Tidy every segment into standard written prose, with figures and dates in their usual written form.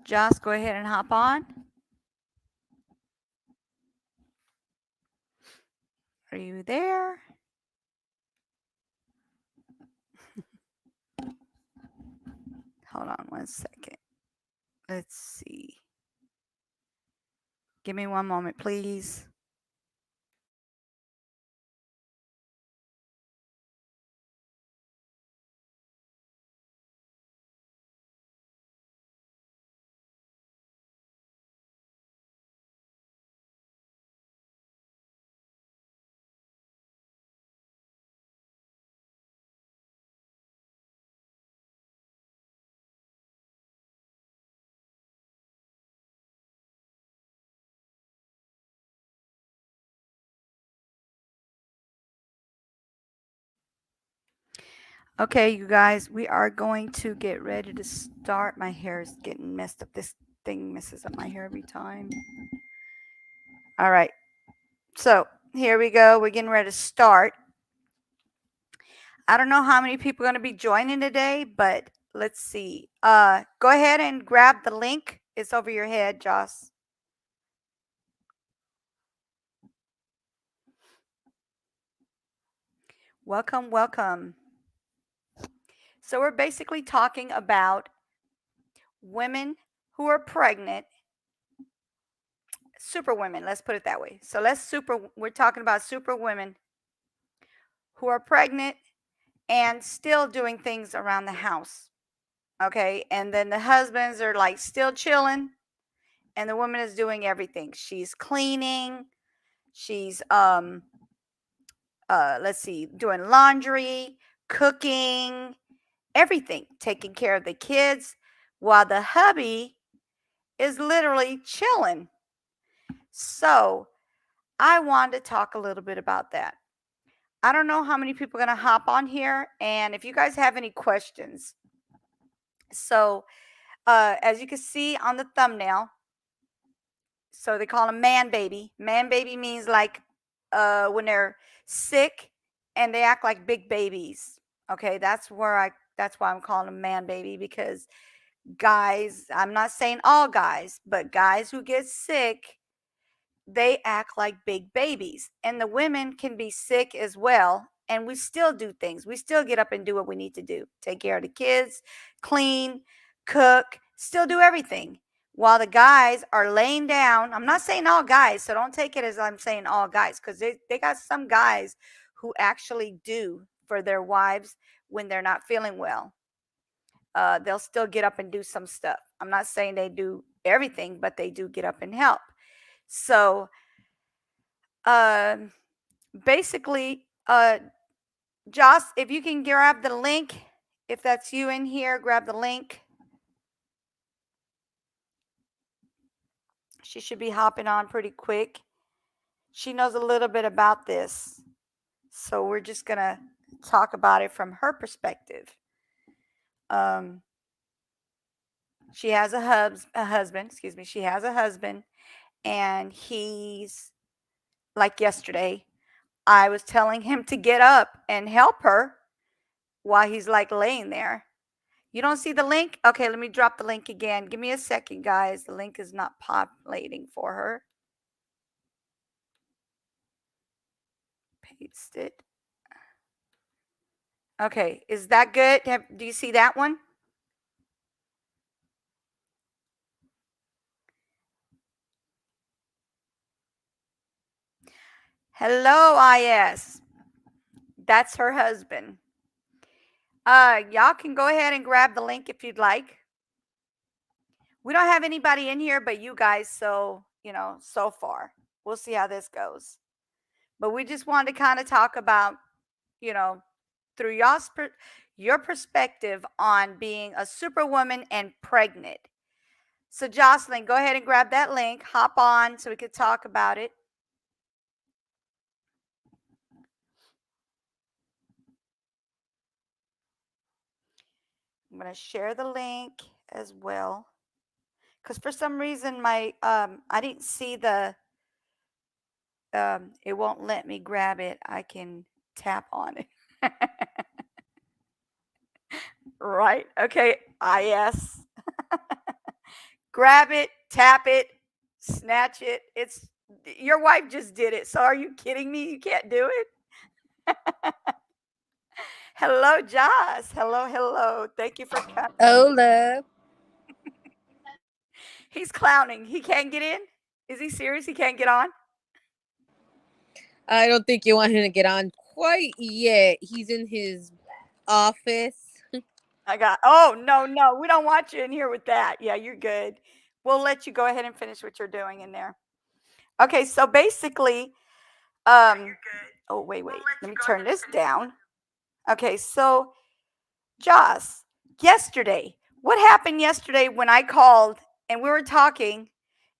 Joss, go ahead and hop on. Are you there? Hold on one second. Let's see. Give me one moment, please. Okay, you guys, we are going to get ready to start. My hair is getting messed up. This thing messes up my hair every time. All right. So here we go. We're getting ready to start. I don't know how many people are going to be joining today, but let's see. Go ahead and grab the link. It's over your head, Joss. Welcome, welcome. So we're basically talking about women who are pregnant, super women, let's put it that way. So we're talking about super women who are pregnant and still doing things around the house. Okay? And then the husbands are like still chilling and the woman is doing everything. She's cleaning, she's let's see, doing laundry, cooking, everything, taking care of the kids while the hubby is literally chilling. So, I want to talk a little bit about that. I don't know how many people are going to hop on here, and if you guys have any questions. So, as you can see on the thumbnail, so they call them man baby. Man baby means like when they're sick and they act like big babies. Okay, that's why I'm calling them man baby, because guys, I'm not saying all guys, but guys who get sick, they act like big babies. And the women can be sick as well. And we still do things. We still get up and do what we need to do. Take care of the kids, clean, cook, still do everything. While the guys are laying down, I'm not saying all guys, so don't take it as I'm saying all guys, because they got some guys who actually do for their wives when they're not feeling well. They'll still get up and do some stuff. I'm not saying they do everything, but they do get up and help. So, basically, Joss, if you can grab the link, if that's you in here, grab the link. She should be hopping on pretty quick. She knows a little bit about this. So we're just going to talk about it from her perspective. Um, she has a husband, excuse me. She has a husband, and he's like yesterday, I was telling him to get up and help her while he's like laying there. You don't see the link? Okay, let me drop the link again. Give me a second, guys. The link is not populating for her. Paste it. Okay, is that good? Do you see that one? Hello, IS. That's her husband. Y'all can go ahead and grab the link if you'd like. We don't have anybody in here but you guys, so, so far. We'll see how this goes. But we just wanted to kind of talk about, you know, through your perspective on being a superwoman and pregnant. So, Jocelyn, go ahead and grab that link, hop on so we could talk about it. I'm going to share the link as well, because for some reason my I didn't see the it won't let me grab it. I can tap on it. Right? Okay, IS. grab it, tap it, snatch it. It's your wife just did it. So are you kidding me? You can't do it. Hello, Joss. Hello, hello. Thank you for coming. Oh, love. He's clowning. He can't get in. Is he serious? He can't get on. I don't think you want him to get on quite yet. He's in his office. Oh, no, no. We don't want you in here with that. Yeah, you're good. We'll let you go ahead and finish what you're doing in there. Okay, so basically, oh, wait. Let me turn this down. Okay, so Joss, yesterday, what happened yesterday when I called and we were talking?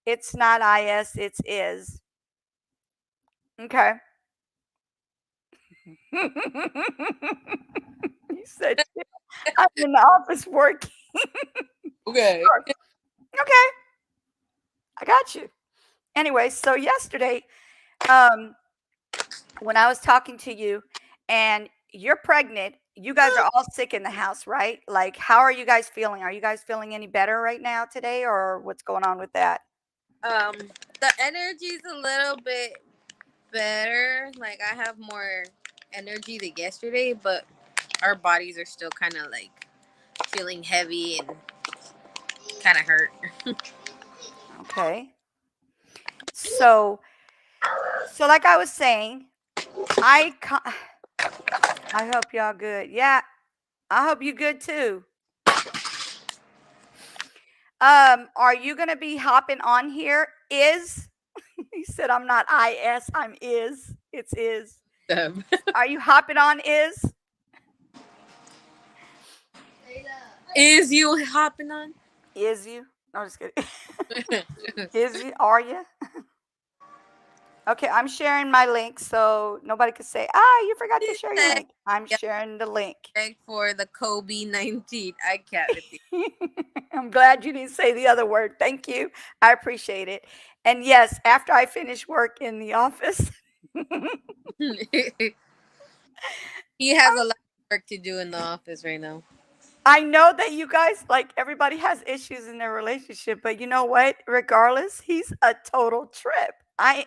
It's not IS, it's is. Okay. You said I'm in the office working. Okay. Sure. Okay. I got you. Anyway, so yesterday, when I was talking to you and you're pregnant, you guys are all sick in the house, right? Like, how are you guys feeling? Are you guys feeling any better right now today, or what's going on with that? Um, the energy's a little bit better. Like I have more energy than yesterday, but our bodies are still kind of like feeling heavy and kind of hurt. Okay. So, like I was saying, I co- I hope y'all good. Yeah, I hope you good too. Are you gonna be hopping on here? Is he said I'm not IS, I'm is. It's is. Um, Are you hopping on is? Is you hopping on? Is you? No, just kidding. Is you? Are you? Okay, I'm sharing my link so nobody can say, you forgot to share your link. I'm Yeah, sharing the link. for the COVID-19. I can't repeat. I'm glad you didn't say the other word. Thank you. I appreciate it. And yes, after I finish work in the office, He has a lot of work to do in the office right now. I know that you guys, like, everybody has issues in their relationship, but you know what? Regardless, he's a total trip. I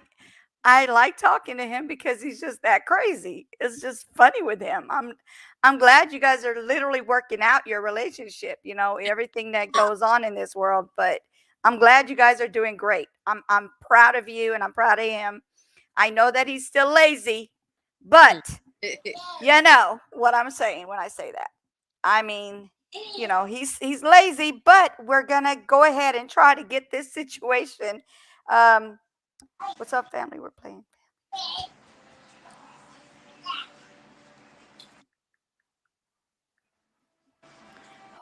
like talking to him because he's just that crazy. It's just funny with him. I'm glad you guys are literally working out your relationship, everything that goes on in this world, but I'm glad you guys are doing great. I'm proud of you and I'm proud of him. I know that he's still lazy, but you know what I'm saying when I say that. I mean, he's lazy, but we're gonna go ahead and try to get this situation. Um, what's up, family? We're playing.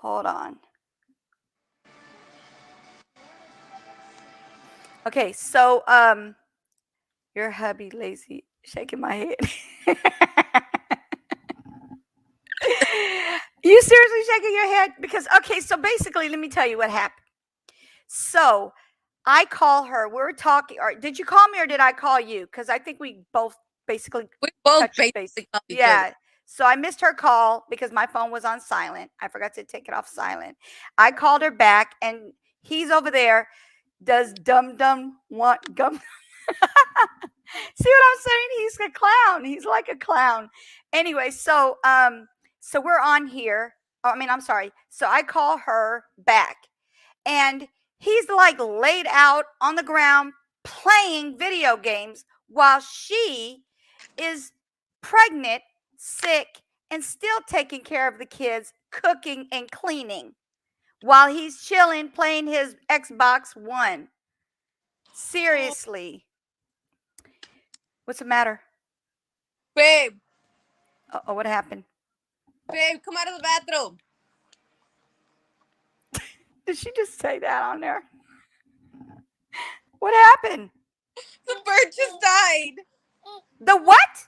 Hold on. Okay, so your hubby lazy, shaking my head. You seriously shaking your head? Because okay, so basically, let me tell you what happened. So I call her. We're talking. Or did you call me or did I call you? Because I think we both basically We both touched base. basically call each other. Yeah. So I missed her call because my phone was on silent. I forgot to take it off silent. I called her back and he's over there. Does dum dum want gum? See what I'm saying? He's a clown. He's like a clown. Anyway, so we're on here. Oh, I mean, I'm sorry. So I call her back and he's like laid out on the ground playing video games while she is pregnant, sick, and still taking care of the kids, cooking and cleaning while he's chilling playing his Xbox One. Seriously. What's the matter? Babe, Oh, what happened? babe, come out of the bathroom. Did she just say that on there? What happened? The bird just died. The what?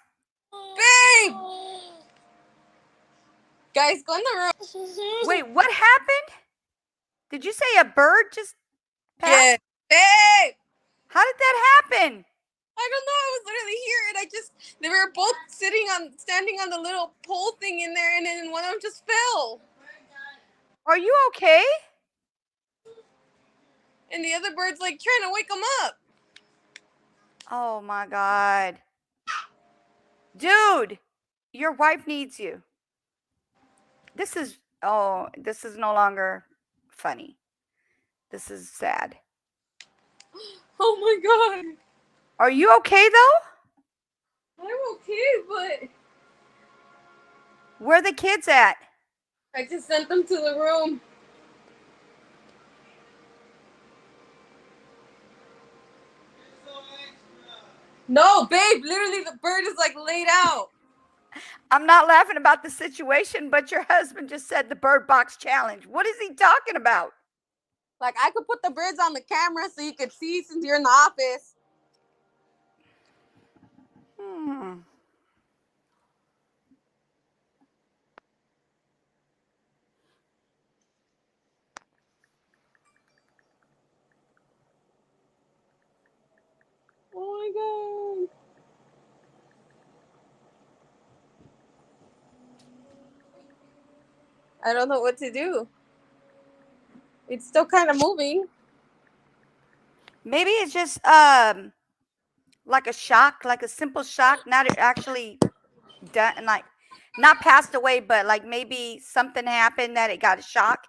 Babe! Guys, go in the room. Wait, what happened? Did you say a bird just Yeah. passed? Babe! How did that happen? I don't know. I was literally here and they were both standing on the little pole thing in there and then one of them just fell. Are you okay? And the other bird's like trying to wake him up. Oh my God. Dude, your wife needs you. This is no longer funny. This is sad. Oh my God. Are you okay though? I'm okay, but Where are the kids at? I just sent them to the room. No, babe, literally the bird is like laid out. I'm not laughing about the situation, but your husband just said the bird box challenge. What is he talking about? Like, I could put the birds on the camera so you could see since you're in the office. Hmm. Oh my God. I don't know what to do. It's still kind of moving. Maybe it's just like a shock, like a simple shock, not actually done, like not passed away, but like maybe something happened that it got a shock.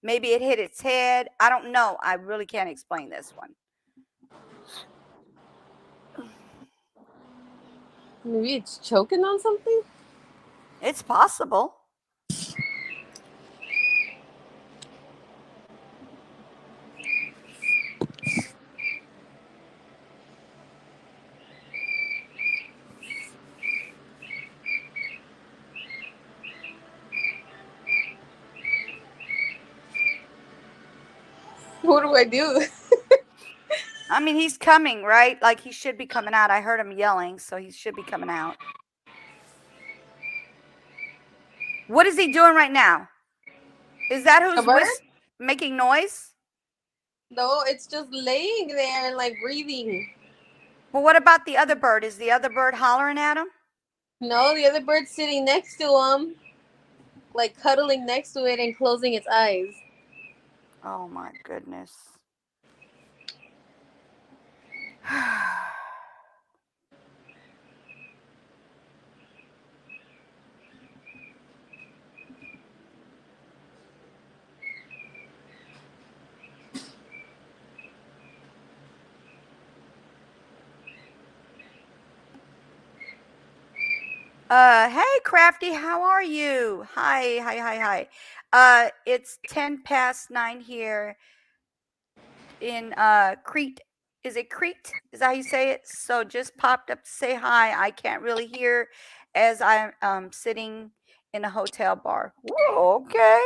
Maybe it hit its head. I don't know. I really can't explain this one. Maybe it's choking on something? It's possible. What do I do? I mean, he's coming, right? Like he should be coming out. I heard him yelling, so he should be coming out. What is he doing right now? Is that who's making noise? No, it's just laying there and like breathing. But what about the other bird? Is the other bird hollering at him? No, the other bird's sitting next to him, like cuddling next to it and closing its eyes. Oh my goodness. Hey Crafty, how are you? Hi. It's 9:10 here in Crete. Is it Crete? Is that how you say it? So just popped up to say hi. I can't really hear as I'm sitting in a hotel bar. Whoa, okay.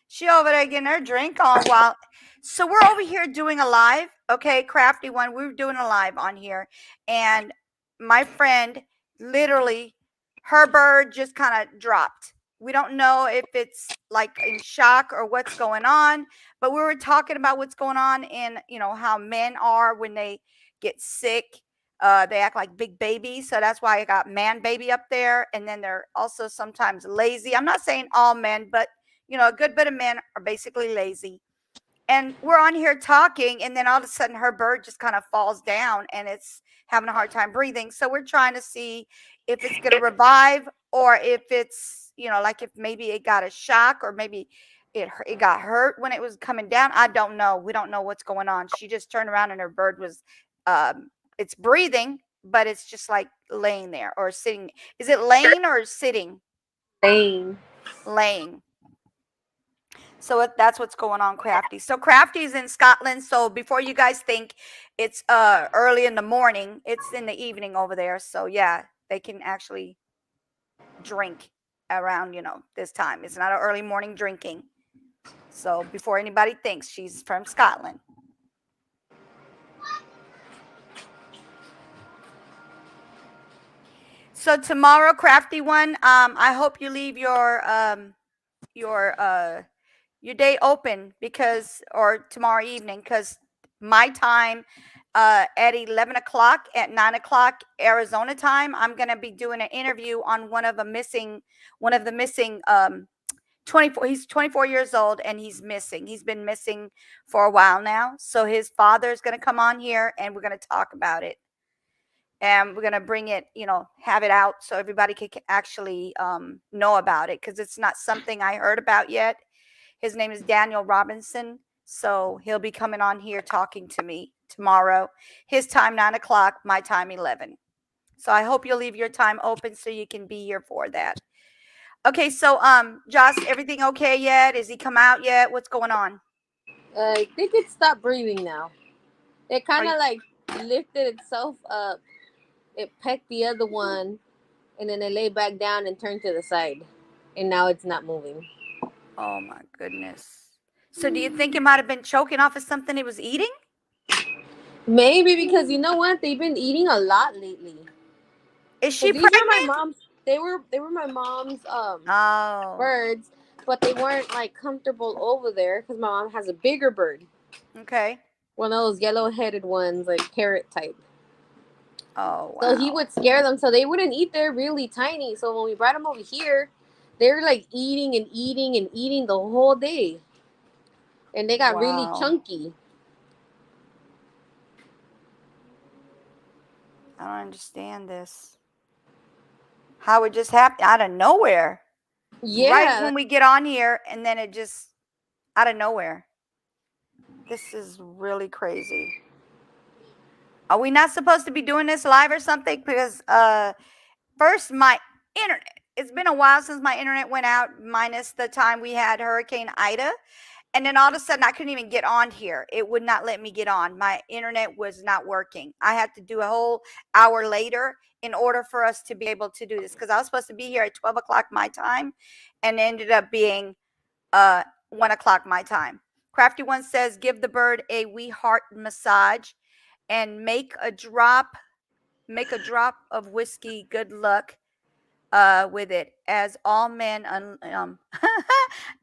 She over there getting her drink on while. So we're over here doing a live. Okay, Crafty One. We're doing a live on here, and my friend literally, her bird just kind of dropped. We don't know if it's like in shock or what's going on, but we were talking about what's going on in, how men are when they get sick. They act like big babies. So that's why I got man baby up there. And then they're also sometimes lazy. I'm not saying all men, but a good bit of men are basically lazy. And we're on here talking, and then all of a sudden her bird just kind of falls down and it's having a hard time breathing. So we're trying to see if it's going to revive, or if it's, like if maybe it got a shock, or maybe it got hurt when it was coming down. I don't know. We don't know what's going on. She just turned around and her bird was it's breathing, but it's just like laying there or sitting. Is it laying or sitting? Laying. So that's what's going on, Crafty. So Crafty's in Scotland. So before you guys think it's early in the morning, it's in the evening over there. So yeah, they can actually drink around, this time. It's not an early morning drinking. So before anybody thinks, she's from Scotland. So tomorrow, Crafty One, I hope you leave your day open, or tomorrow evening, because my time at 11 o'clock, at 9 o'clock Arizona time, I'm going to be doing an interview on one of the missing 24. He's 24 years old and he's missing. He's been missing for a while now. So his father is going to come on here and we're going to talk about it. And we're going to bring it, have it out so everybody can actually know about it, because it's not something I heard about yet. His name is Daniel Robinson. So he'll be coming on here talking to me tomorrow. His time, 9 o'clock, my time, 11. So I hope you'll leave your time open so you can be here for that. Okay, so Josh, everything okay yet? Is he come out yet? What's going on? I think it stopped breathing now. It kind Are of like lifted itself up. It pecked the other one, and then it lay back down and turned to the side, and now it's not moving. Oh my goodness. So do you think it might have been choking off of something he was eating? Maybe because you know what? They've been eating a lot lately. Is she These were my pregnant? mom's. They were my mom's Oh, birds, but they weren't like comfortable over there because my mom has a bigger bird, okay. one of those yellow-headed ones, like parrot type. Oh, wow. So he would scare them, so they wouldn't eat. They're really tiny. So when we brought them over here, they were like eating and eating and eating the whole day, and they got really Wow. chunky. I don't understand this. How it just happened out of nowhere. Yeah. Right when we get on here, and then it just out of nowhere. This is really crazy. Are we not supposed to be doing this live or something? Because first, my internet. It's been a while since my internet went out, minus the time we had Hurricane Ida. And then all of a sudden, I couldn't even get on here. It would not let me get on. My internet was not working. I had to do a whole hour later in order for us to be able to do this, because I was supposed to be here at 12 o'clock my time and ended up being 1 o'clock my time. Crafty One says, give the bird a wee heart massage and make a drop of whiskey. Good luck with it, as all men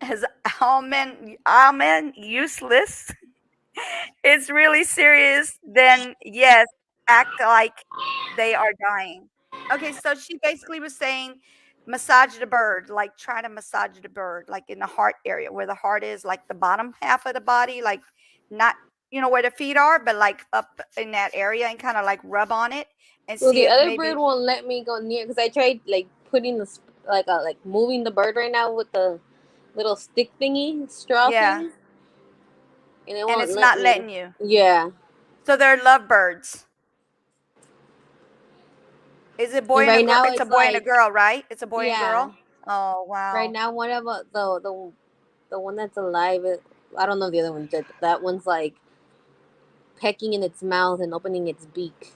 as all men useless. It's really serious. Then yes, act like they are dying. Okay, so she basically was saying massage the bird, like try to massage the bird, like in the heart area where the heart is, like the bottom half of the body, like not where the feet are, but like up in that area, and kind of like rub on it and Well, see the if other maybe. bird won't let me go near because I tried like putting the like moving the bird right now with the little stick thingy straw Yeah, thing, and it and won't it's let not me. letting you. Yeah. So they're lovebirds. Is it boy And and a right girl? now It's a it's boy and a like, girl, right? It's a boy and yeah. girl. Oh Right wow. now, one of the one that's alive. I don't know if the other one's dead, but that one's like pecking in its mouth and opening its beak.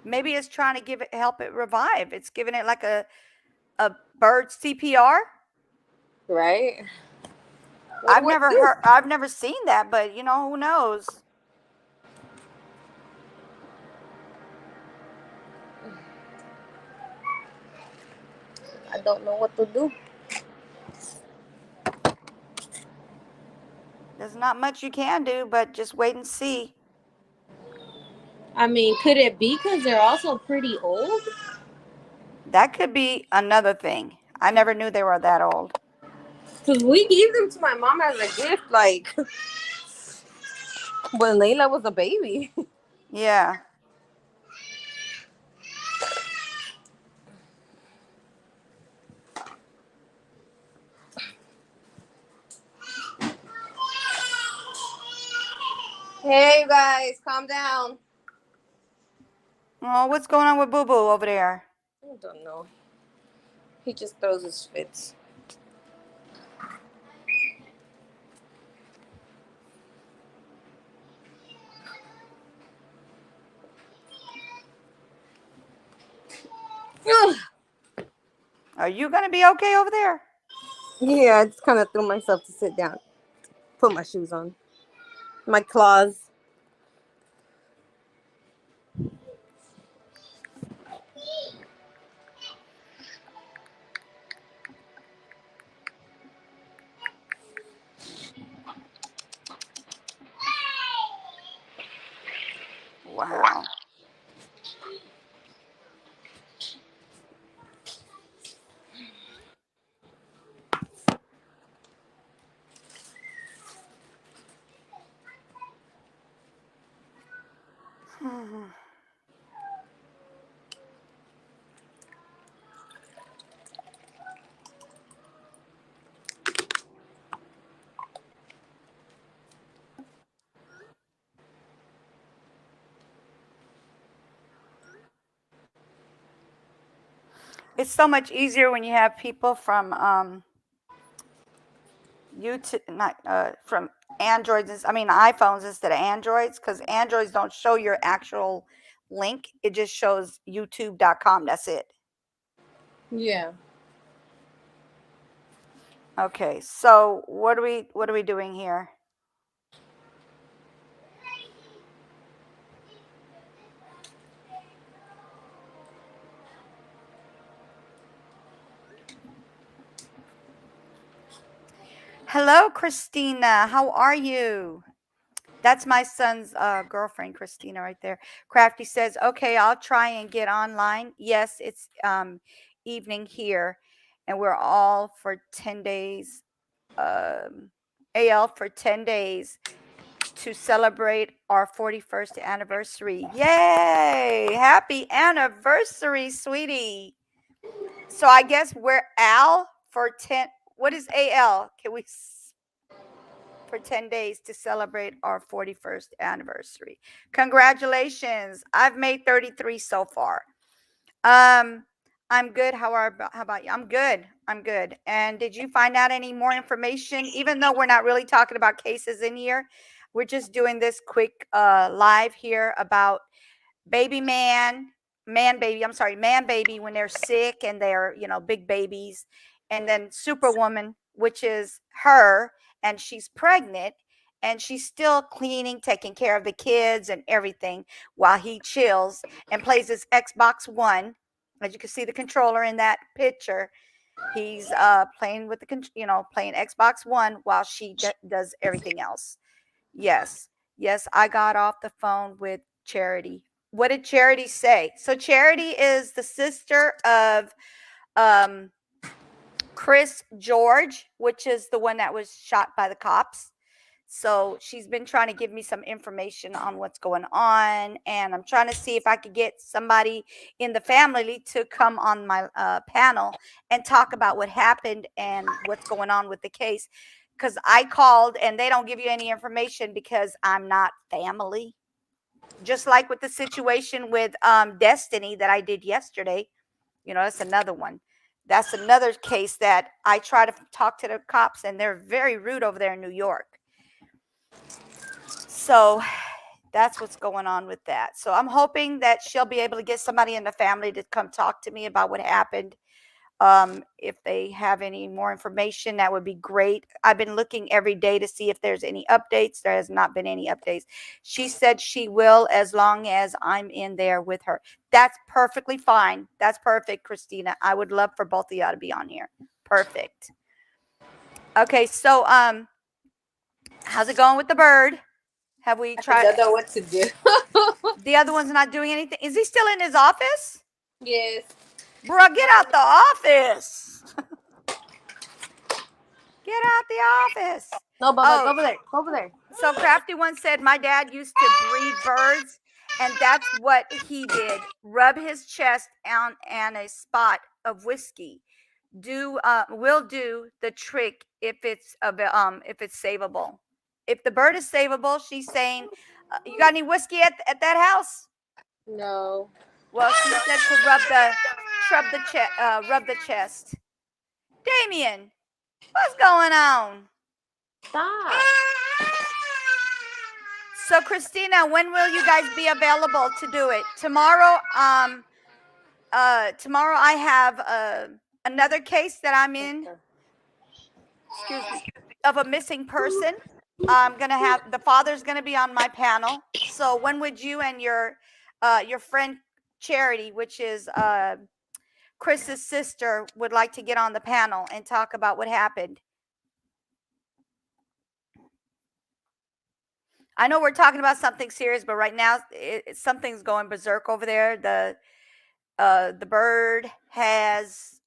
Maybe it's trying to help it revive. It's giving it like a bird CPR. Right. What's this? I've never seen that, but who knows? I don't know what to do. There's not much you can do, but just wait and see. I mean, could it be because they're also pretty old? That could be another thing. I never knew they were that old. Because we gave them to my mom as a gift, like when Layla was a baby. Yeah. Hey, you guys, calm down. Oh, what's going on with Boo Boo over there? I don't know. He just throws his fits. Are you gonna be okay over there? Yeah, I just kind of threw myself to sit down. Put my shoes on. My claws. Wow. It's so much easier when you have people from YouTube, not from Androids. I mean iPhones instead of Androids, because Androids don't show your actual link. It just shows YouTube.com. That's it. Yeah. Okay, so what are we doing here? Hello, Christina. How are you? That's my son's girlfriend, Christina, right there. Crafty says, "Okay, I'll try and get online." Yes, it's evening here, and we're all for 10 days. AL for 10 days to celebrate our 41st anniversary. Yay! Happy anniversary, sweetie. So I guess we're Al for 10. What is AL? Can we for 10 days to celebrate our 41st anniversary? Congratulations. I've made 33 so far. I'm good. How about you? I'm good. I'm good. And did you find out any more information? Even though we're not really talking about cases in here, we're just doing this quick live here about baby man baby when they're sick and they're, big babies. And then Superwoman, which is her, and she's pregnant and she's still cleaning, taking care of the kids and everything while he chills and plays his Xbox One. As you can see the controller in that picture, he's playing with playing Xbox One while she does everything else. Yes. Yes, I got off the phone with Charity. What did Charity say? So Charity is the sister of um Chris George, which is the one that was shot by the cops. So she's been trying to give me some information on what's going on, and I'm trying to see if I could get somebody in the family to come on my panel and talk about what happened and what's going on with the case. Because I called and they don't give you any information because I'm not family. Just like with the situation with Destiny that I did yesterday, that's another one. That's another case that I try to talk to the cops, and they're very rude over there in New York. So that's what's going on with that. So I'm hoping that she'll be able to get somebody in the family to come talk to me about what happened. If they have any more information, that would be great. I've been looking every day to see if there's any updates. There has not been any updates. She said she will as long as I'm in there with her. That's perfectly fine. That's perfect, Christina. I would love for both of y'all to be on here. Perfect. Okay, so how's it going with the bird? Have we tried? I don't know what to do. The other one's not doing anything. Is he still in his office? Yes. Bruh, get out the office. Get out the office. No, Bubba, go over there. Go over there. So Crafty once said, my dad used to breed birds, and that's what he did. Rub his chest on and a spot of whiskey. Will do the trick if it's savable. If the bird is savable, she's saying, you got any whiskey at that house? No. Well, she said to rub the chest. Damien, what's going on? Stop. So Christina, when will you guys be available to do it? Tomorrow, tomorrow I have another case that I'm in, excuse me, of a missing person. I'm gonna have the father's gonna be on my panel. So when would you and your friend Charity, which is Chris's sister, would like to get on the panel and talk about what happened? I know we're talking about something serious, but right now something's going berserk over there. The bird has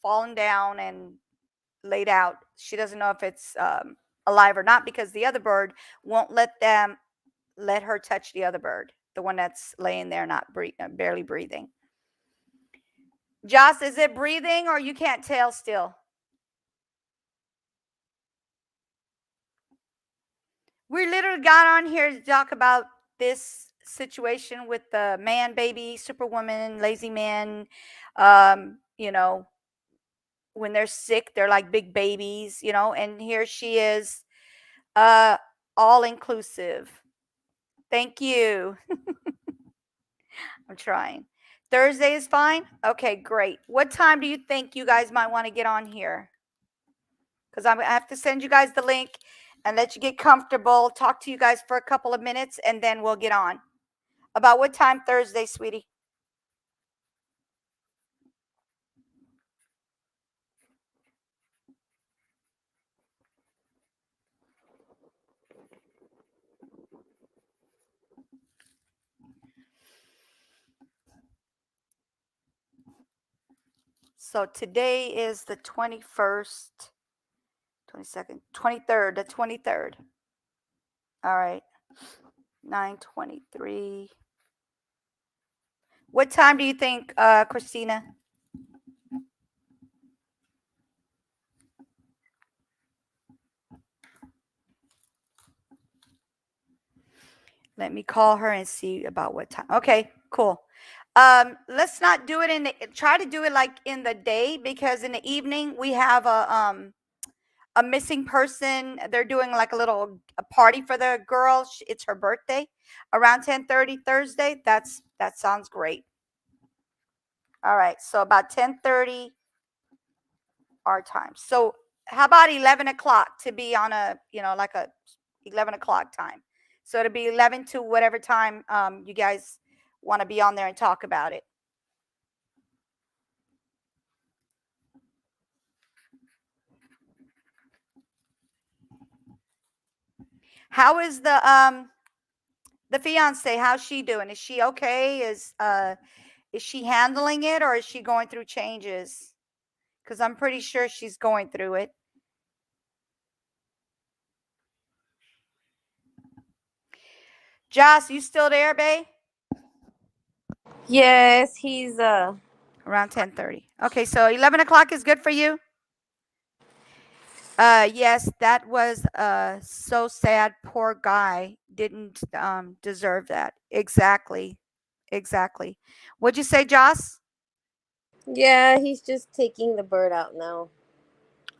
fallen down and laid out. She doesn't know if it's alive or not because the other bird won't let her touch the other bird, the one that's laying there not barely breathing. Joss, is it breathing or you can't tell still? We literally got on here to talk about this situation with the man baby, superwoman, lazy man. You know, when they're sick, they're like big babies, you know, and here she is, uh, all inclusive. Thank you. I'm trying. Thursday is fine? Okay, great. What time do you think you guys might want to get on here? Because I have to send you guys the link and let you get comfortable, talk to you guys for a couple of minutes, and then we'll get on. About what time Thursday, sweetie? So today is the 21st, 22nd, 23rd, the 23rd. All right. 9:23. What time do you think, Christina? Let me call her and see about what time. Okay, cool. Let's not do it try to do it like in the day, because in the evening we have a missing person. They're doing like a party for the girl. It's her birthday around 10:30 Thursday. That sounds great. All right, so about 10:30 our time. So how about 11 o'clock to be on like a 11 o'clock time? So it'll be 11 to whatever time you guys want to be on there and talk about it. How is the fiance? How's she doing? Is she okay? Is she handling it, or is she going through changes? Because I'm pretty sure she's going through it. Joss, you still there, babe? Yes, he's Around 10:30. Okay, so 11 o'clock is good for you. Yes, that was so sad. Poor guy didn't deserve that. Exactly. Exactly. What'd you say, Joss? yeah, he's just taking the bird out now.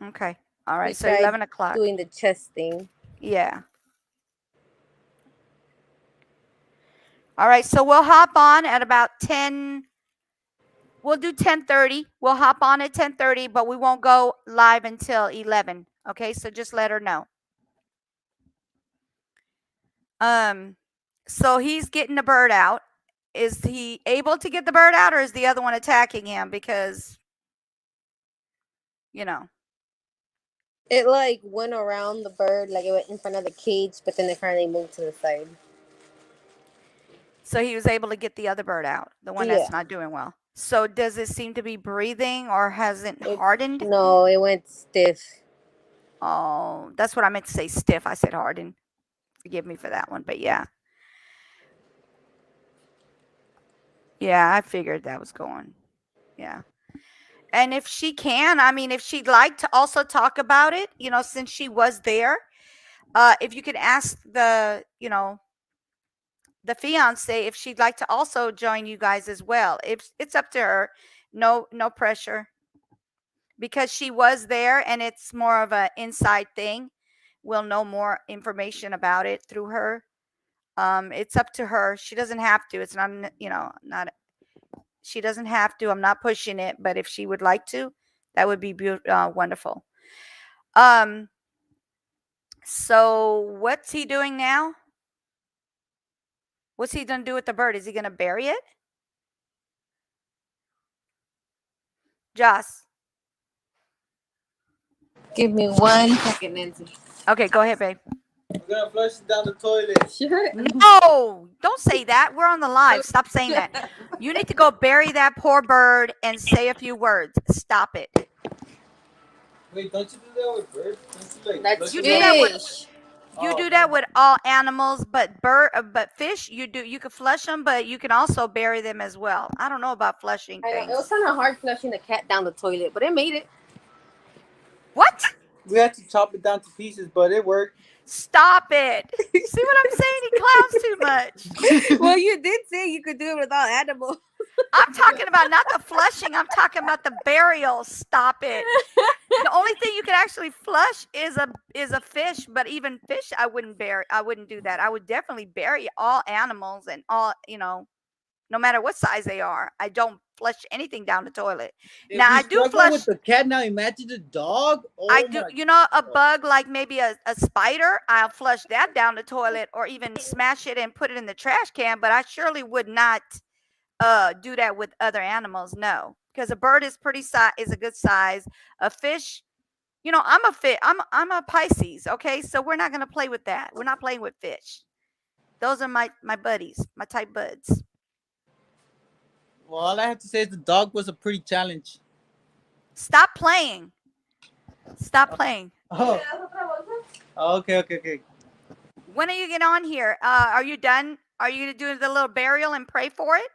Okay. All right. He So tried 11 o'clock. doing the chest thing. Yeah. All right. So we'll hop on at about 10. We'll do 10:30. We'll hop on at 10:30, but we won't go live until 11. Okay. So just let her know. So he's getting the bird out. Is he able to get the bird out, or is the other one attacking him? Because, you know, It like went around the bird, like it went in front of the cage, but then it finally moved to the side. so he was able to get the other bird out, the one that's Yeah. not doing well. So does it seem to be breathing, or hasn't hardened? No, it went stiff. Oh, that's what I meant to say, stiff. I said hardened. Forgive me for that one, but yeah. Yeah, I figured that was going. Yeah. And if she can, I mean, if she'd like to also talk about it, since she was there, if you could ask the fiance if she'd like to also join you guys as well. If it's up to her, no pressure, because she was there and it's more of an inside thing. We'll know more information about it through her. It's up to her. She doesn't have to. It's not, not. She doesn't have to. I'm not pushing it, but if she would like to, that would be wonderful. So what's he doing now? What's he gonna do with the bird? Is he gonna bury it? Joss. Give me 1 second, Nancy. Okay, go ahead, babe. I'm gonna flush it down the toilet. Sure. No, don't say that. We're on the live. Stop saying that. You need to go bury that poor bird and say a few words. Stop it. Wait, don't you do that with birds? Don't you, That's flush You it do down? that with fish. you Oh, do that okay. with all animals, but fish, you can flush them, but you can also bury them as well. I don't know about flushing I know, it was things. kind of hard flushing the cat down the toilet, but it made it. What? We had to chop it down to pieces, but it worked. Stop it. See what I'm saying? He clowns too much. Well, you did say you could do it without animals. I'm talking about not the flushing. I'm talking about the burial. Stop it. The only thing you can actually flush is a fish, but even fish I wouldn't bury. I wouldn't do that. I would definitely bury all animals and all, no matter what size they are. I don't flush anything down the toilet. If Now we I do struggle flush. with the cat, now imagine the dog. Oh I do, my a bug like maybe a spider, I'll flush that down the toilet or even smash it and put it in the trash can, but I surely would not do that with other animals. No, because a bird is is a good size. A fish, I'm a fit. I'm a Pisces. Okay, so we're not gonna play with that. We're not playing with fish. Those are my buddies, my type buds. Well, all I have to say is the dog was a pretty challenge. Stop playing. Stop playing. Oh, okay. When are you get on here? Are you done? Are you gonna do the little burial and pray for it?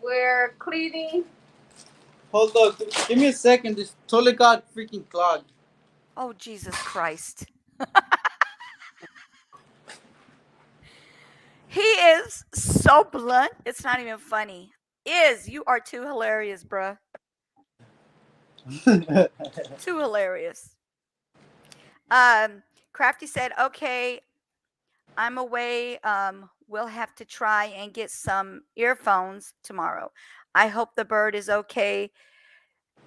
We're cleaning. Hold on, give me a second. This toilet got freaking clogged. Oh, Jesus Christ. He is so blunt. It's not even funny. You are too hilarious, bruh. Too hilarious. Crafty said, okay, I'm away. We'll have to try and get some earphones tomorrow. I hope the bird is okay.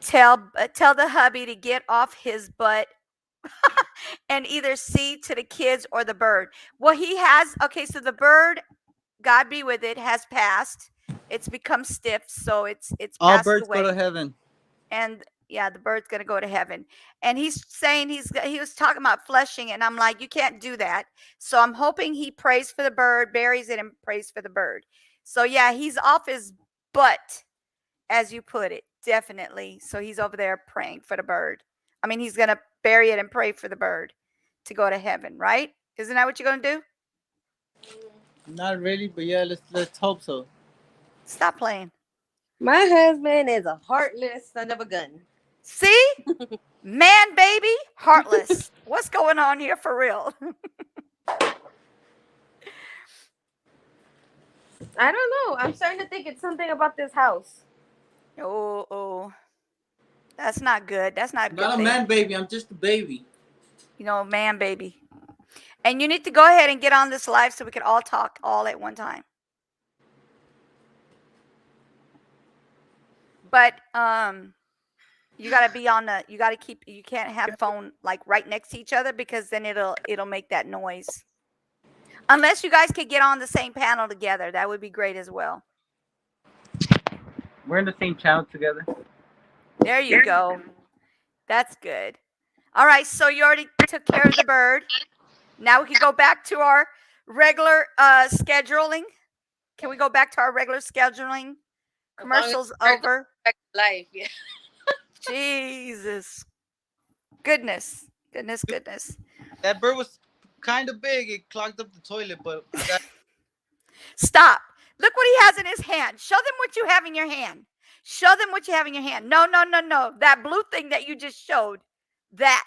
Tell the hubby to get off his butt and either see to the kids or the bird. Well, he has. Okay, so the bird, God be with it, has passed. It's become stiff, so it's All passed birds away. go to heaven. And yeah, the bird's gonna go to heaven. And he's saying he was talking about flushing, and I'm like, you can't do that. So I'm hoping he prays for the bird, buries it, and prays for the bird. So yeah, he's off his butt, as you put it, definitely. So he's over there praying for the bird. I mean, he's gonna bury it and pray for the bird to go to heaven, right? Isn't that what you're gonna do? Not really, but yeah, let's hope so. Stop playing. My husband is a heartless son of a gun. See? Man, baby, heartless. What's going on here for real? I don't know. I'm starting to think it's something about this house. Oh. That's not good. That's not a good Not a thing. man baby, I'm just a baby. Man baby. And you need to go ahead and get on this live so we can all talk all at one time. But you got to be on you can't have phone like right next to each other, because then it'll make that noise. Unless you guys could get on the same panel together, that would be great as well. We're in the same channel together. There you go. That's good. All right, so you already took care of the bird. Now we can go back to our regular scheduling. Can we go back to our regular scheduling? Commercials over. Life, yeah. Jesus. Goodness. That bird was kind of big. It clogged up the toilet, but Stop. Look what he has in his hand. Show them what you have in your hand. Show them what you have in your hand. No. That blue thing that you just showed. That.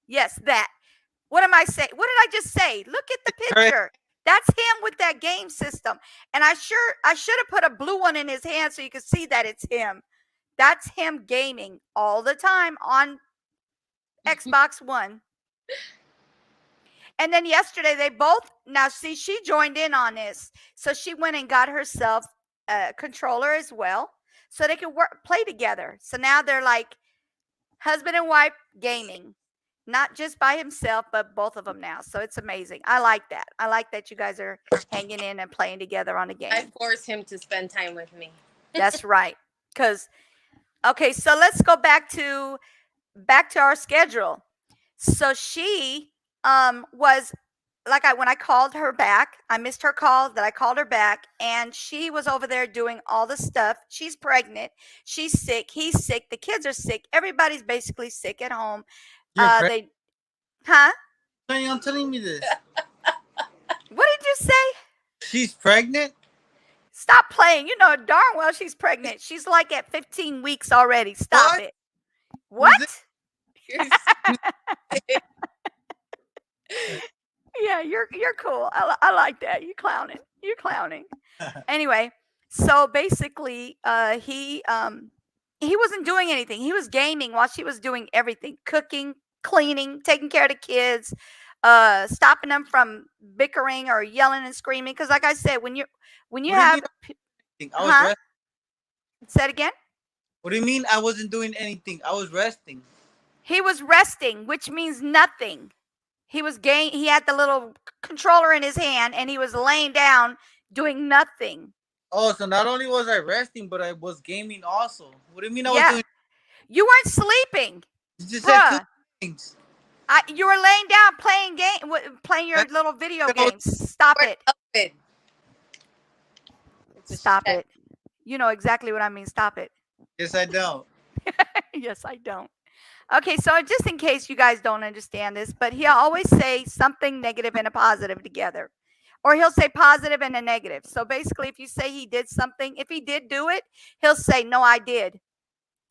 Yes, that. What am I saying? What did I just say? Look at the picture. That's him with that game system. And I should have put a blue one in his hand so you could see that it's him. That's him gaming all the time on Xbox One. And then yesterday she joined in on this. So she went and got herself a controller as well, so they could play together. So now they're like husband and wife gaming, not just by himself, but both of them now. So it's amazing. I like that. I like that you guys are hanging in and playing together on a game. I force him to spend time with me. That's right. Okay, so let's go back to our schedule. So she was like, when I called her back, I missed her call, that I called her back, and she was over there doing all the stuff. She's pregnant. She's sick. He's sick. The kids are sick. Everybody's basically sick at home. Huh? You're telling me this. What did you say? She's pregnant? Stop playing. You know darn well she's pregnant. She's like at 15 weeks already. Stop What? it. What? You're Yeah, you're cool. I like that. You clowning. You clowning. Anyway, so basically, he wasn't doing anything. He was gaming while she was doing everything: cooking, cleaning, taking care of the kids, stopping them from bickering or yelling and screaming. Because, like I said, when you What do you have, mean I was huh? resting? Say it again. What do you mean I wasn't doing anything? I was resting. He was resting, which means nothing. He was He had the little controller in his hand, and he was laying down doing nothing. Oh, so not only was I resting, but I was gaming also. What do you mean I was Yeah, doing? you weren't sleeping, You just said two bruh. things. You were laying down playing your That's little video what I was- games. Stop it. open. It's a Stop chef. it. You know exactly what I mean. Stop it. Yes, I don't. Yes, I don't. Okay, so just in case you guys don't understand this, but he'll always say something negative and a positive together. Or he'll say positive and a negative. So basically, if you say he did something, if he did do it, he'll say, no, I did.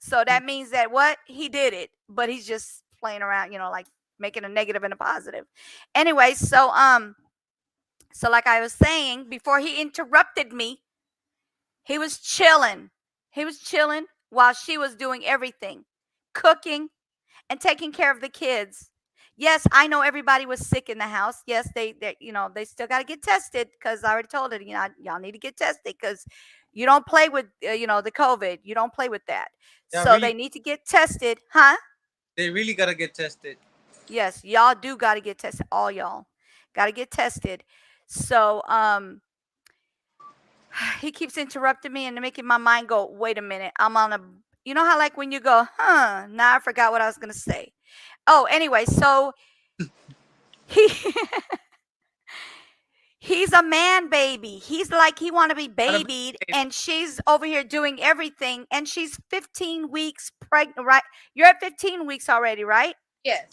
So that means that what? He did it, but he's just playing around, like making a negative and a positive. Anyway, so like I was saying, before he interrupted me, he was chilling. He was chilling while she was doing everything, cooking and taking care of the kids. Yes, I know everybody was sick in the house. Yes, they still got to get tested because I already told it. Y'all need to get tested because you don't play with the COVID. You don't play with that. Yeah, So they really. need to get tested, huh? They really gotta get tested. Yes, y'all do got to get tested. All y'all got to get tested. So he keeps interrupting me and making my mind go, wait a minute, I'm on a, you know how like when you go, now I forgot what I was going to say. Oh, anyway, so he he's a man baby. He's like he want to be Gotta be- babied, and she's over here doing everything, and she's 15 weeks pregnant, right? You're at 15 weeks already, right? Yes.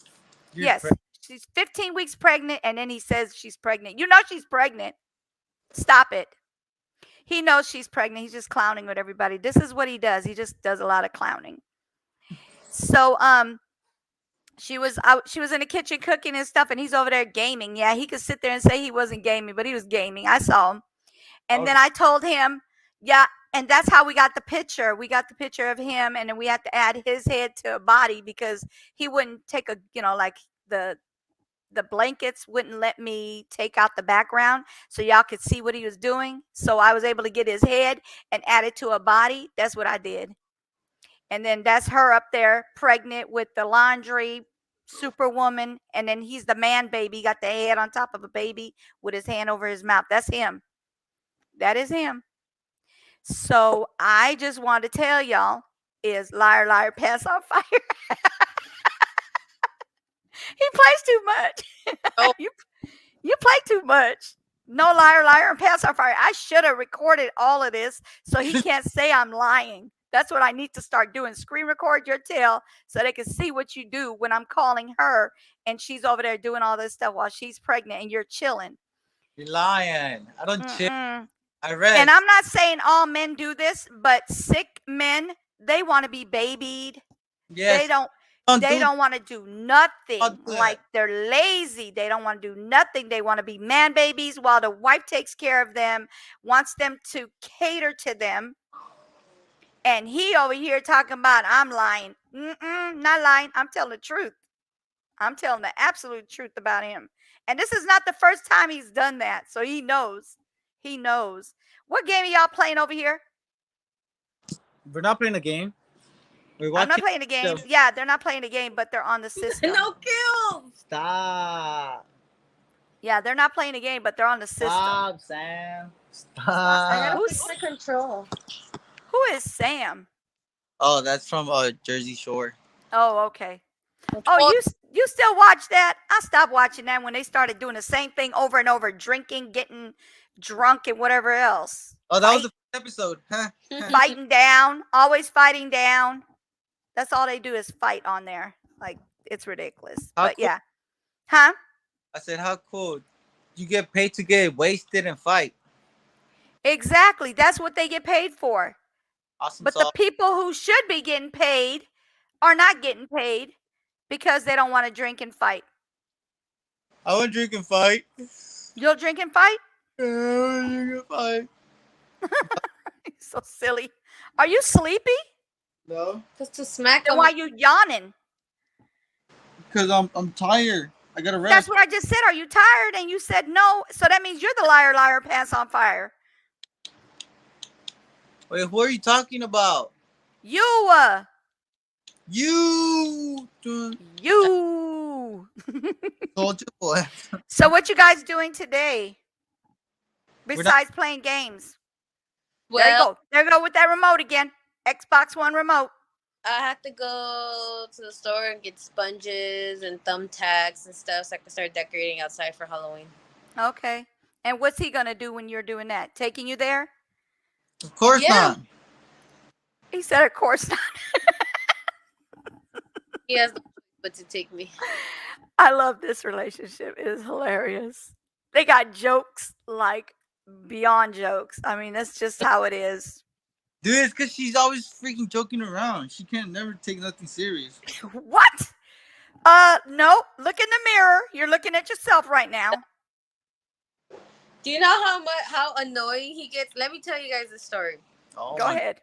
You're Yes. She's 15 weeks pregnant, and then he says she's pregnant. You know she's pregnant. Stop it. He knows she's pregnant. He's just clowning with everybody. This is what he does. He just does a lot of clowning. So she was in the kitchen cooking and stuff, and he's over there gaming. Yeah, he could sit there and say he wasn't gaming, but he was gaming. I saw him. And then I told him, yeah, and that's how we got the picture. We got the picture of him, and then we had to add his head to a body because he wouldn't take like the blankets wouldn't let me take out the background so y'all could see what he was doing. So I was able to get his head and add it to a body. That's what I did. And then that's her up there pregnant with the laundry superwoman. And then he's the man baby, got the head on top of a baby with his hand over his mouth. That's him. That is him. So I just want to tell y'all is liar, liar, pass on fire. He plays too much. Oh. You play too much. No, liar, liar, and pass on fire. I should have recorded all of this so he can't say I'm lying. That's what I need to start doing. Screen record your tail so they can see what you do when I'm calling her and she's over there doing all this stuff while she's pregnant and you're chilling. You're lying. I don't chill. Mm-mm. I rest. And I'm not saying all men do this, but sick men, they want to be babied. Yes. They don't want to do nothing. Like they're lazy. They don't want to do nothing. They want to be man babies while the wife takes care of them, wants them to cater to them. And he over here talking about I'm lying. Not lying. I'm telling the truth. I'm telling the absolute truth about him. And this is not the first time he's done that. So he knows. He knows. What game are y'all playing over here? We're not playing a game. We're I'm watching. not playing the game. Yeah, they're not playing the game, but they're on the system. No kills. Stop. Yeah, they're not playing the game, but they're on the system. Stop, Sam. I Stop. gotta fix my control. Who is Sam? Oh, that's from Jersey Shore. Oh, okay. Oh, you still watch that? I stopped watching that when they started doing the same thing over and over, drinking, getting drunk, and whatever else. Oh, that was the first episode, huh? Fighting down, always fighting down. That's all they do is fight on there. Like, it's ridiculous. How But cool. yeah. Huh? I said, how cool. You get paid to get wasted and fight. Exactly. That's what they get paid for. Awesome But the sauce. people who should be getting paid are not getting paid because they don't want to drink and fight. I would drink and fight. You'll drink and fight? I would drink and fight. So silly. Are you sleepy? No, Just to smack Then him. why you yawning? because I'm tired. I gotta rest. That's what I just said. Are you tired? And you said no. So that means you're the liar, pants on fire. Wait, who are you talking about? You. You. You. Told you, boy. So what you guys doing today? not- Besides playing games. Well, There you go. There you go with that remote again. Xbox One remote. I have to go to the store and get sponges and thumbtacks and stuff so I can start decorating outside for Halloween. Okay. And what's he gonna do when you're doing that? Taking you there? Of course Yeah. not. He said, of course not. He has no choice but to take me. I love this relationship. It is hilarious. They got jokes like beyond jokes. I mean, that's just how it is. Dude, it's because she's always freaking joking around. She can't never take nothing serious. What? No. Look in the mirror. You're looking at yourself right now. Do you know how annoying he gets? Let me tell you guys a story. Oh, Go ahead.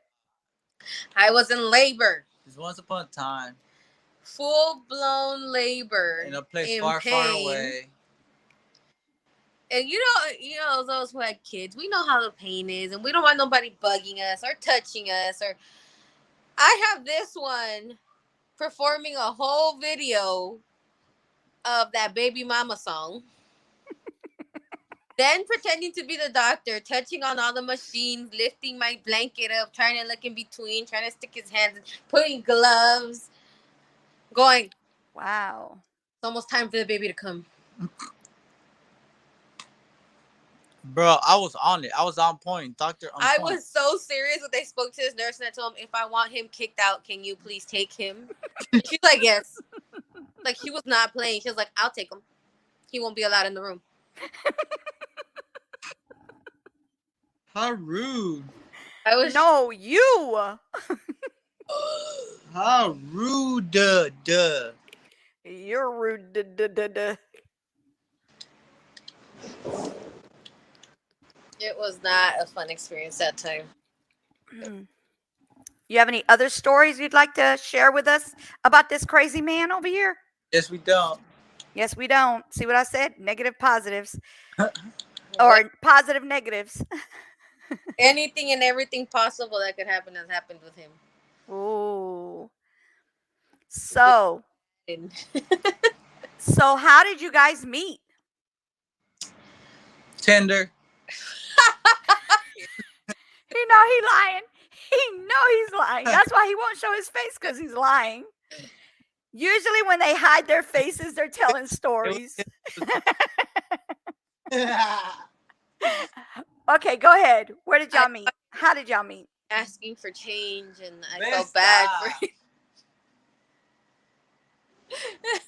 I was in labor. There's once upon a time Full-blown labor. in a place in far, far pain. away. And you know those who had kids, we know how the pain is, and we don't want nobody bugging us or touching us. Or I have this one performing a whole video of that Baby Mama song. Then pretending to be the doctor, touching on all the machines, lifting my blanket up, trying to look in between, trying to stick his hands, putting gloves, going, Wow. it's almost time for the baby to come. Bro, I was on it. I was on point. Doctor, I point. was so serious when they spoke to this nurse and I told him, if I want him kicked out, can you please take him? She's like, yes. Like, she was not playing. She was like, I'll take him. He won't be allowed in the room. How rude. I was No, you. How rude. Duh. You're rude. Duh. It was not a fun experience that time. You have any other stories you'd like to share with us about this crazy man over here? Yes, we don't. Yes, we don't. See what I said? Negative positives. Or positive negatives. Anything and everything possible that could happen has happened with him. Ooh. So And how did you guys meet? Tender. You know he's lying. He know he's lying. That's why he won't show his face, because he's lying. Usually when they hide their faces, they're telling stories. Okay, go ahead. Where did y'all meet? How did y'all meet? asking for change, and I Man, felt bad for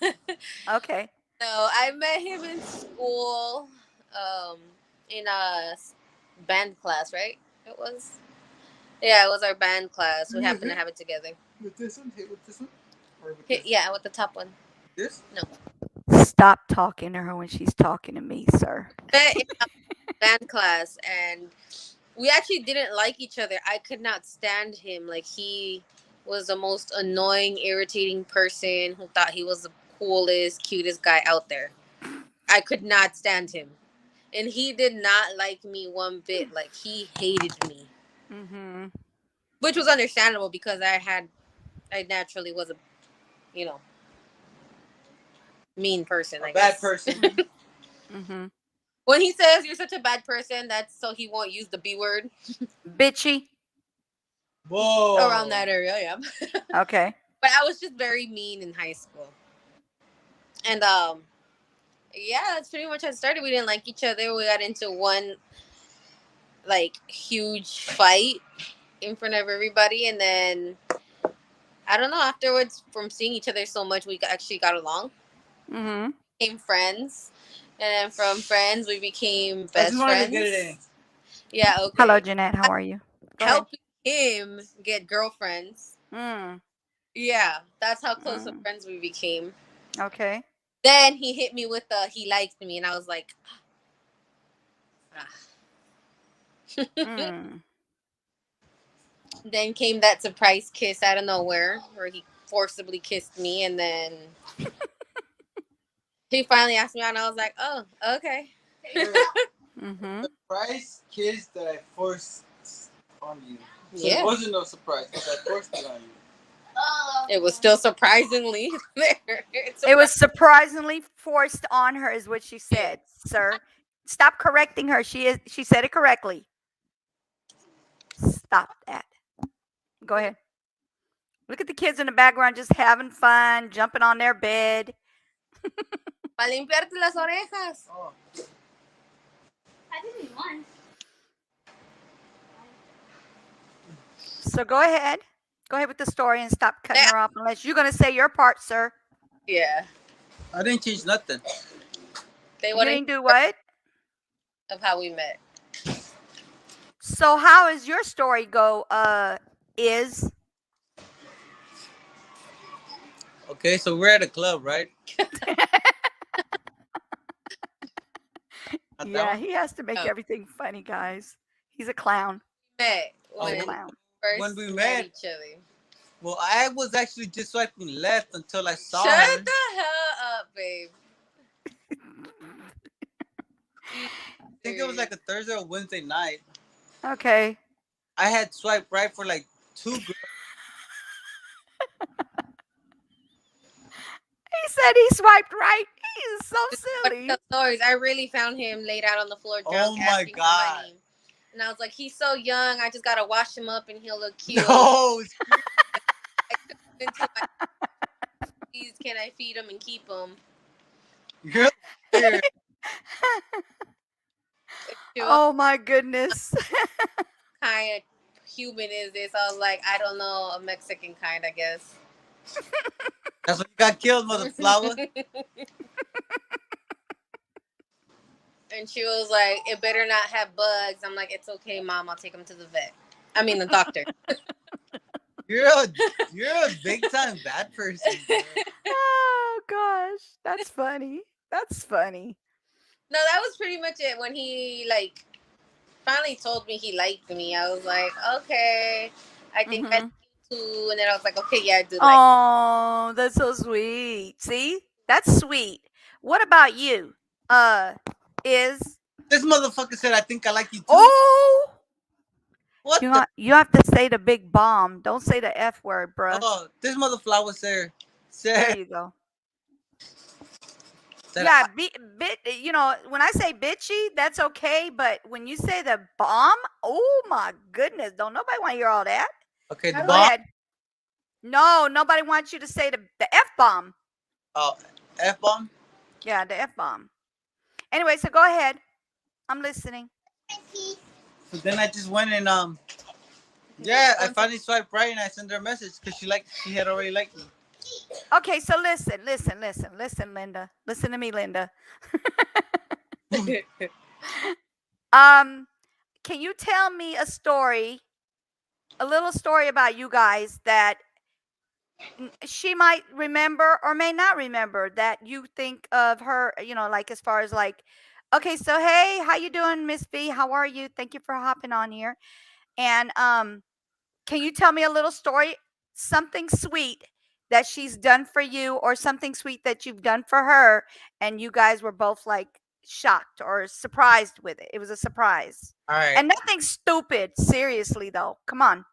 it. Okay. So I met him in school, in a band class, right? It was. Yeah, it was our band class. We happened to have it together. With this one? Hit with this one? Or with this? Yeah, with the top one. This? Stop talking to her when she's talking to me, sir. But in a band class, and we actually didn't like each other. I could not stand him. Like, he was the most annoying, irritating person who thought he was the coolest, cutest guy out there. I could not stand him. And he did not like me one bit. Like, he hated me. Mm-hmm. Which was understandable because I naturally was a, mean person, I Bad guess. person. Mm-hmm. When he says you're such a bad person, that's so he won't use the B word. Bitchy. Whoa. Around that area, yeah. Okay. But I was just very mean in high school. And yeah, that's pretty much how it started. We didn't like each other. We got into one huge fight in front of everybody, and then I don't know, afterwards, from seeing each other so much, we actually got along. Mm-hmm. Became friends. And then from friends we became I best just wanted friends. to get it in. Yeah, okay. Hello, Jeanette. How are you? Go ahead. Helping him get girlfriends. Mm, Yeah, that's how close of mm, friends we became. okay. Then he hit me with the he likes me, and I was like, ah. Mm. Then came that surprise kiss out of nowhere, where he forcibly kissed me, and then he finally asked me out, and I was like, oh, okay. Mm-hmm. Surprise kiss that I forced on you. So Yeah. it wasn't no surprise because I forced it on you. It was still surprisingly there. It was surprisingly forced on her, is what she said, sir. Stop correcting her. She said it correctly. Stop that. Go ahead. Look at the kids in the background just having fun, jumping on their bed. Para limpiarte las orejas. Oh. I didn't want. So go ahead. Go ahead with the story and stop cutting her off unless you're going to say your part, sir. Yeah. I didn't change nothing. They You want didn't do what? of how we met. So how is your story go, is? Okay, so we're at a club, right? Not that Yeah, one? he has to make Oh. everything funny, guys. He's a clown. Met He's when a Oh, clown. first when we met met. each other. Well, I was actually just swiping left until I saw Shut her. the hell up, babe. I think it was like a Thursday or Wednesday night. Okay. I had swiped right for like 2 girls. He said he swiped right. He is so But silly. the stories, I really found him laid out on the floor drunk, Oh my asking God. for money. And I was like, he's so young. I just gotta wash him up, and he'll look cute. No, it's Into my, please, can I feed him and keep him? you're weird. Oh my goodness. Kind of human is this? I was like, I don't know, a Mexican kind, I guess. That's what you got killed, mother flower. And she was like, it better not have bugs. I'm like, it's okay, Mom. I'll take him to the vet. I mean, the doctor. You're a big time bad person. Bro. Oh gosh, that's funny. That's funny. No, that was pretty much it. When he like finally told me he liked me, I was like, okay, I think I Mhm. do too. And then I was like, okay, yeah, I do like. Oh, that's so sweet. See? That's sweet. What about you? Is This motherfucker said, "I think I like you too." oh, What you the? you have to say the big bomb. Don't say the F word, bruh. Oh, this mother flower There said, you go. said Yeah, you know, when I say bitchy, that's okay. But when you say the bomb, oh my goodness, don't nobody want to hear all that. okay, the Go Go bomb. ahead. No, nobody wants you to say the F bomb. Oh, F bomb. Yeah, the F bomb. Anyway, so go ahead. I'm listening. So then I just went and yeah, I finally swiped right and I sent her a message because she had already liked me. Okay, so listen, Linda. Listen to me, Linda. Can you tell me a little story about you guys that she might remember or may not remember that you think of her, you know, like as far as like, okay, so hey, how you doing, Miss B? How are you? Thank you for hopping on here. And can you tell me a little story, something sweet that she's done for you or something sweet that you've done for her and you guys were both like shocked or surprised with it? It was a surprise. All right. And nothing stupid, seriously though. Come on.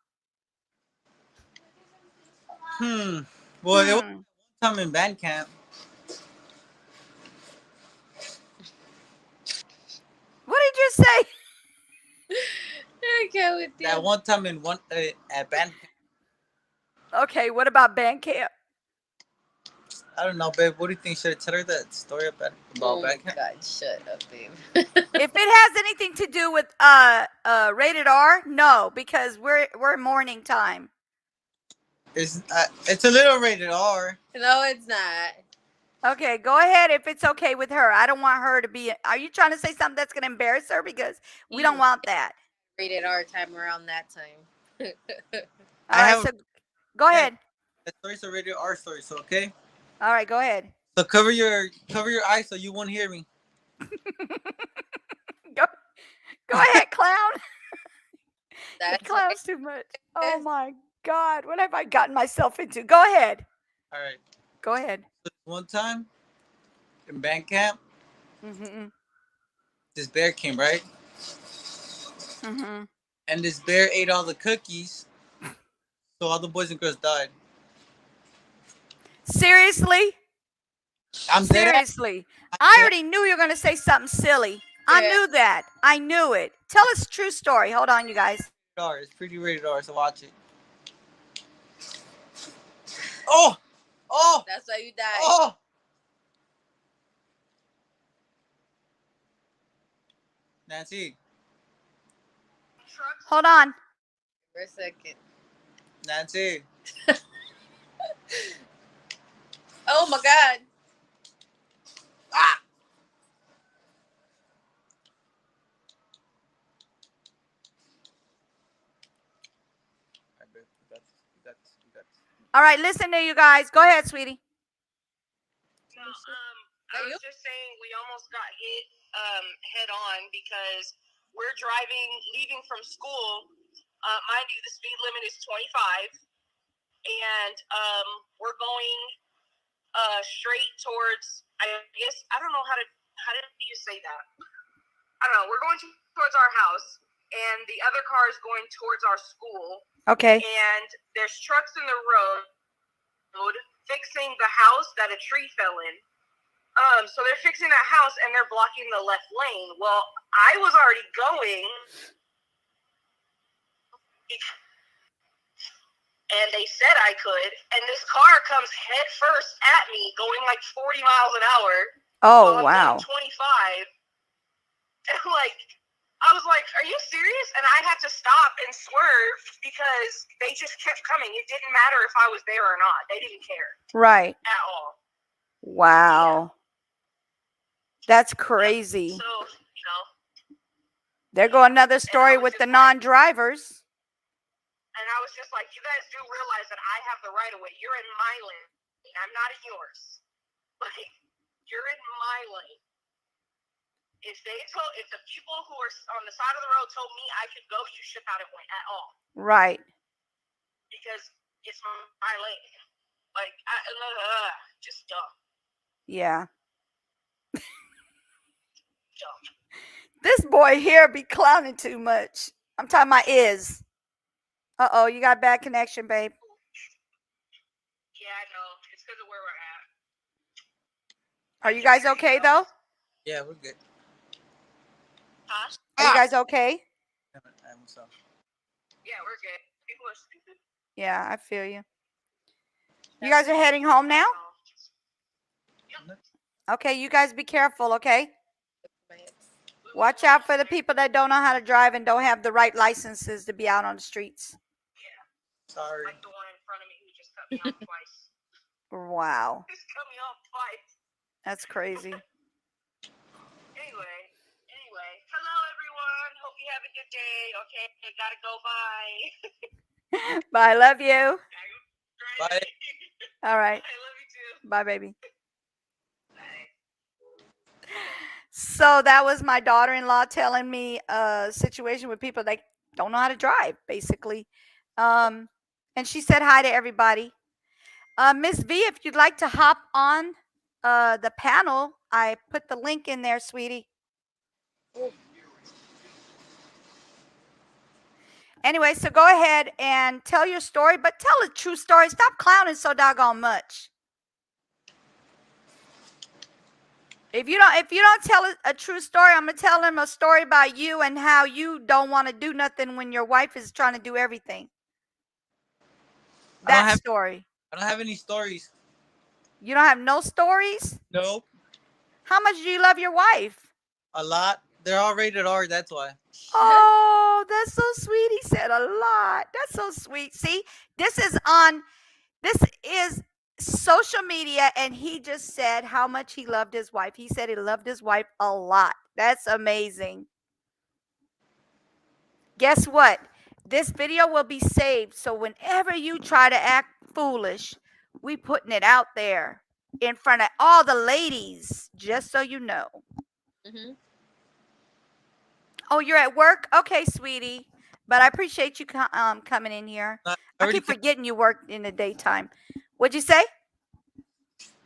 Well, it was one time in band camp. What did you say? I can't with you. That one time at band camp. Okay, what about band camp? I don't know, babe. What do you think? Should I tell her that story about Oh my band camp? God, shut up, babe. If it has anything to do with rated R, no, because we're morning time. It's a little rated R. No, it's not. Okay, go ahead if it's okay with her. I don't want her to be. Are you trying to say something that's going to embarrass her? Because we don't want that. rated R time around that time. All right, so go Yeah. ahead. The stories are rated R stories, so okay. All right, go ahead. So cover your eyes so you won't hear me. Go ahead, clown. The That's clown's too much. Oh my God, what have I gotten myself into? Go ahead. All right. Go ahead. So one time in band camp, Mm-hmm. this bear came, right? Mm-hmm. And this bear ate all the cookies, so all the boys and girls died. Seriously? I'm dead. Seriously. I already knew you were going to say something silly. I Yeah. knew that. I knew it. Tell us a true story. Hold on, you guys. It's pretty rated R, so watch it. Oh! Oh! That's why you died. Oh! Nancy. Hold on. For a second. Nancy. Oh my God. Ah! I bet you got this. All right, listen to you guys. Go ahead, sweetie. No, I was just saying we almost got hit head on because we're leaving from school. Mind you, the speed limit is 25, and we're going straight towards. I guess I don't know how did you say that? I don't know. We're going towards our house, and the other car is going towards our school. Okay. And there's trucks in the road fixing the house that a tree fell in. So they're fixing that house and they're blocking the left lane. Well, I was already going, and they said I could, and this car comes head first at me, going like 40 miles an hour. Oh, while I'm wow. going 25, and I was like, "Are you serious?" And I had to stop and swerve because they just kept coming. It didn't matter if I was there or not; they didn't care Right. at all. Wow. That's crazy. So, There go another story with the non-drivers. and I was just like, you guys do realize that I have the right of way. You're in my lane. I'm not in yours. Like, you're in my lane. If the people who are on the side of the road told me I could go, you should not have went at all. Right. Because it's my lane. Like, just dumb. Yeah. Dumb. This boy here be clowning too much. I'm talking about is. Uh-oh, you got bad connection, babe. Yeah, I know. It's because of where we're at. Are you guys okay, though? Yeah, we're good. Huh? Are you guys okay? Yeah, we're good. People are stupid. Yeah, I feel you. You guys are heading home now? Okay, you guys be careful, okay? Watch out for the people that don't know how to drive and don't have the right licenses to be out on the streets. Sorry. Like the one in front of me who just cut me off twice. Wow. Just cut me off twice. That's crazy. Anyway. Hello, everyone. Hope you have a good day. Okay, gotta go. Bye. Bye. Love you. Bye. All right. I love you too. Bye, baby. Bye. So that was my daughter-in-law telling me a situation with people that don't know how to drive, basically. And she said hi to everybody. Miss V, if you'd like to hop on the panel, I put the link in there, sweetie. Anyway, so go ahead and tell your story, but tell a true story. Stop clowning so doggone much. If you don't tell a true story, I'm gonna tell them a story about you and how you don't want to do nothing when your wife is trying to do everything. That story. I don't have any stories. You don't have no stories? Nope. How much do you love your wife? A lot. They're all rated R, that's why. Oh, that's so sweet. He said a lot. That's so sweet. See, this is social media, and he just said how much he loved his wife. He said he loved his wife a lot. That's amazing. Guess what? This video will be saved. So whenever you try to act foolish, we putting it out there in front of all the ladies, just so you know. Mm-hmm. Oh, you're at work? Okay, sweetie. But I appreciate you coming in here. I I already keep forgetting you work in the daytime. What'd you say?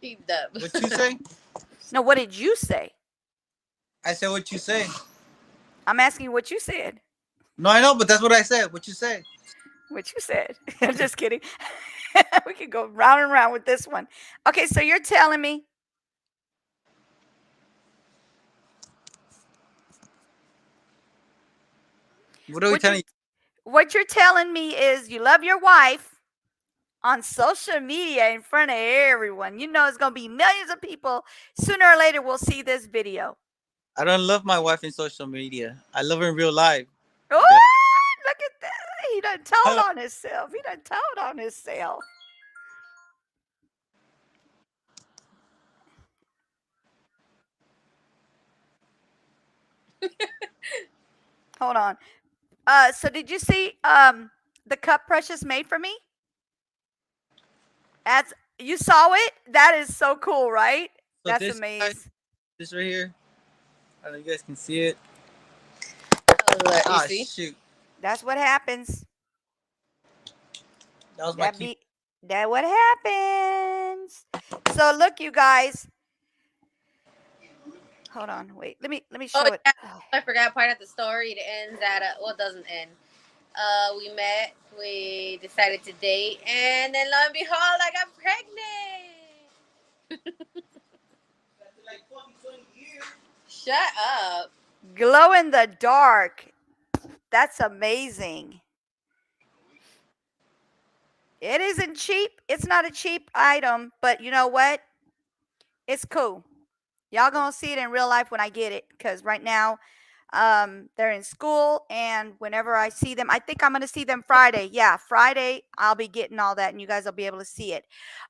Deep dub. what you say? No, what did you say? I said what you say. I'm asking you what you said. No, I know, but that's what I said. What you say? What you said. I'm just kidding. We could go round and round with this one. Okay, so you're telling me What are we what telling you? what you're telling me is you love your wife on social media in front of everyone. You know it's gonna be millions of people. Sooner or later we'll see this video. I don't love my wife in social media. I love her in real life. Oh, Okay. look at that. He done told on himself. He done told on himself. Hold on. So did you see the cup Precious made for me? As you saw it? That is so cool, right? So That's this amazing. this right here. I don't know if you guys can see it. Let me Ah, see. shoot. That's what happens. That was my That key. be that what happens. So look, you guys. Hold on, wait. Let me Oh, show it. yeah. Oh. I forgot part of the story. It ends at well, it doesn't end. We met. We decided to date, and then lo and behold, I got pregnant. Shut up. Glow in the dark. That's amazing. It isn't cheap. It's not a cheap item, but you know what? It's cool. Y'all gonna see it in real life when I get it, because right now they're in school, and whenever I see them, I think I'm gonna see them Friday. Yeah, Friday I'll be getting all that, and you guys will be able to see it.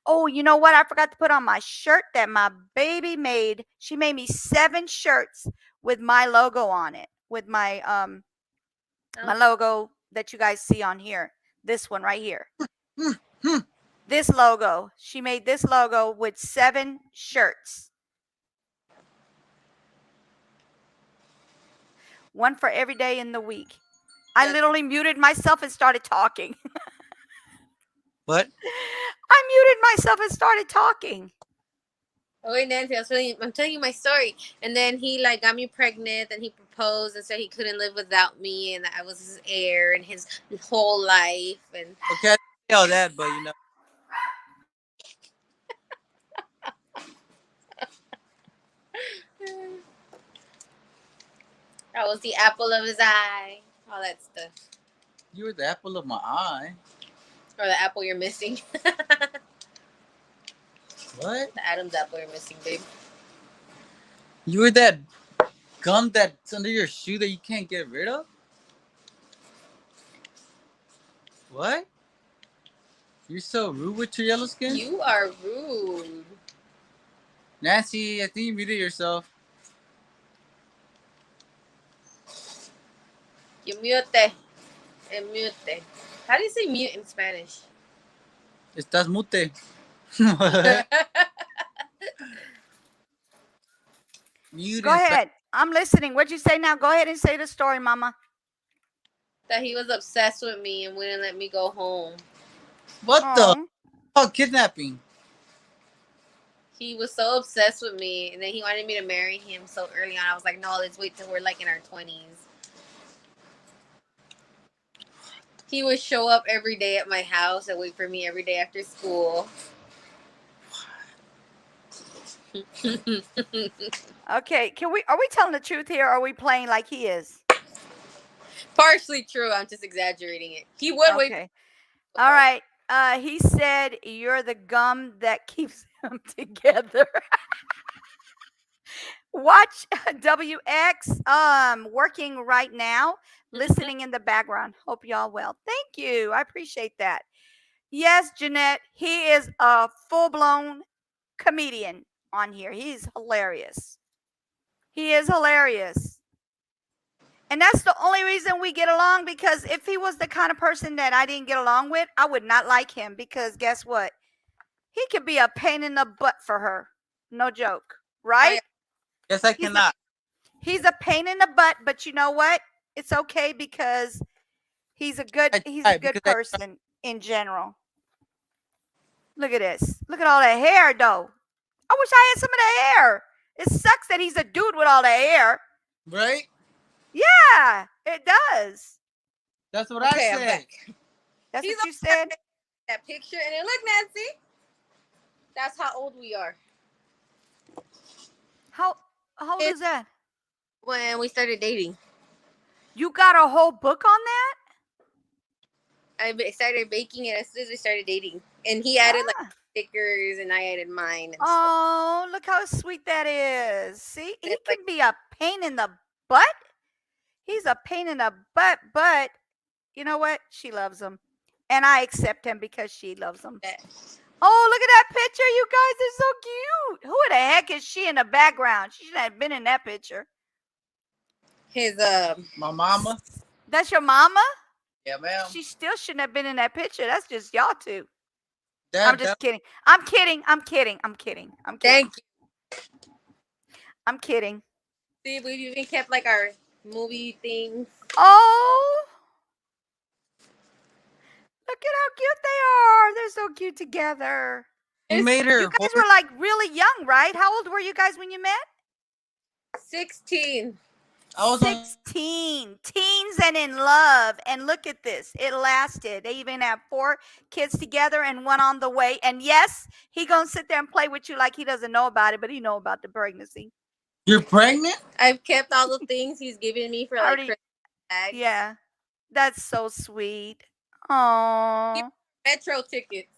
Oh, you know what? I forgot to put on my shirt that my baby made. She made me 7 shirts with my logo on it, with my my logo that you guys see on here. This one right here. This logo. She made this logo with 7 shirts. One for every day in the week. I Yes. literally muted myself and started talking. What? I muted myself and started talking. Oh wait, Nancy, I'm telling you my story. And then he like got me pregnant, and he proposed and said he couldn't live without me, and that I was his heir and his whole life. And Okay, I didn't say all that, but you know. I was the apple of his eye. All that stuff. You were the apple of my eye. Or the apple you're missing. What? The Adam's apple you're missing, babe. You were that gum that's under your shoe that you can't get rid of? What? You're so rude with your yellow skin? You are rude. Nancy, I think you muted yourself. You mute. Mute. How do you say mute in Spanish? Estás mute. Mute Go in Spanish. ahead. I'm listening. What'd you say now? Go ahead and say the story, Mama. That he was obsessed with me and wouldn't let me go home. What the? Oh, Oh, kidnapping. He was so obsessed with me, and then he wanted me to marry him so early on. I was like, no, let's wait till we're like in our 20s. He would show up every day at my house and wait for me every day after school. okay. Are we telling the truth here, or are we playing like he is? Partially true. I'm just exaggerating it. He would wait. Okay. All right. He said you're the gum that keeps them together. Watch WX working right now, listening in the background. Hope y'all well. Thank you. I appreciate that. Yes, Jeanette, he is a full-blown comedian on here. He's hilarious. He is hilarious. And that's the only reason we get along, because if he was the kind of person that I didn't get along with, I would not like him, because guess what? He could be a pain in the butt for her. No joke. Right? Yes, I He's a- cannot. He's a pain in the butt, but you know what? It's okay, because he's a good person in general. Look at this. Look at all that hair, though. I wish I had some of the hair. It sucks that he's a dude with all the hair. Right? Yeah, it does. That's what Okay, I I'm said. back. That's He's what you said. That picture, and then look, Nancy. That's how old we are. How old is that? When we started dating. You got a whole book on that? I started baking, and as soon as we started dating, and he added like Ah. stickers, and I added mine. And Oh, look how sweet that is. See, he It's can be a pain in the butt. He's a pain in the butt, but you know what? She loves him. And I accept him because she loves him. stuff. Oh, look at that picture. You guys are so cute. Who the heck is she in the background? She shouldn't have been in that picture. His My mama. That's your mama? Yeah, ma'am. She still shouldn't have been in that picture. That's just y'all two. Dad, I'm just kidding. I'm kidding. I'm kidding. I'm kidding. I'm kidding. Thank you. I'm kidding. See, we've even kept like our movie things. Oh, look at how cute they are. They're so cute together. he made her. You guys were like really young, right? How old were you guys when you met? 16. I was on 16. Teens and in love. And look at this. It lasted. They even have 4 kids together and one on the way. And yes, he gonna sit there and play with you like he doesn't know about it, but he know about the pregnancy. You're pregnant? I've kept all the things he's given me for like Already- Christmas bags. Yeah. That's so sweet. Oh. Metro tickets.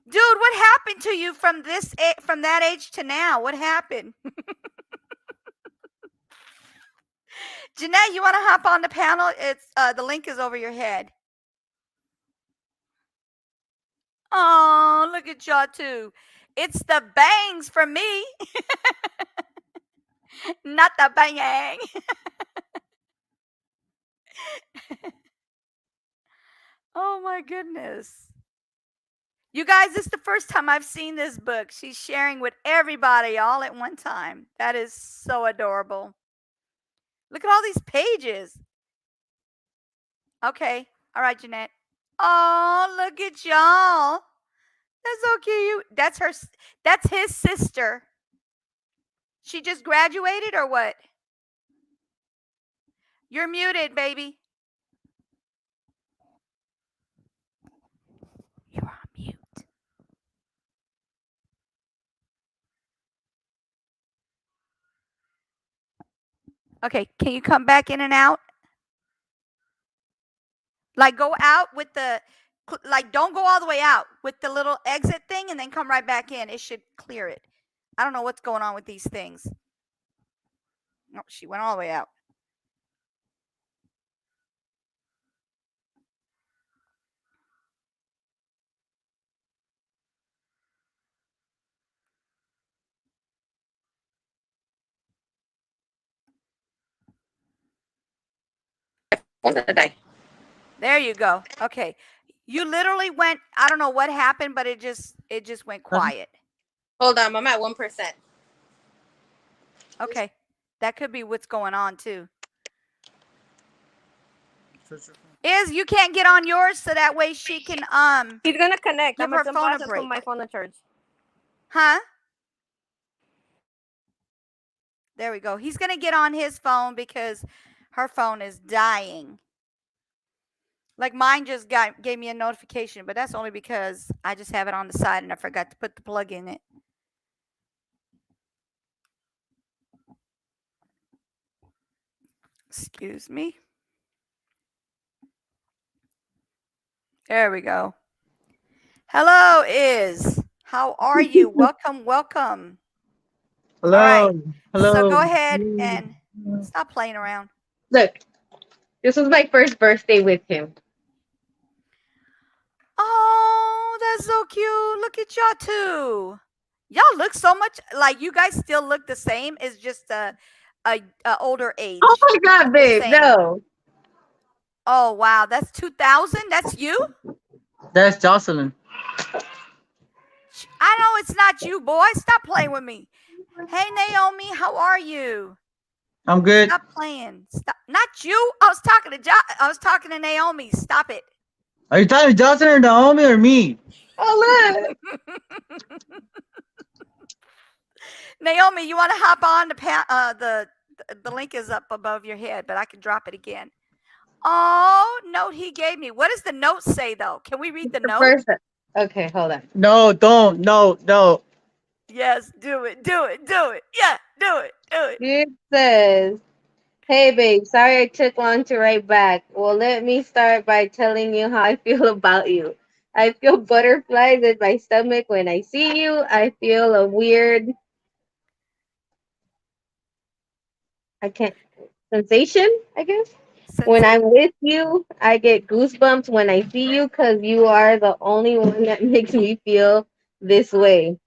Dude, what happened to you from that age to now? What happened? Jeanette, you want to hop on the panel? It's the link is over your head. Oh, look at y'all too. It's the bangs for me. Not the bang. Oh my goodness. You guys, this is the first time I've seen this book. She's sharing with everybody all at one time. That is so adorable. Look at all these pages. Okay. All right, Jeanette. Oh, look at y'all. That's so cute. That's his sister. She just graduated or what? You're muted, baby. You're on mute. Okay, can you come back in and out? Like go out with the, like don't go all the way out with the little exit thing and then come right back in. It should clear it. I don't know what's going on with these things. No, she went all the way out. There you go. Okay. You literally went, I don't know what happened, but it just went quiet. Hold on, I'm at 1%. Okay. That could be what's going on too. Is you can't get on yours so that way she can He's gonna connect. Give I'm her gonna phone a put break. my phone on charge. Huh? There we go. He's going to get on his phone because her phone is dying. Like mine just gave me a notification, but that's only because I just have it on the side and I forgot to put the plug in it. Excuse me. There we go. Hello, Iz. How are you? Welcome, welcome. Hello. All right. Hello. So go ahead and stop playing around. Look, this was my first birthday with him. Oh, that's so cute. Look at y'all too. Y'all look so much like you guys still look the same. It's just a a older age. Oh my God, Just babe, saying. no. Oh wow, that's 2000. That's you. That's Jocelyn. I know it's not you, boy. Stop playing with me. Hey Naomi, how are you? I'm good. Stop playing. Stop. Not you. I was talking to I was talking to Naomi. Stop it. Are you talking to Jocelyn or Naomi or me? Oh, look. Naomi, you want to hop on the link is up above your head, but I can drop it again. Oh, note he gave me. What does the note say though? Can we read the The note? first. Okay, hold on. No, don't. No. Yes, do it. Do it. Do it. Yeah, do it. Do it. It says, "Hey, babe. Sorry I took long to write back. Well, let me start by telling you how I feel about you. I feel butterflies in my stomach when I see you. I feel a weird, sensation, I guess. When Sensei. I'm with you, I get goosebumps when I see you because you are the only one that makes me feel this way.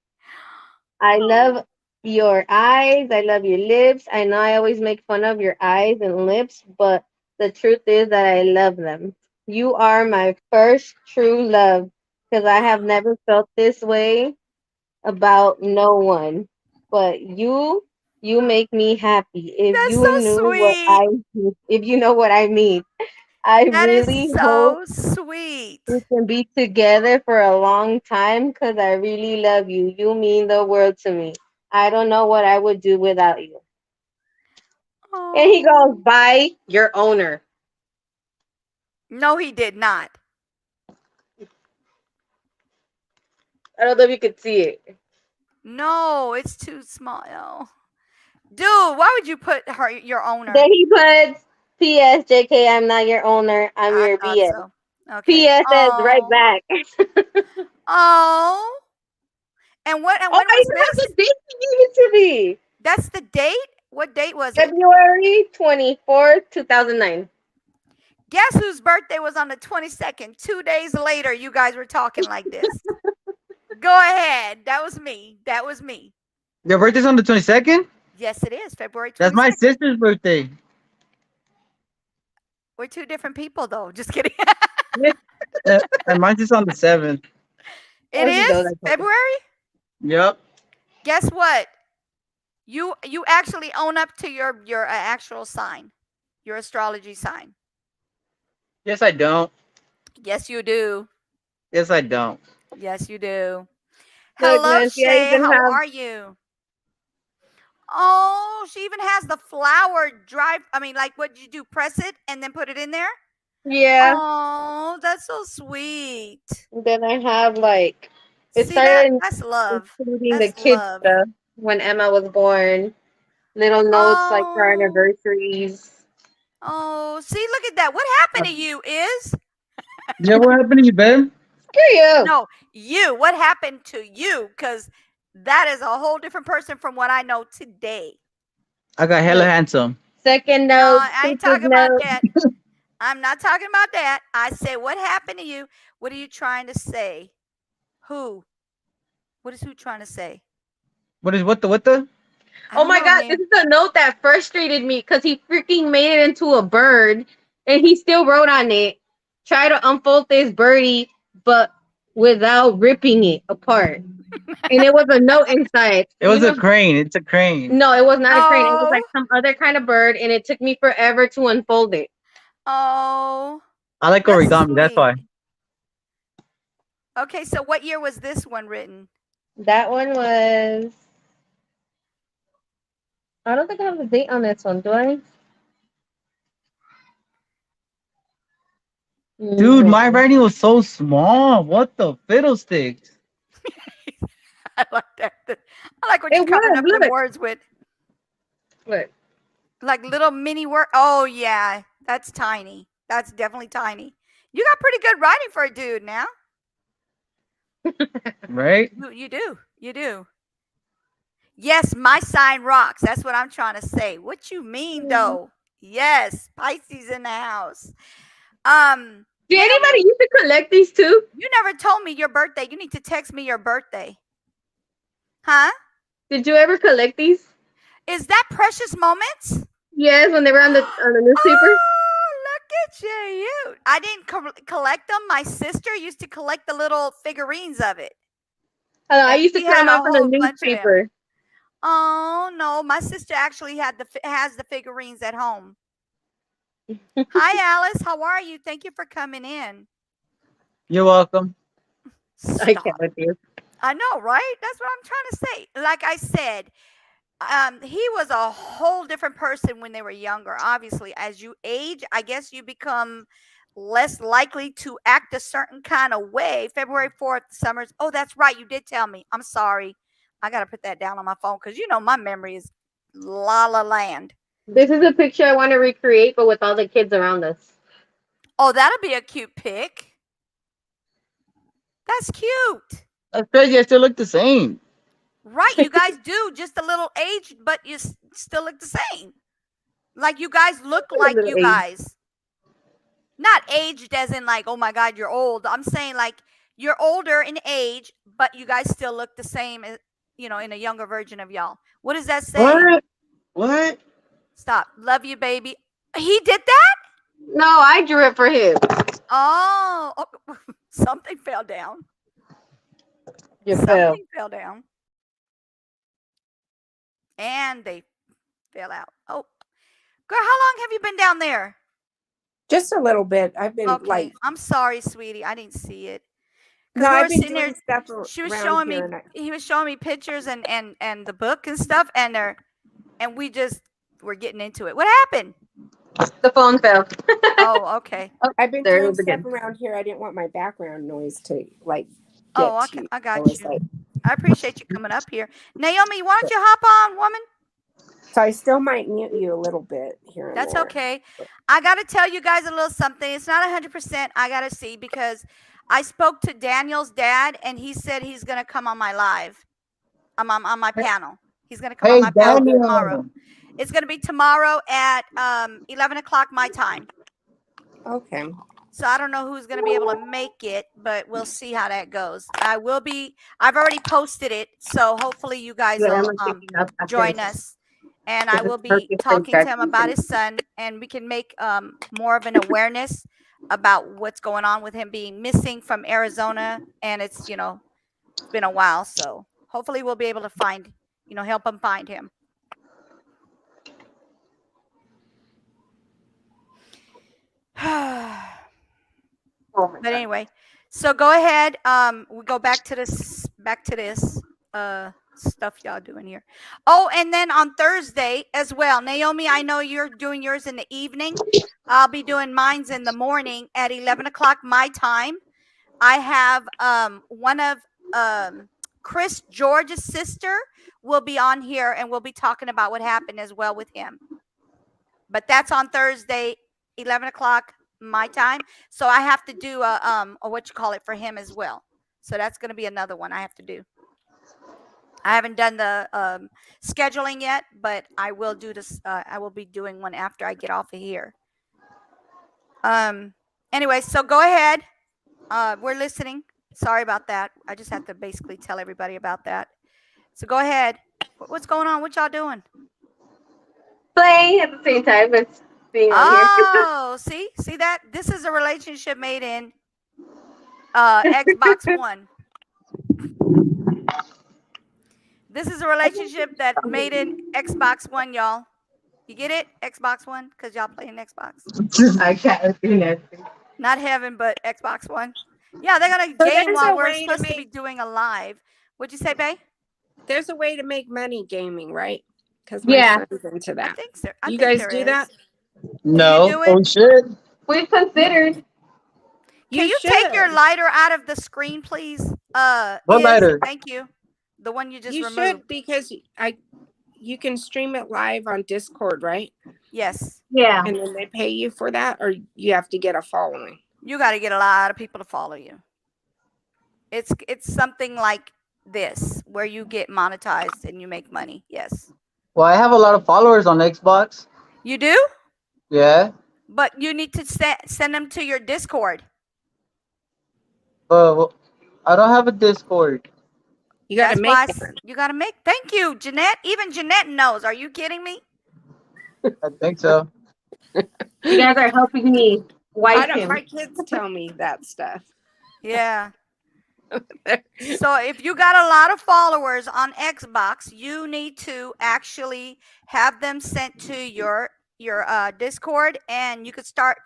I love your eyes. I love your lips. I know I always make fun of your eyes and lips, but the truth is that I love them. You are my first true love because I have never felt this way about no one. But you make me happy. That's so sweet. If you know what I mean. I That is really hope so sweet. we can be together for a long time because I really love you. You mean the world to me. I don't know what I would do without you. And he goes, Oh. by your owner. No, he did not. I don't know if you could see it. No, it's too small. Oh. Dude, why would you put your owner? Then he puts, P.S. JK, I'm not your owner. I'm I your thought BS. so. Okay. P.S. says right back. Oh. And when Oh, was I even have this? the date he gave it to me. That's the date? What date was it? February 24th, 2009. Guess whose birthday was on the 22nd? 2 days later, you guys were talking like this. Go ahead. That was me. That was me. Your birthday's on the 22nd? Yes, it is. February 22nd. That's my sister's birthday. We're two different people, though. Just kidding. And mine's just on the 7th. It is February? Yep. Guess what? You actually own up to your actual sign, your astrology sign. Yes, I don't. Yes, you do. Yes, I don't. Yes, you do. Look, Hello, Nancy, I Shay. even How have- are you? Oh, she even has the flower drive. I mean, like, what did you do? Press it and then put it in there? Yeah. Oh, that's so sweet. Then I have like it See started that's love. including That's the kids love. stuff when Emma was born. Little notes like for Oh. anniversaries. Oh, see, look at that. What happened to you is? Yeah, what happened to you, babe? Screw you. No, you. What happened to you? Because that is a whole different person from what I know today. I got hella handsome. Second No, note. I ain't stupid talking about note. that. I'm not talking about that. I say, what happened to you? What are you trying to say? Who? What is who trying to say? What the? I Oh don't my know, god, man. this is a note that frustrated me because he freaking made it into a bird and he still wrote on it, try to unfold this birdie, but without ripping it apart. And it was a note inside. It was a crane. It's a crane. No, it was not a crane. It was Oh. like some other kind of bird, and it took me forever to unfold it. Oh. I like That's origami. That's why. sweet. Okay, so what year was this one written? That one was. I don't think I have a date on this one, do I? Dude, No. my writing was so small. What the fiddlesticks? I like that. I like what It you're coming was, up with look. words with. Look. Like little mini word. Oh, yeah. That's tiny. That's definitely tiny. You got pretty good writing for a dude now. Right? You do. You do. Yes, my sign rocks. That's what I'm trying to say. What you mean, though? Yes, Pisces in the house. Did anybody used to collect these too? You never told me your birthday. You need to text me your birthday. Huh? Did you ever collect these? Is that Precious Moments? Yes, when they were on the newspaper. Oh, look at you! I didn't collect them. My sister used to collect the little figurines of it. I And used to she print had them a out from the whole bunch of them. newspaper. Oh no, my sister actually has the figurines at home. Hi, Alice. How are you? Thank you for coming in. You're welcome. I Stop. can't with you. I know, right? That's what I'm trying to say. Like I said, he was a whole different person when they were younger. Obviously, as you age, I guess you become less likely to act a certain kind of way. February 4th, Summers. Oh, that's right. You did tell me. I'm sorry. I got to put that down on my phone because you know my memory is la la land. This is a picture I want to recreate, but with all the kids around us. Oh, that'll be a cute pic. That's cute. That's crazy. I still look the same. Right, you guys do just a little aged, but you still look the same. Like you guys look like little you aged. guys. Not aged as in like, oh my God, you're old. I'm saying like you're older in age, but you guys still look the same as, you know, in a younger version of y'all. What does that say? What? Stop. Love you, baby. He did that? No, I drew it for him. Oh, something fell down. You fell. Something fell down. And they fell out. Oh, girl, how long have you been down there? Just a little bit. I've been Okay, like, I'm sorry, sweetie. I didn't see it. no, we were I've been sitting doing there. stuff She was around showing me. here and He was showing me pictures and the book and stuff, and we just were getting into it. What happened? The phone fell. Oh, okay. I've been There it doing is stuff again. around here. I didn't want my background noise to like get Oh, to okay. you. I I got was you. like, I appreciate you coming up here, Naomi. Why don't you hop on, woman? so I still might mute you a little bit here and That's there. okay. I got to tell you guys a little something. It's not 100%. I got to see because I spoke to Daniel's dad and he said he's going to come on my live. On my panel. He's going to come on Hey, my panel Daniel. tomorrow. It's going to be tomorrow at 11 o'clock my time. Okay. So I don't know who's going to be able to make it, but we'll see how that goes. I've already posted it. So hopefully you guys will join us. And I will be talking to him about his son, and we can make more of an awareness about what's going on with him being missing from Arizona. And it's, you know, it's been a while. So hopefully we'll be able to find, you know, help him find him. But anyway, so go ahead. We go back to this stuff y'all doing here. Oh, and then on Thursday as well, Naomi, I know you're doing yours in the evening. I'll be doing mine's in the morning at 11 o'clock my time. I have one of Chris George's sister will be on here, and we'll be talking about what happened as well with him. But that's on Thursday, 11 o'clock my time. So I have to do a what you call it for him as well. So that's going to be another one I have to do. I haven't done the scheduling yet, but I will do this. I will be doing one after I get off of here. Anyway, so go ahead. We're listening. Sorry about that. I just have to basically tell everybody about that. So go ahead. What's going on? What y'all doing? Playing at the same time as being on here. Oh, see that? This is a relationship made in Xbox One. This is a relationship that made in Xbox One, y'all. You get it? Xbox One? Because y'all playing Xbox. I can't do that. Not heaven, but Xbox One. Yeah, they're going to So game there's while a we're way to supposed to be make- doing a live. What'd you say, Bae? There's a way to make money gaming, right? Because Yeah. my son's into I that. think so. You guys do that? No. do it? Oh, shit. We've considered. Can you take your lighter out of the screen, please? What Iz, lighter? Thank you. The one you just You removed. should, because you can stream it live on Discord, right? Yes. Yeah. And then they pay you for that, or you have to get a following. You got to get a lot of people to follow you. It's something like this where you get monetized and you make money. Yes. Well, I have a lot of followers on Xbox. You do? Yeah. But you need to send them to your Discord. But I don't have a Discord. You got That's to why make it. you got to make. Thank you, Jeanette. Even Jeanette knows. Are you kidding me? I think so. You guys are helping me I wipe don't. him. My kids tell me that stuff. Yeah. So if you got a lot of followers on Xbox, you need to actually have them sent to your Discord, and you could start,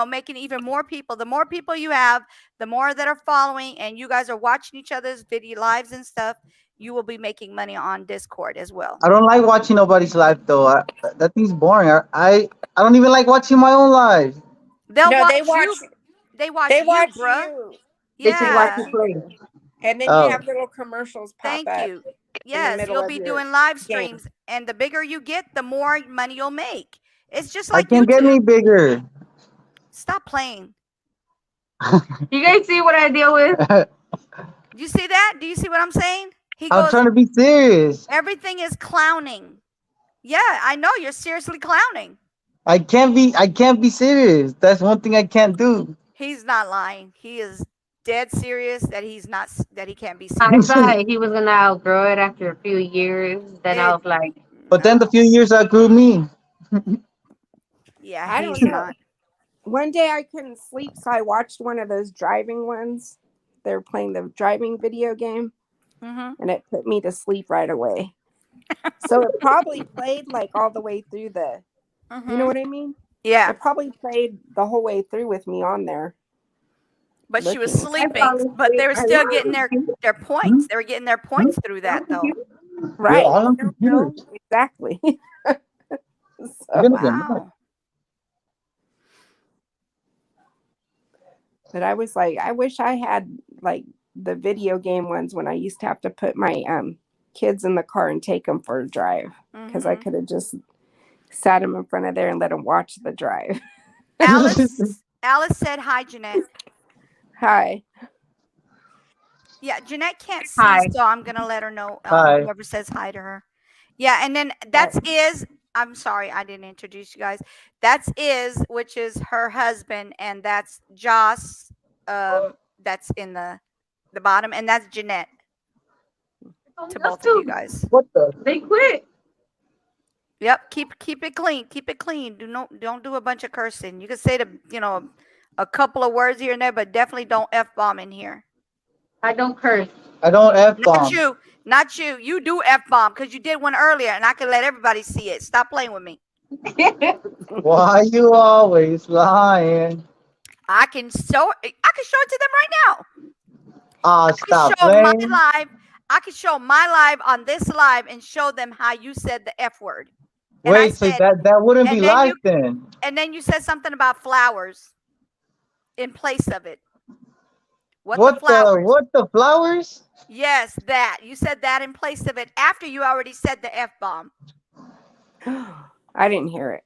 making even more people. The more people you have, the more that are following, and you guys are watching each other's video lives and stuff, you will be making money on Discord as well. I don't like watching nobody's live though. That thing's boring. I don't even like watching my own live. They'll No, watch they watch. you. They watch They you, watch bruh. you. They just watch Yeah. you play. And then you Oh, have little commercials pop Thank up you. in the Yes, middle you'll of be your doing live game. streams, and the bigger you get, the more money you'll make. It's just I like can't get any YouTube. bigger. Stop playing. You guys see what I deal with? Do you see that? Do you see what I'm saying? He I'm goes, trying to be serious. everything is clowning. Yeah, I know you're seriously clowning. I can't be serious. That's one thing I can't do. He's not lying. He is dead serious that he's not that he can't be I serious. thought he was gonna outgrow it after a few years. Then I It- was like, But then the no. few years outgrew me. Yeah, I don't he's know. not. One day I couldn't sleep, so I watched one of those driving ones. They were playing the driving video game, Mm-hmm. and it put me to sleep right away. So it probably played like all the way through the. Mm-hmm. You know what I mean? Yeah, It probably played the whole way through with me on there. but she was looking. sleeping. But they were still getting their points. They were getting their points through that, though. Right. all on I don't know computers. exactly. You're So, gonna get mad. Wow. but I was like, I wish I had like the video game ones when I used to have to put my kids in the car and take them for a drive, because I Mhm. could have just sat them in front of there and let them watch the drive. Alice said hi, Jeanette. Hi. Yeah, Jeanette can't see, hi. so I'm gonna let her know. Hi. Whoever says hi to her. Yeah, and then that's Is. I'm sorry, I didn't introduce you guys. That's Is, which is her husband, and that's Joss. That's in the bottom, and that's Jeanette. To both of you guys. What the? They quit. Yep, keep it clean. Keep it clean. Don't do a bunch of cursing. You can say a couple of words here and there, but definitely don't F-bomb in here. I don't curse. I don't F Not bomb. you. Not you. You do F-bomb because you did one earlier, and I can let everybody see it. Stop playing with me. Why you always lying? I can show it to them right now. Ah, I can stop show my playing. live. I can show my live on this live and show them how you said the F word. And I Wait, so said- that wouldn't be and then live you- then. And then you said something about flowers in place of it. What What the flowers? what the flowers? Yes, that. You said that in place of it after you already said the F-bomb. I didn't hear it.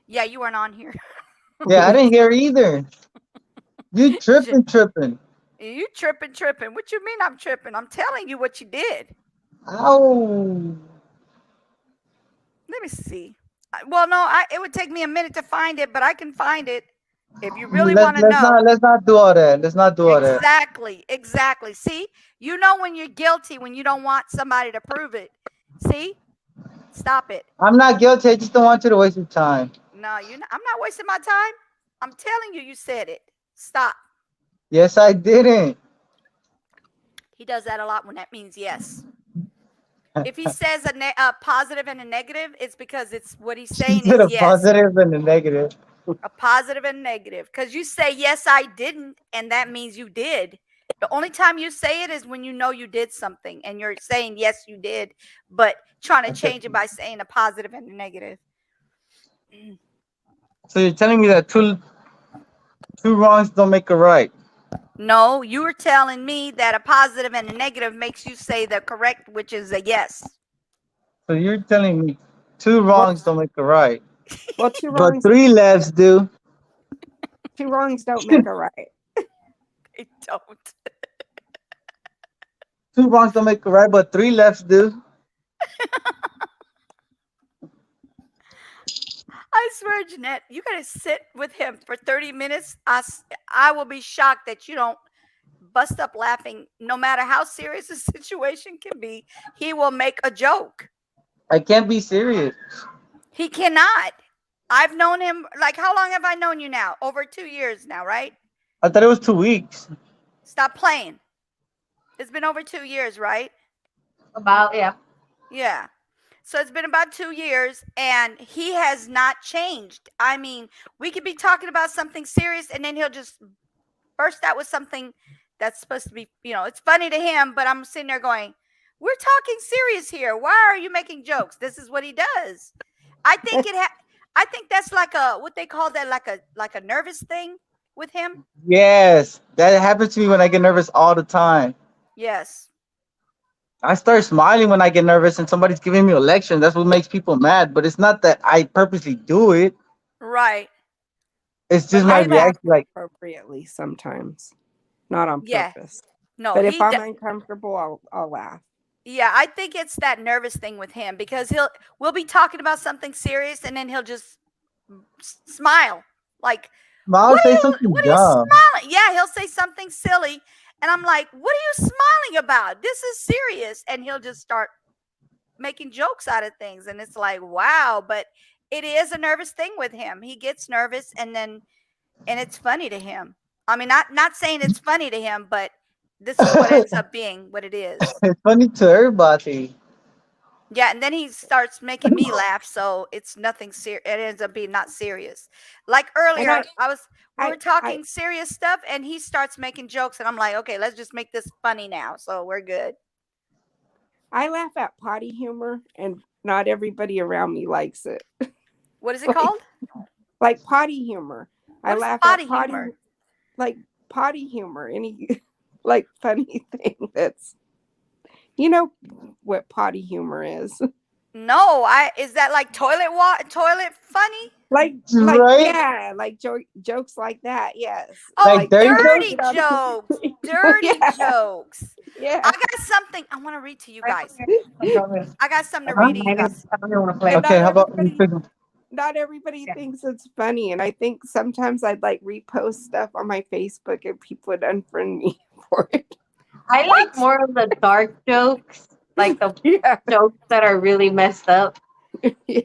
Yeah, you weren't on here. Yeah, I didn't hear either. You tripping. You tripping. What you mean I'm tripping? I'm telling you what you did. Ow. Let me see. Well, no, it would take me a minute to find it, but I can find it if you really want to know. Let's not do all that. Let's not do all that. Exactly. See, you know when you're guilty when you don't want somebody to prove it. See? Stop it. I'm not guilty. I just don't want you to waste your time. No, I'm not wasting my time. I'm telling you, you said it. Stop. Yes, I didn't. He does that a lot when that means yes. If he says a positive and a negative, it's because it's what he's saying She said is a yes. positive and a negative. A positive and negative. Because you say, yes, I didn't, and that means you did. The only time you say it is when you know you did something and you're saying, yes, you did, but trying to change it by saying a positive and a negative. So you're telling me that two wrongs don't make a right. No, you were telling me that a positive and a negative makes you say the correct, which is a yes. So you're telling me two wrongs don't make a right. Well, two But wrongs, three lefts do. two wrongs don't make a right. They don't. Two wrongs don't make a right, but three lefts do. I swear, Jeanette, you got to sit with him for 30 minutes. I will be shocked that you don't bust up laughing. No matter how serious the situation can be, he will make a joke. I can't be serious. He cannot. I've known him, like, how long have I known you now? Over 2 years now, right? I thought it was 2 weeks. Stop playing. It's been over 2 years, right? About, yeah. Yeah. So it's been about 2 years and he has not changed. I mean, we could be talking about something serious and then he'll just burst out with something that's supposed to be, it's funny to him, but I'm sitting there going, we're talking serious here. Why are you making jokes? This is what he does. I think I think that's like what they call that, like a nervous thing with him. Yes, that happens to me when I get nervous all the time. Yes. I start smiling when I get nervous and somebody's giving me a lecture. That's what makes people mad. But it's not that I purposely do it. Right. It's But just my I laugh reaction. Like, appropriately sometimes, not on Yeah. purpose. No, But if he I'm d- uncomfortable, I'll laugh. yeah, I think it's that nervous thing with him because we'll be talking about something serious and then he'll just smile. Like, I'll say something what are you dumb. smiling? Yeah, he'll say something silly. And I'm like, what are you smiling about? This is serious. And he'll just start making jokes out of things. And it's like, wow. But it is a nervous thing with him. He gets nervous and it's funny to him. I mean, not saying it's funny to him, but this is what ends up being what it is. It's funny to everybody. Yeah, and then he starts making me laugh, so it's nothing serious. It ends up being not serious. Like earlier, we were talking serious stuff, and he starts making jokes, and I'm like, okay, let's just make this funny now, so we're good. I laugh at potty humor, and not everybody around me likes it. What is it called? Like potty humor. What I is laugh potty at potty humor? like potty humor. Any like funny thing that's, you know what potty humor is. No, is that like toilet funny? Like Right? yeah, like jokes like that. Yes. Oh, Like dirty dirty jokes. Dirty Yeah. jokes. Yeah. I got something I want to read to you guys. I got something to Uh-huh. read to you guys. Okay, how about Not everybody thinks it's funny, and I think sometimes I'd like repost stuff on my Facebook and people would unfriend me for it. I like more of the dark jokes, like the jokes that are really messed up. Yeah.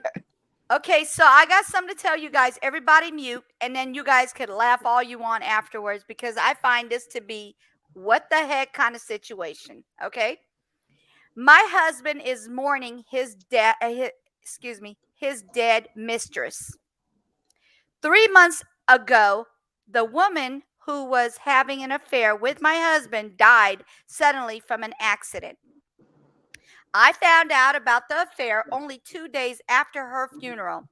Okay, so I got something to tell you guys. Everybody mute, and then you guys could laugh all you want afterwards because I find this to be what the heck kind of situation. Okay, my husband is mourning his dead mistress. 3 months ago, the woman who was having an affair with my husband died suddenly from an accident. I found out about the affair only 2 days after her funeral.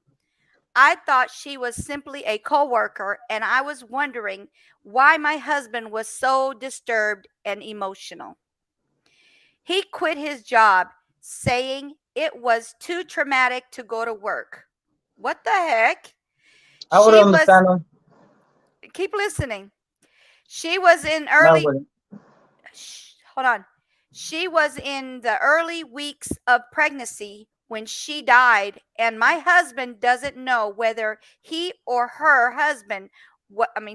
I thought she was simply a coworker, and I was wondering why my husband was so disturbed and emotional. He quit his job, saying it was too traumatic to go to work. What the heck? I would understand him. Keep listening. She was in hold on. She was in the early weeks of pregnancy when she died, and my husband doesn't know whether he or her husband,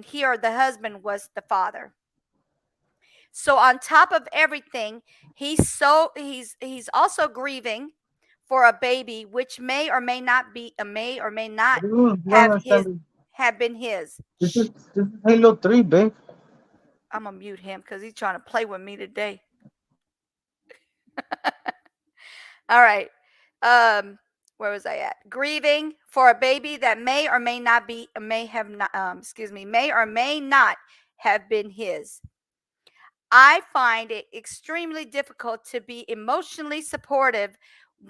he or the husband was the father. So on top of everything, he's also grieving for a baby which may or may not have been his. This is Halo 3, babe. I'm gonna mute him because he's trying to play with me today. All right. Where was I at? Grieving for a baby that may or may not have been his. I find it extremely difficult to be emotionally supportive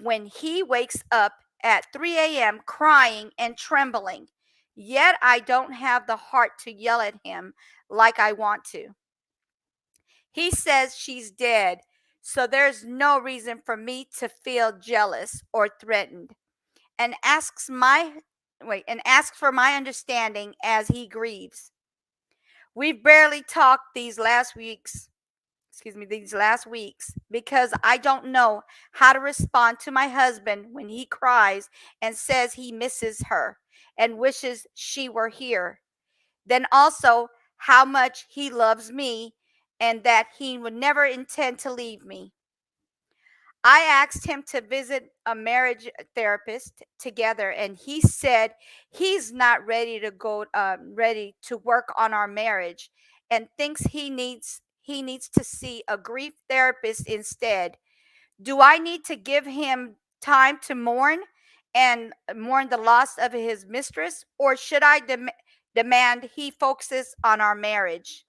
when he wakes up at 3 a.m. crying and trembling. Yet I don't have the heart to yell at him like I want to. He says she's dead, so there's no reason for me to feel jealous or threatened, and asks for my understanding as he grieves. We've barely talked these last weeks because I don't know how to respond to my husband when he cries and says he misses her and wishes she were here. Then also how much he loves me and that he would never intend to leave me. I asked him to visit a marriage therapist together, and he said he's not ready to go, ready to work on our marriage, and thinks he needs to see a grief therapist instead. Do I need to give him time to mourn and mourn the loss of his mistress, or should I demand he focuses on our marriage?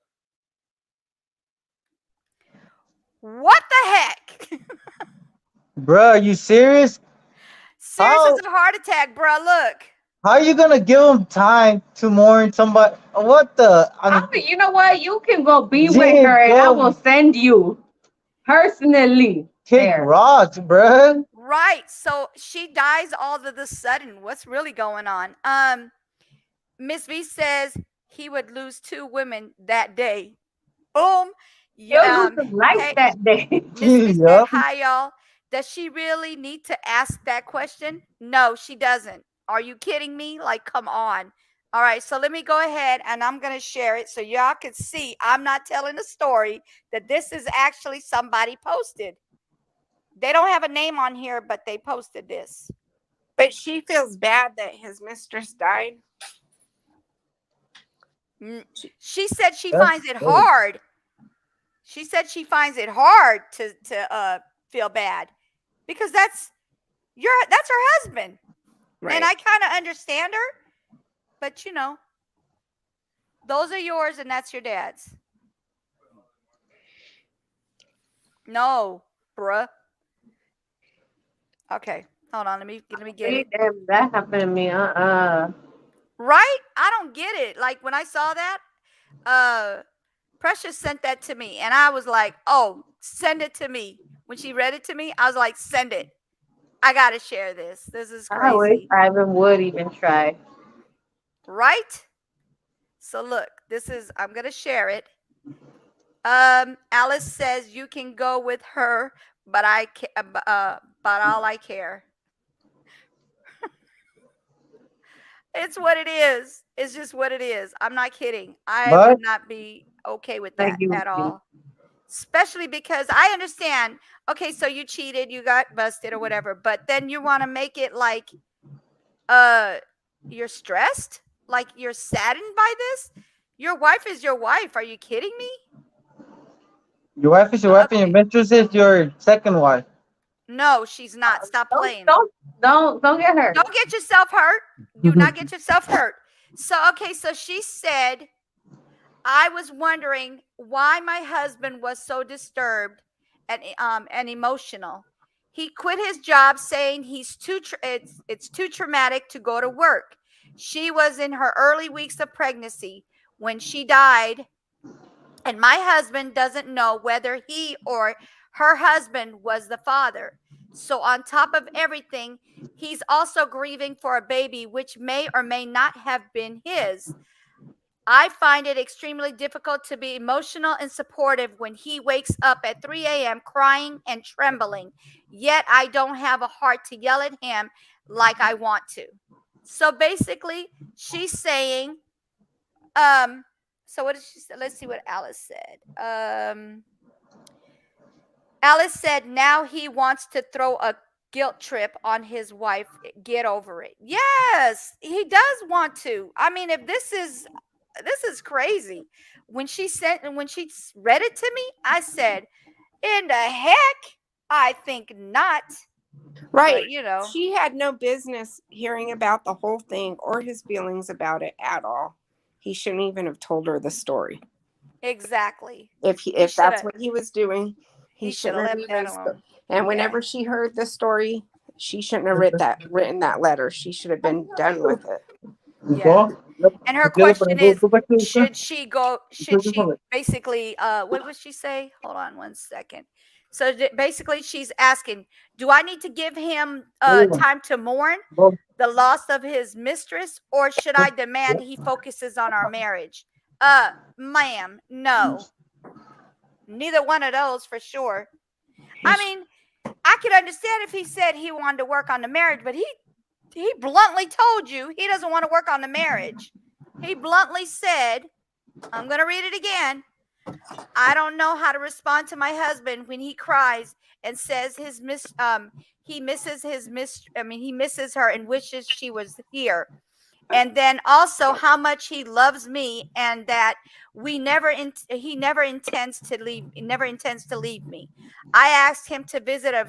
What the heck? Bruh, are you serious? Serious How as a heart attack, bruh. Look. how are you gonna give him time to mourn somebody? What the? I mean, You know what? You can go be with Dude, her, and I go. will send you personally kick there. rocks, bruh. Right. So she dies all of a sudden. What's really going on? Miss V says he would lose 2 women that day. Boom. You'll Yeah. lose some life Hey, that day. Miss V said, Yup. hi, y'all. Does she really need to ask that question? No, she doesn't. Are you kidding me? Like, come on. All right, so let me go ahead and I'm going to share it so y'all can see I'm not telling a story, that this is actually somebody posted. They don't have a name on here, but they posted this. But she feels bad that his mistress died. She said she That's finds it great. hard. She said she finds it hard to feel bad because that's her husband. Right. And I kind of understand her, but those are yours and that's your dad's. No, bruh. Okay, hold on. Let me get it. Damn, that happened to me. Right? I don't get it. Like when I saw that, Precious sent that to me, and I was like, "Oh, send it to me." When she read it to me, I was like, "Send it. I gotta share this. This is I wish crazy." Ivan would even try. Right? So look, I'm gonna share it. Alice says you can go with her, but but all I care. It's what it is. It's just what it is. I'm not kidding. I But- would not be okay with that at all. Especially because I understand, okay, so you cheated, you got busted or whatever, but then you want to make it like you're stressed, like you're saddened by this. Your wife is your wife. Are you kidding me? Your wife is your wife, and your mistress is your second wife. No, she's not. Stop playing. Don't get her. Don't get yourself hurt. Do not get yourself hurt. So, okay, so she said, I was wondering why my husband was so disturbed and emotional. He quit his job saying it's too traumatic to go to work. She was in her early weeks of pregnancy when she died, and my husband doesn't know whether he or her husband was the father. So on top of everything, he's also grieving for a baby which may or may not have been his. I find it extremely difficult to be emotional and supportive when he wakes up at 3 a.m. crying and trembling. Yet I don't have a heart to yell at him like I want to. So basically, she's saying, so what did she say? Let's see what Alice said. Alice said now he wants to throw a guilt trip on his wife. Get over it. Yes, he does want to. I mean, if this is crazy. When she read it to me, I said, in the heck, I think not. Right. But, she had no business hearing about the whole thing or his feelings about it at all. He shouldn't even have told her the story. Exactly. If that's what he was doing, he should shouldn't have have left even. that alone. And whenever she heard the story, she shouldn't have written that letter. She should have been done with it. Yeah. And her question is, should she basically, what would she say? Hold on one second. So basically she's asking, do I need to give him time to mourn the loss of his mistress, or should I demand he focuses on our marriage? Ma'am, no. Neither one of those for sure. I mean, I could understand if he said he wanted to work on the marriage, but he bluntly told you he doesn't want to work on the marriage. He bluntly said, I'm going to read it again. I don't know how to respond to my husband when he cries and says he misses he misses her and wishes she was here. And then also how much he loves me, and that he never intends to leave me. I asked him to visit a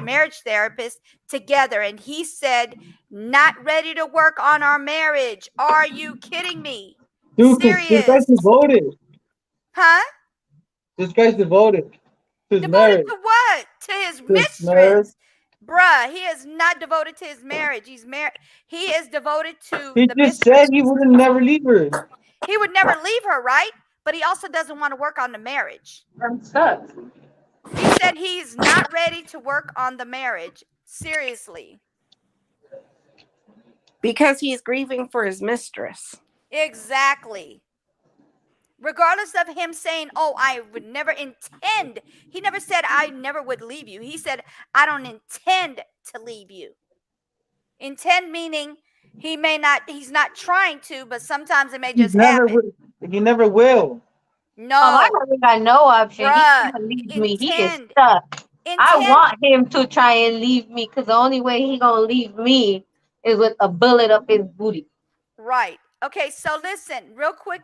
marriage therapist together, and he said, not ready to work on our marriage. Are you kidding me? Dude, this guy's Serious. devoted. Huh? This guy's devoted to his Devoted marriage. to what? To his To his marriage. mistress. Bruh, he is not devoted to his marriage. He's married. He is devoted to He the just mistress. said he would never leave her. He would never leave her, right? But he also doesn't want to work on the marriage. I'm stuck. He said he's not ready to work on the marriage. Seriously. Because he's grieving for his mistress. Exactly. Regardless of him saying, oh, I would never intend. He never said, I never would leave you. He said, I don't intend to leave you. Intend meaning he's not trying to, but sometimes it may just happen. He never will. No. Oh, I haven't got no option. Bruh, He can't leave me. He is intend. stuck. I Intend. want him to try and leave me, because the only way he gonna leave me is with a bullet up his booty. Right. Okay, so listen, real quick,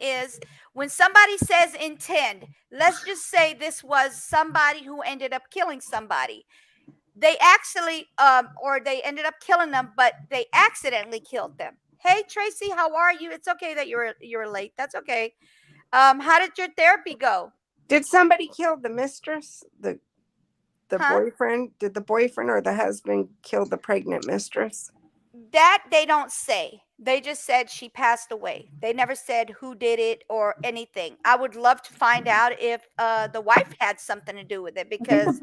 is when somebody says intend, let's just say this was somebody who ended up killing somebody. They actually, or they ended up killing them, but they accidentally killed them. Hey, Tracy, how are you? It's okay that you're late. That's okay. How did your therapy go? Did somebody kill the mistress? The Huh? boyfriend? Did the boyfriend or the husband kill the pregnant mistress? That they don't say. They just said she passed away. They never said who did it or anything. I would love to find out if the wife had something to do with it, because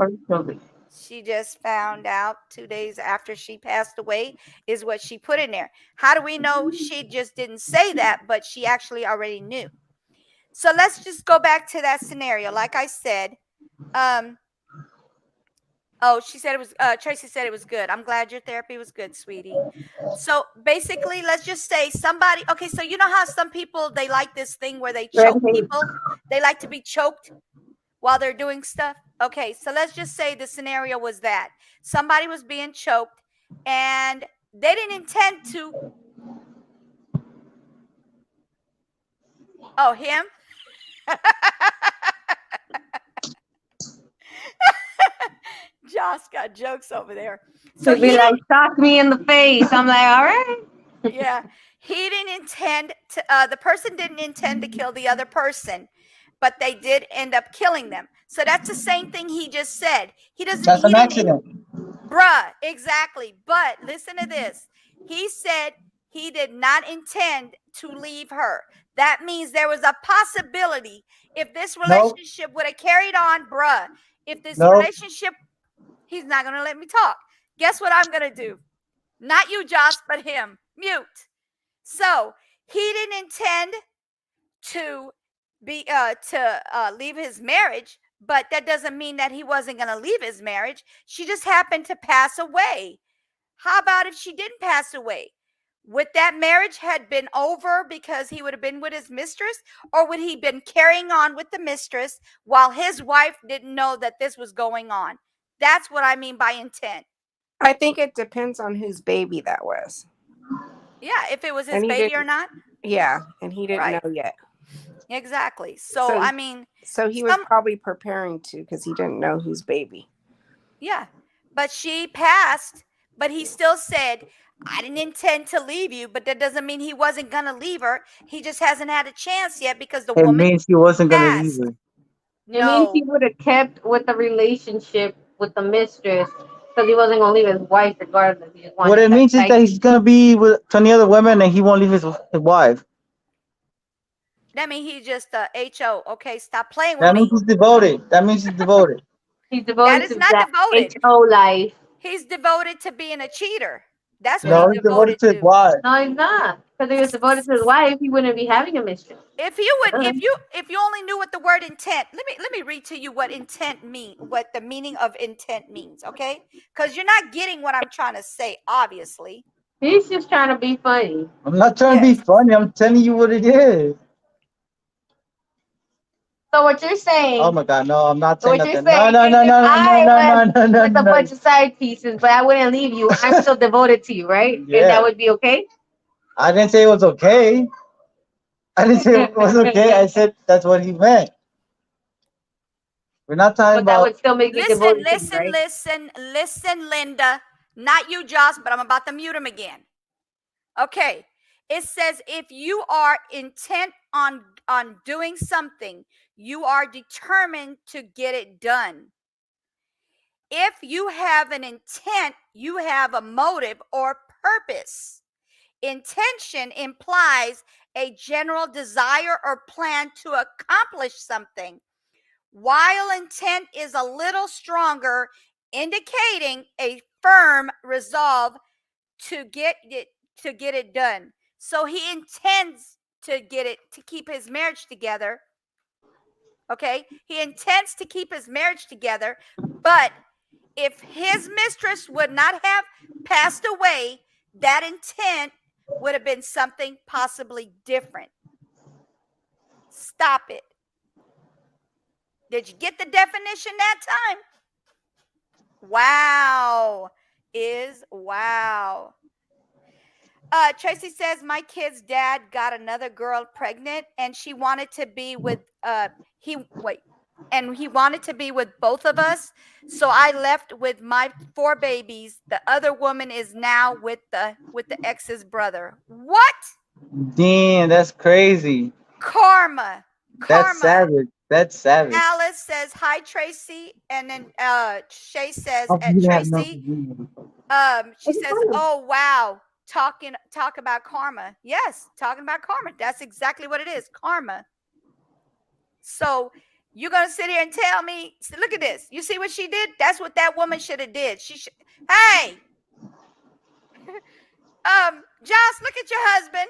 she just found out 2 days after she passed away is what she put in there. How do we know she just didn't say that, but she actually already knew? So let's just go back to that scenario. Like I said, she said it was, Tracy said it was good. I'm glad your therapy was good, sweetie. So basically, let's just say somebody, okay, so you know how some people, they like this thing where they choke people? They like to be choked while they're doing stuff. Okay, so let's just say the scenario was that somebody was being choked and they didn't intend to. Oh, him? Josh got jokes over there. So He'd be like, shock me in the face. I'm like, all right. Yeah, he didn't intend to. The person didn't intend to kill the other person, but they did end up killing them. So that's the same thing he just said. He doesn't. That's an accident. Bruh, exactly. But listen to this. He said he did not intend to leave her. That means there was a possibility if this relationship would have carried on, bruh. If this relationship, he's not going to let me talk. Guess what I'm going to do? Not you, Josh, but him. Mute. So he didn't intend to leave his marriage, but that doesn't mean that he wasn't going to leave his marriage. She just happened to pass away. How about if she didn't pass away? Would that marriage had been over because he would have been with his mistress, or would he been carrying on with the mistress while his wife didn't know that this was going on? That's what I mean by intent. I think it depends on whose baby that was. Yeah, if it was his baby or not. Yeah, and he didn't know yet. Exactly. So I mean. So he was probably preparing to, because he didn't know whose baby. Yeah, but she passed, but he still said, I didn't intend to leave you, but that doesn't mean he wasn't going to leave her. He just hasn't had a chance yet because the woman means he wasn't going to leave her. It means he would have kept with the relationship with the mistress, because he wasn't going to leave his wife regardless. What it means is that he's going to be with 20 other women and he won't leave his wife. That means he's just a HO. Okay, stop playing with me. That means he's devoted. He's devoted that is to not that devoted. HO life. He's devoted to being a cheater. That's what he's devoted to his wife. No, he's not. Because if he was devoted to his wife, he wouldn't be having a mistress. If you only knew what the word intent, let me read to you what intent mean, what the meaning of intent means, okay? Because you're not getting what I'm trying to say, obviously. He's just trying to be funny. I'm not trying to be funny. I'm telling you what it is. So what you're saying? Oh my God, no, I'm not So saying what you're nothing. saying No, is no, no, if no, I no, left no, no, no, with a no, bunch of side pieces, but I wouldn't leave you, I'm still devoted to you, right? And Yeah. that would be okay? I didn't say it was okay. I didn't say it was okay. I said that's what he meant. We're not talking But that about. would still make me Listen, devoted to you, listen, right? listen, listen, Linda. Not you, Josh, but I'm about to mute him again. Okay. It says if you are intent on doing something, you are determined to get it done. If you have an intent, you have a motive or purpose. Intention implies a general desire or plan to accomplish something, while intent is a little stronger, indicating a firm resolve to get it done. So he intends to keep his marriage together. Okay? He intends to keep his marriage together, but if his mistress would not have passed away, that intent would have been something possibly different. Stop it. Did you get the definition that time? Wow is wow. Tracy says my kid's dad got another girl pregnant, and she wanted to be with he wanted to be with both of us. So I left with my 4 babies. The other woman is now with the ex's brother. What? Damn, that's crazy. Karma. That's savage. That's savage. Alice says hi, Tracy, and then Shay says Oh, at you have no. Tracy. She says, "Oh wow, talk about karma." Yes, talking about karma. That's exactly what it is, karma. So you're gonna sit here and tell me, look at this. You see what she did? That's what that woman should have did. Hey, Josh, look at your husband.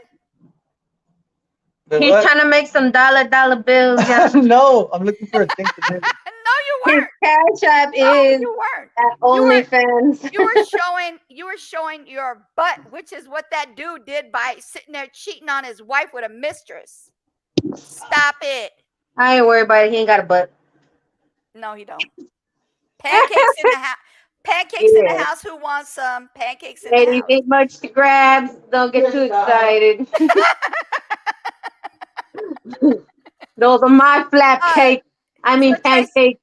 He's trying to make some dollar bills. No, I'm looking for a thing to do. No, you His weren't. cash app No, is you weren't. at OnlyFans. You were showing your butt, which is what that dude did by sitting there cheating on his wife with a mistress. Stop it. I ain't worried about it. He ain't got a butt. No, he don't. Pancakes in the house. Pancakes in the house. Who wants some pancakes in the house? Ain't much to grab. Don't get too excited. Those are my flap cakes. I mean pancakes.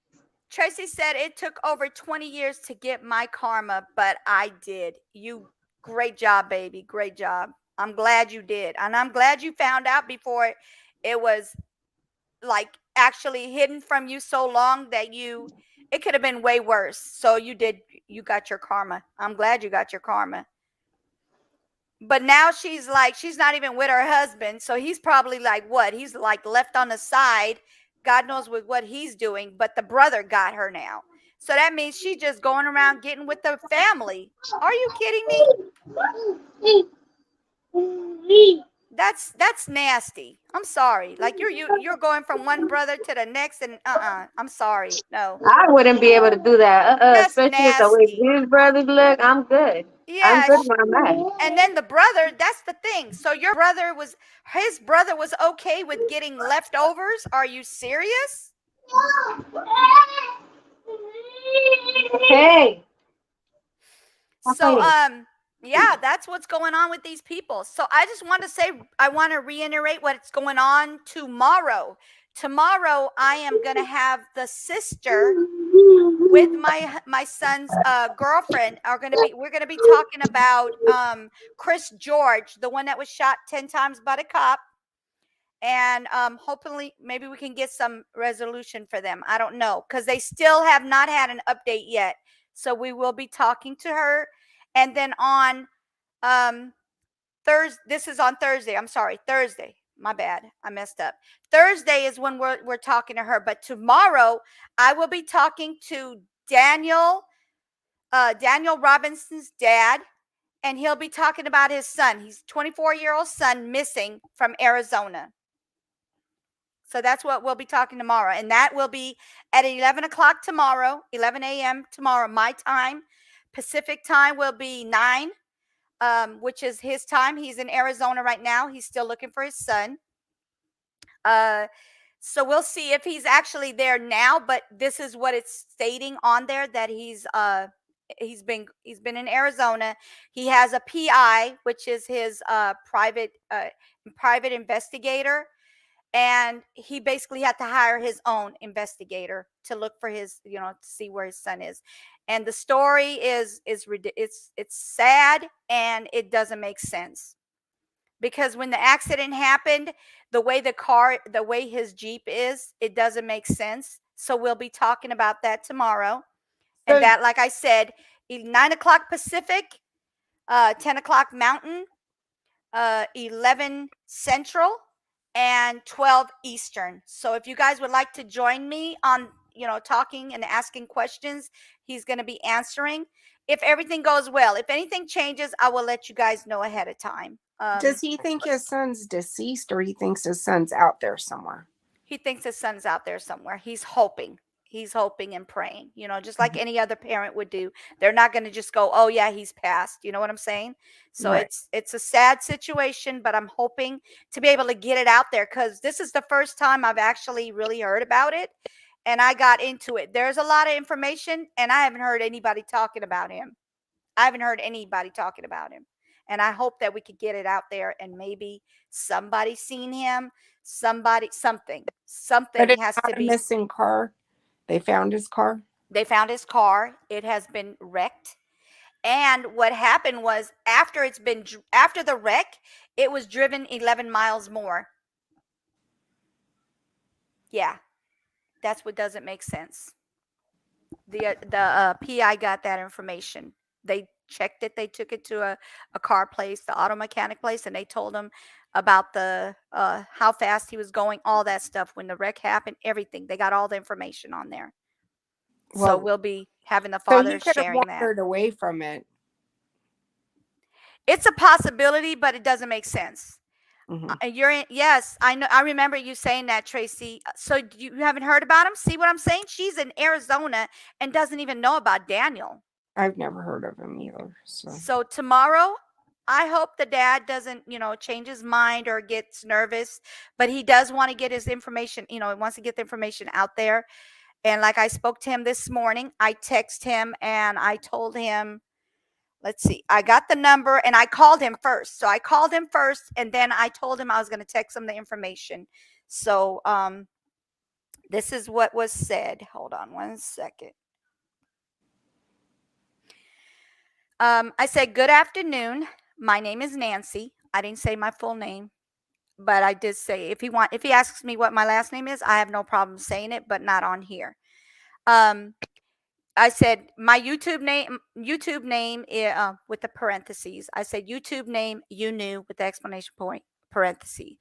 Tracy said it took over 20 years to get my karma, but I did. You, great job, baby. Great job. I'm glad you did. And I'm glad you found out before it was like actually hidden from you so long that it could have been way worse. So you got your karma. I'm glad you got your karma. But now she's not even with her husband. So he's probably like what? He's like left on the side. God knows with what he's doing. But the brother got her now. So that means she's just going around getting with the family. Are you kidding me? That's nasty. I'm sorry. Like you're going from one brother to the next, and I'm sorry. No. I wouldn't be able to do that. That's Especially with the way his brothers look. I'm good. Yeah, I'm good where I'm at. and then the brother, that's the thing. So his brother was okay with getting leftovers. Are you serious? Hey. So yeah, that's what's going on with these people. So I just want to say, I want to reiterate what's going on tomorrow. Tomorrow I am going to have the sister with my son's girlfriend we're going to be talking about Chris George, the one that was shot 10 times by the cop. And hopefully maybe we can get some resolution for them. I don't know, because they still have not had an update yet. So we will be talking to her. And then on Thursday, this is on Thursday. I'm sorry, Thursday. My bad. I messed up. Thursday is when we're talking to her. But tomorrow I will be talking to Daniel Robinson's dad, and he'll be talking about his son. He's 24-year-old son missing from Arizona. So that's what we'll be talking tomorrow. And that will be at 11 o'clock tomorrow, 11 a.m. tomorrow, my time. Pacific time will be 9, which is his time. He's in Arizona right now. He's still looking for his son. So we'll see if he's actually there now, but this is what it's stating on there, that he's been in Arizona. He has a PI, which is his private investigator, and he basically had to hire his own investigator to look for his, to see where his son is. And the story is it's sad, and it doesn't make sense, because when the accident happened, the way his Jeep is, it doesn't make sense. So we'll be talking about that tomorrow. So- And that, like I said, 9 o'clock Pacific, 10 o'clock Mountain, 11 Central, and 12 Eastern. So if you guys would like to join me on, talking and asking questions, he's going to be answering. If everything goes well, if anything changes, I will let you guys know ahead of time. Does he think his son's deceased, or he thinks his son's out there somewhere? He thinks his son's out there somewhere. He's hoping and praying, just like any other parent would do. They're not going to just go, oh yeah, he's passed. You know what I'm saying? So Right. it's a sad situation, but I'm hoping to be able to get it out there, because this is the first time I've actually really heard about it, and I got into it. There's a lot of information, and I haven't heard anybody talking about him. And I hope that we could get it out there, and maybe somebody seen him, something But it's has not to a be. missing car. They found his car. They found his car. It has been wrecked. And what happened was, after the wreck, it was driven 11 miles more. Yeah, that's what doesn't make sense. The PI got that information. They checked it. They took it to a car place, the auto mechanic place, and they told him about the how fast he was going, all that stuff. When the wreck happened, everything. They got all the information on there. So Well, we'll be having the so he father could have sharing that. wandered away from it. It's a possibility, but it doesn't make sense. Mhm. Yes, I know. I remember you saying that, Tracy. So you haven't heard about him? See what I'm saying? She's in Arizona and doesn't even know about Daniel. I've never heard of him either. So tomorrow, I hope the dad doesn't, change his mind or gets nervous, but he does want to get his information, he wants to get the information out there. And like I spoke to him this morning, I text him and I told him, let's see, I got the number and I called him first. So I called him first, and then I told him I was going to text him the information. So this is what was said. Hold on one second. I said, good afternoon. My name is Nancy. I didn't say my full name, but I did say, if he asks me what my last name is, I have no problem saying it, but not on here. I said my YouTube name with the parentheses. I said YouTube name, you knew, with the exclamation point, parenthesis.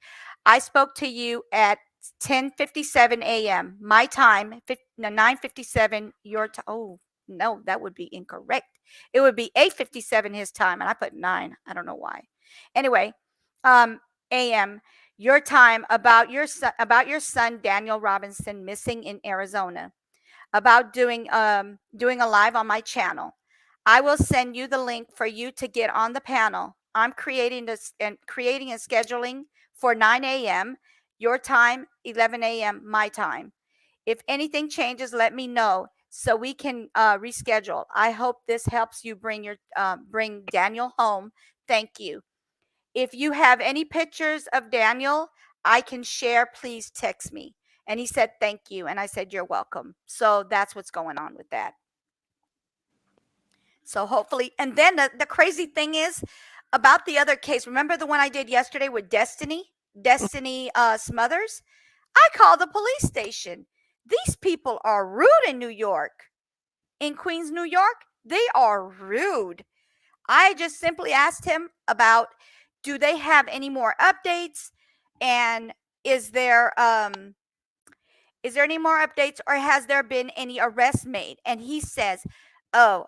I spoke to you at 10:57 a.m. my time, 9:57 your time. Oh no, that would be incorrect. It would be 8:57 his time, and I put 9. I don't know why. Anyway, a.m. your time, about your son Daniel Robinson missing in Arizona, about doing a live on my channel. I will send you the link for you to get on the panel. I'm creating this and scheduling for 9 a.m. your time, 11 a.m. my time. If anything changes, let me know so we can reschedule. I hope this helps you bring Daniel home. Thank you. If you have any pictures of Daniel I can share, please text me. And he said, thank you. And I said, you're welcome. So that's what's going on with that. So hopefully, and then the crazy thing is about the other case. Remember the one I did yesterday with Destiny Smothers? I called the police station. These people are rude in New York. In Queens, New York, they are rude. I just simply asked him about, do they have any more updates? And is there any more updates, or has there been any arrests made? And he says, oh,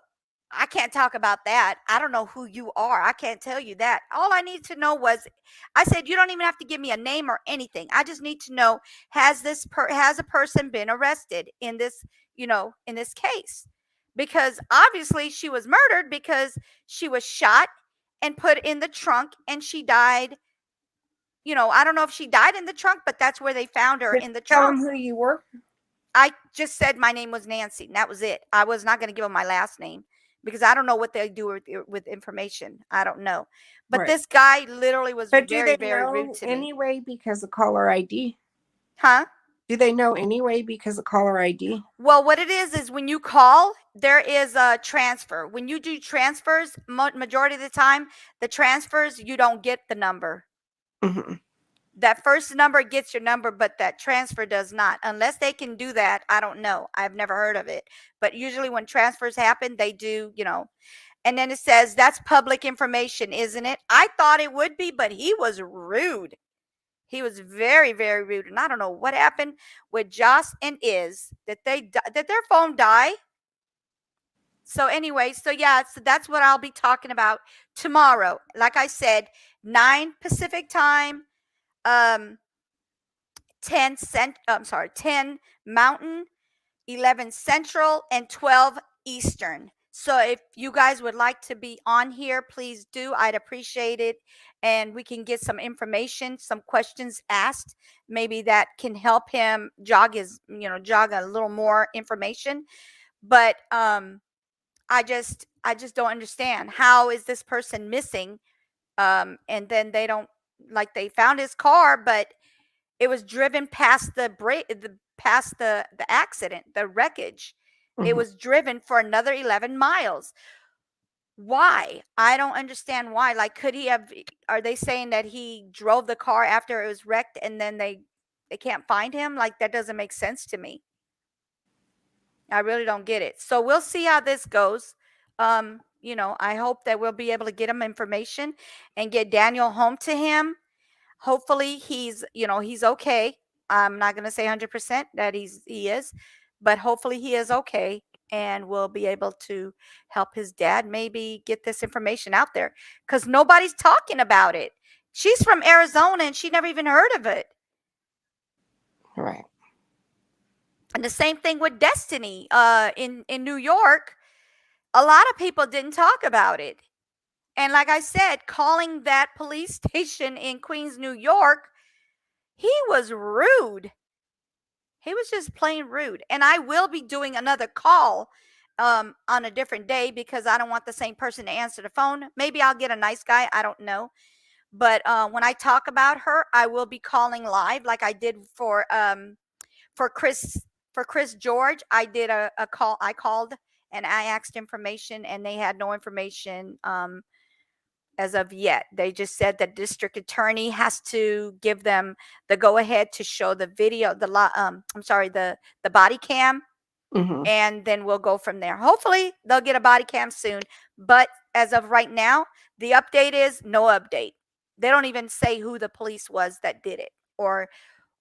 I can't talk about that. I don't know who you are. I can't tell you that. All I need to know was, I said, you don't even have to give me a name or anything. I just need to know, has a person been arrested in this, in this case? Because obviously she was murdered, because she was shot and put in the trunk and she died, I don't know if she died in the trunk, but that's where they found her, Did in the you tell trunk. them who you were? I just said my name was Nancy, and that was it. I was not going to give them my last name because I don't know what they do with information. I don't know. But Right. this guy literally was But do very, they very rude know to me. anyway because of caller ID? Huh? Do they know anyway because of caller ID? Well, what it is when you call, there is a transfer. When you do transfers, majority of the time, the transfers, you don't get the number. Hmm. That first number gets your number, but that transfer does not. Unless they can do that, I don't know. I've never heard of it. But usually when transfers happen, they do, And then it says, that's public information, isn't it? I thought it would be, but he was rude. He was very, very rude. And I don't know what happened with Joss and Iz. Did their phone die? So anyway, so that's what I'll be talking about tomorrow. Like I said, 9 Pacific time, 10 Mountain, 11 Central, and 12 Eastern. So if you guys would like to be on here, please do. I'd appreciate it. And we can get some information, some questions asked. Maybe that can help him jog a little more information. But I just don't understand. How is this person missing? And then they found his car, but it was driven past past the accident, the wreckage. It was driven for another 11 miles. Why? I don't understand why. Like, are they saying that he drove the car after it was wrecked and then they can't find him? Like, that doesn't make sense to me. I really don't get it. So we'll see how this goes. I hope that we'll be able to get him information and get Daniel home to him. Hopefully he's okay. I'm not going to say 100% that he is, but hopefully he is okay and we'll be able to help his dad maybe get this information out there because nobody's talking about it. She's from Arizona and she never even heard of it. Right. And the same thing with Destiny in New York. A lot of people didn't talk about it. And like I said, calling that police station in Queens, New York, he was rude. He was just plain rude. And I will be doing another call on a different day because I don't want the same person to answer the phone. Maybe I'll get a nice guy. I don't know. But when I talk about her, I will be calling live like I did for Chris George. I did a call. I called and I asked information and they had no information as of yet. They just said that district attorney has to give them the go ahead to show the video, the body cam. Mm-hmm. And then we'll go from there. Hopefully they'll get a body cam soon. But as of right now, the update is no update. They don't even say who the police was that did it or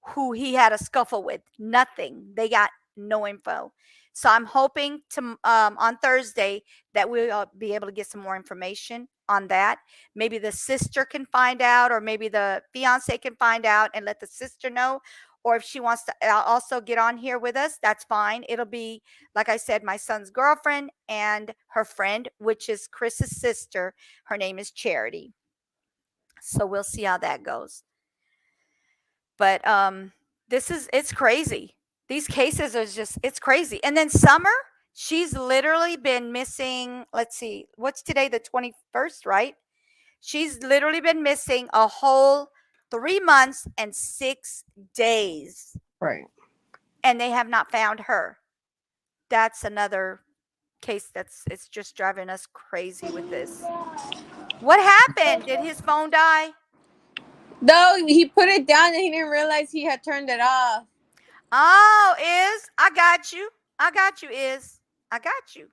who he had a scuffle with. Nothing. They got no info. So I'm hoping to on Thursday that we'll be able to get some more information on that. Maybe the sister can find out, or maybe the fiance can find out and let the sister know. Or if she wants to also get on here with us, that's fine. It'll be, like I said, my son's girlfriend and her friend, which is Chris's sister. Her name is Charity. So we'll see how that goes. But it's crazy. These cases are it's crazy. And then Summer, she's literally been missing, let's see, what's today, the 21st, right? She's literally been missing a whole 3 months and 6 days. Right. And they have not found her. That's another case it's just driving us crazy with this. What happened? Did his phone die? No, he put it down and he didn't realize he had turned it off. Oh, Iz, I got you. Iz. I got you.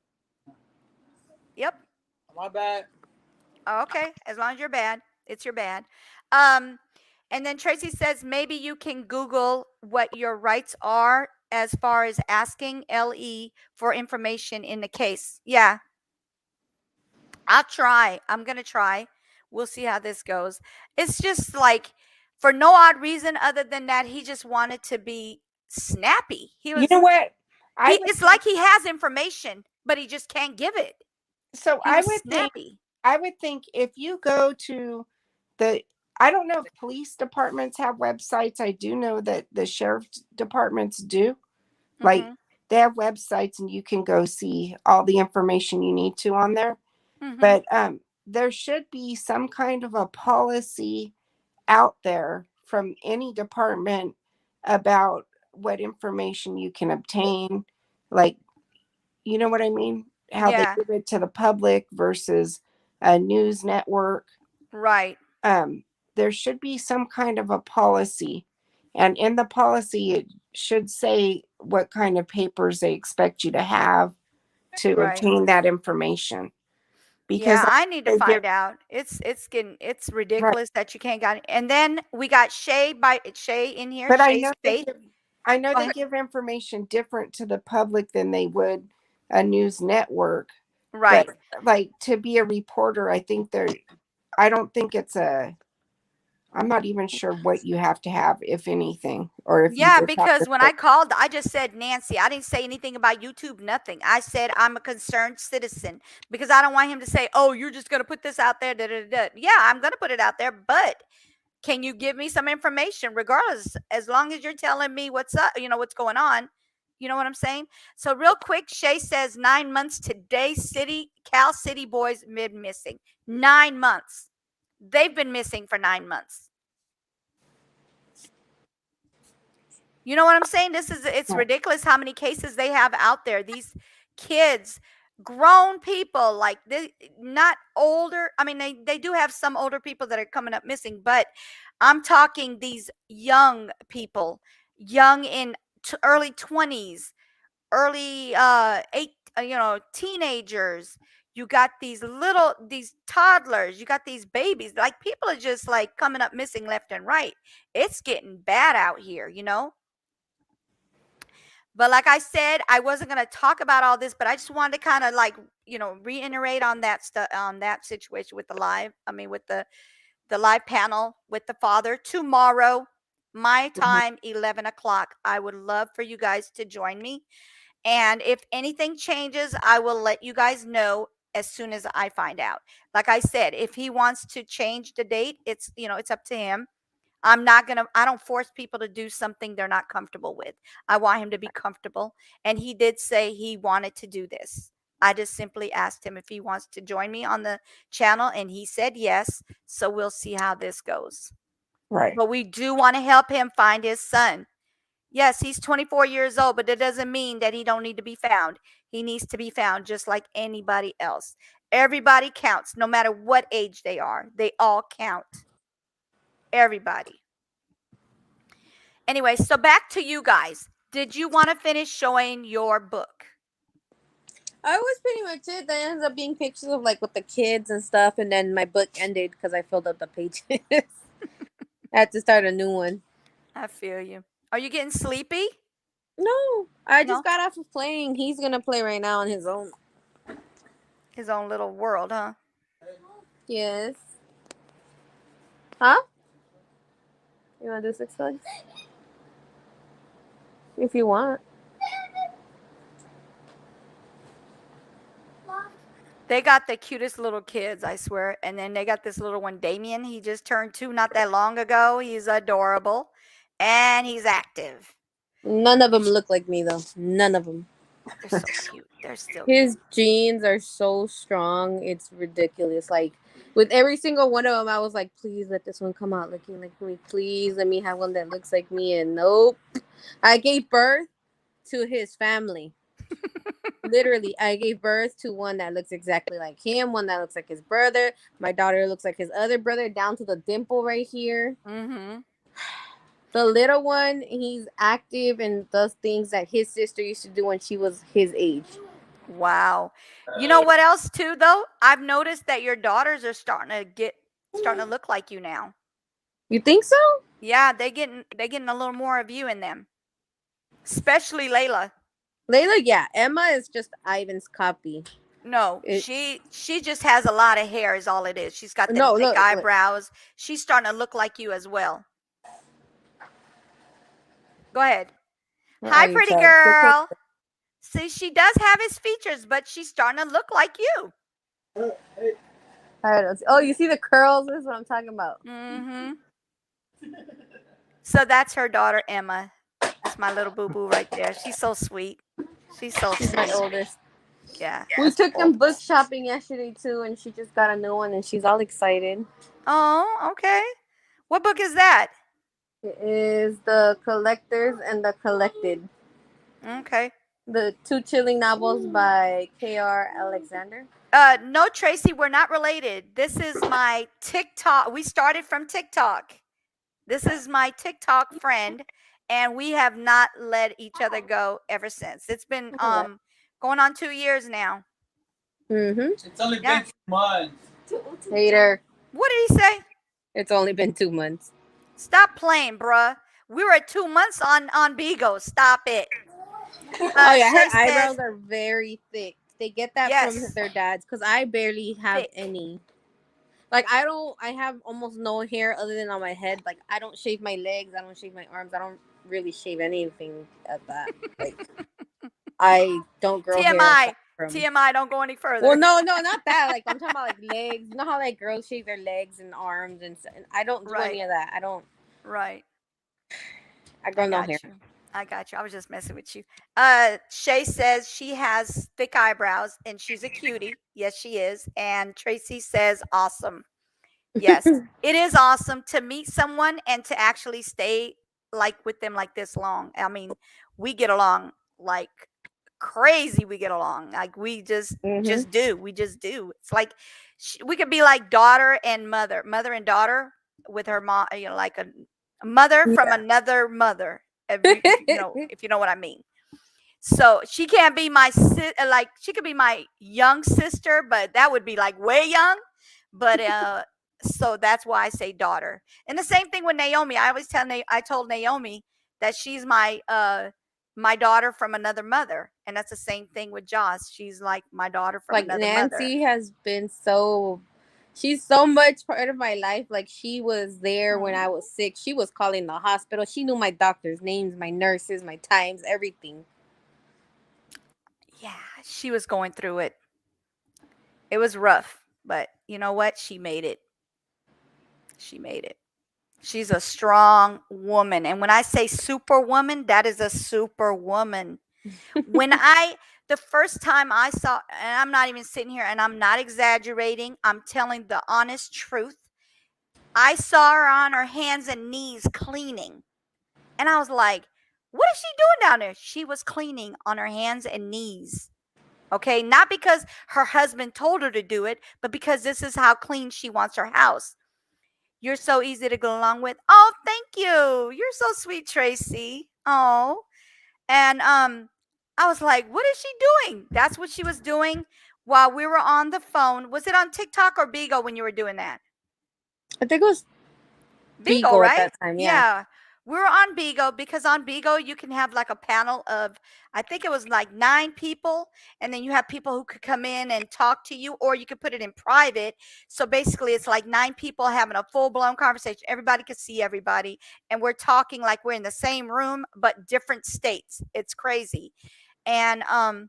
Yep. My bad. Oh, okay. As long as you're bad, it's your bad. And then Tracy says maybe you can Google what your rights are as far as asking LE for information in the case. Yeah. I'll try. I'm going to try. We'll see how this goes. It's just like, for no odd reason other than that, he just wanted to be snappy. He was, you know what? it's like he has information, but he just can't give it. So I would think if you go to the I don't know if police departments have websites. I do know that the sheriff's departments do. Like Mhm. they have websites and you can go see all the information you need to on there. Mhm. But there should be some kind of a policy out there from any department about what information you can obtain. Like, you know what I mean? How they Yeah. give it to the public versus a news network. Right. There should be some kind of a policy. And in the policy, it should say what kind of papers they expect you to have to Right. obtain that information. Because Yeah, I need to they give, find out. It's right. ridiculous that you can't got it. And then we got Shay in here. But I Shay's know they Faith. give, I know Go they ahead. give information different to the public than they would a news network. Right. But like to be a reporter, I don't think I'm not even sure what you have to have, if anything, or if you Yeah, just have to because when say, I called, I just said Nancy. I didn't say anything about YouTube, nothing. I said I'm a concerned citizen because I don't want him to say, "Oh, you're just going to put this out there." Da, da, da. Yeah, I'm going to put it out there, but can you give me some information regardless, as long as you're telling me what's up, what's going on? You know what I'm saying? So real quick, Shay says 9 months today, Cal City boys been missing. 9 months. They've been missing for 9 months. You know what I'm saying? It's Right. ridiculous how many cases they have out there. These kids, grown people, like they not older. I mean, they do have some older people that are coming up missing, but I'm talking these young people, young in early 20s, early teenagers. You got these toddlers, you got these babies. Like people are just like coming up missing left and right. It's getting bad out here. But like I said, I wasn't going to talk about all this, but I just wanted to kind of like, reiterate on that stuff, on that situation with the live panel with the father tomorrow, my time, 11 o'clock. I would love for you guys to join me. And if anything changes, I will let you guys know as soon as I find out. Like I said, if he wants to change the date, it's up to him. I don't force people to do something they're not comfortable with. I want him to be comfortable. And he did say he wanted to do this. I just simply asked him if he wants to join me on the channel, and he said yes. So we'll see how this goes. Right. But we do want to help him find his son. Yes, he's 24 years old, but it doesn't mean that he don't need to be found. He needs to be found just like anybody else. Everybody counts, no matter what age they are. They all count. Everybody. Anyway, so back to you guys. Did you want to finish showing your book? I was pretty much it. That ends up being pictures of like with the kids and stuff, and then my book ended because I filled up the pages. I had to start a new one. I feel you. Are you getting sleepy? No, I just No? got off of playing. He's gonna play right now on his own. His own little world, huh? Yes. Huh? You wanna do Six Flags? If you want. They got the cutest little kids, I swear. And then they got this little one, Damien. He just turned 2 not that long ago. He's adorable. And he's active. None of them look like me though. None of them. They're so cute. They're still His genes are so strong. It's ridiculous. Like with every single one of them, I was like, please let this one come out looking like me. Please let me have one that looks like me. And nope. I gave birth to his family. Literally, I gave birth to one that looks exactly like him, one that looks like his brother. My daughter looks like his other brother, down to the dimple right here. Mm-hmm. The little one, he's active and does things that his sister used to do when she was his age. Wow. You know what else too, though? I've noticed that your daughters are starting to look like you now. You think so? Yeah, they're getting a little more of you in them. Especially Layla. Layla, yeah. Emma is just Ivan's copy. No, she just has a lot of hair is all it is. She's got the thick eyebrows. She's starting to look like you as well. Go ahead. Hi, pretty girl. See, she does have his features, but she's starting to look like you. I don't see. Oh, you see the curls? That's what I'm talking about. Mm-hmm. So that's her daughter, Emma. That's my little boo-boo right there. She's so sweet. She's so She's my sweet. oldest. Yeah. We that's the took them book oldest. shopping yesterday too, and she just got a new one, and she's all excited. Oh, okay. What book is that? It is The Collectors and the Collected. Okay. The two chilling novels by K.R. Alexander. No, Tracy, we're not related. This is my TikTok. We started from TikTok. This is my TikTok friend, and we have not let each other go ever since. It's been going on 2 years now. Mm-hmm. It's only Yeah. been 2 months. Hater. What did he say? It's only been 2 months. Stop playing, bruh. We were at 2 months on Bigo. Stop it. Oh yeah, Shay her eyebrows says, are very thick. They get that from Yes. their dads because I barely have Thick. any. Like I have almost no hair other than on my head. Like I don't shave my legs. I don't shave my arms. I don't really shave anything at that. Like I don't grow hair. TMI. From... TMI. Don't go any further. Well, no, not that. Like I'm talking about like legs. You know how like girls shave their legs and arms and I don't do any of that. I don't. Right. I grow no got hair. you. I got you. I was just messing with you. Shay says she has thick eyebrows and she's a cutie. Yes, she is. And Tracy says awesome. Yes, it is awesome to meet someone and to actually stay like with them like this long. I mean, we get along like crazy. We get along like we just do. We just do. It's like we could be like daughter and mother and daughter with her mom. You know, like a mother from another mother. If you know what I mean. So she can't be my like she could be my young sister, but that would be like way young. But so that's why I say daughter. And the same thing with Naomi. I always I told Naomi that she's my daughter from another mother, and that's the same thing with Joss. She's like my daughter from like another Nancy mother. has been she's so much part of my life. Like she was there when I was sick. She was calling the hospital. She knew my doctor's names, my nurses, my times, everything. Yeah, she was going through it. It was rough, but you know what? She made it. She made it. She's a strong woman. And when I say superwoman, that is a superwoman. The first time I saw, and I'm not even sitting here and I'm not exaggerating, I'm telling the honest truth. I saw her on her hands and knees cleaning. And I was like, what is she doing down there? She was cleaning on her hands and knees. Okay. Not because her husband told her to do it, but because this is how clean she wants her house. You're so easy to go along with. Oh, thank you. You're so sweet, Tracy. Oh. And I was like, what is she doing? That's what she was doing while we were on the phone. Was it on TikTok or Bigo when you were doing that? I think it was Bigo, right? at that time, yeah. We were on Bigo because on Bigo you can have like a panel of, I think it was like 9 people, and then you have people who could come in and talk to you, or you could put it in private. So basically it's like 9 people having a full-blown conversation. Everybody could see everybody, and we're talking like we're in the same room but different states. It's crazy. And I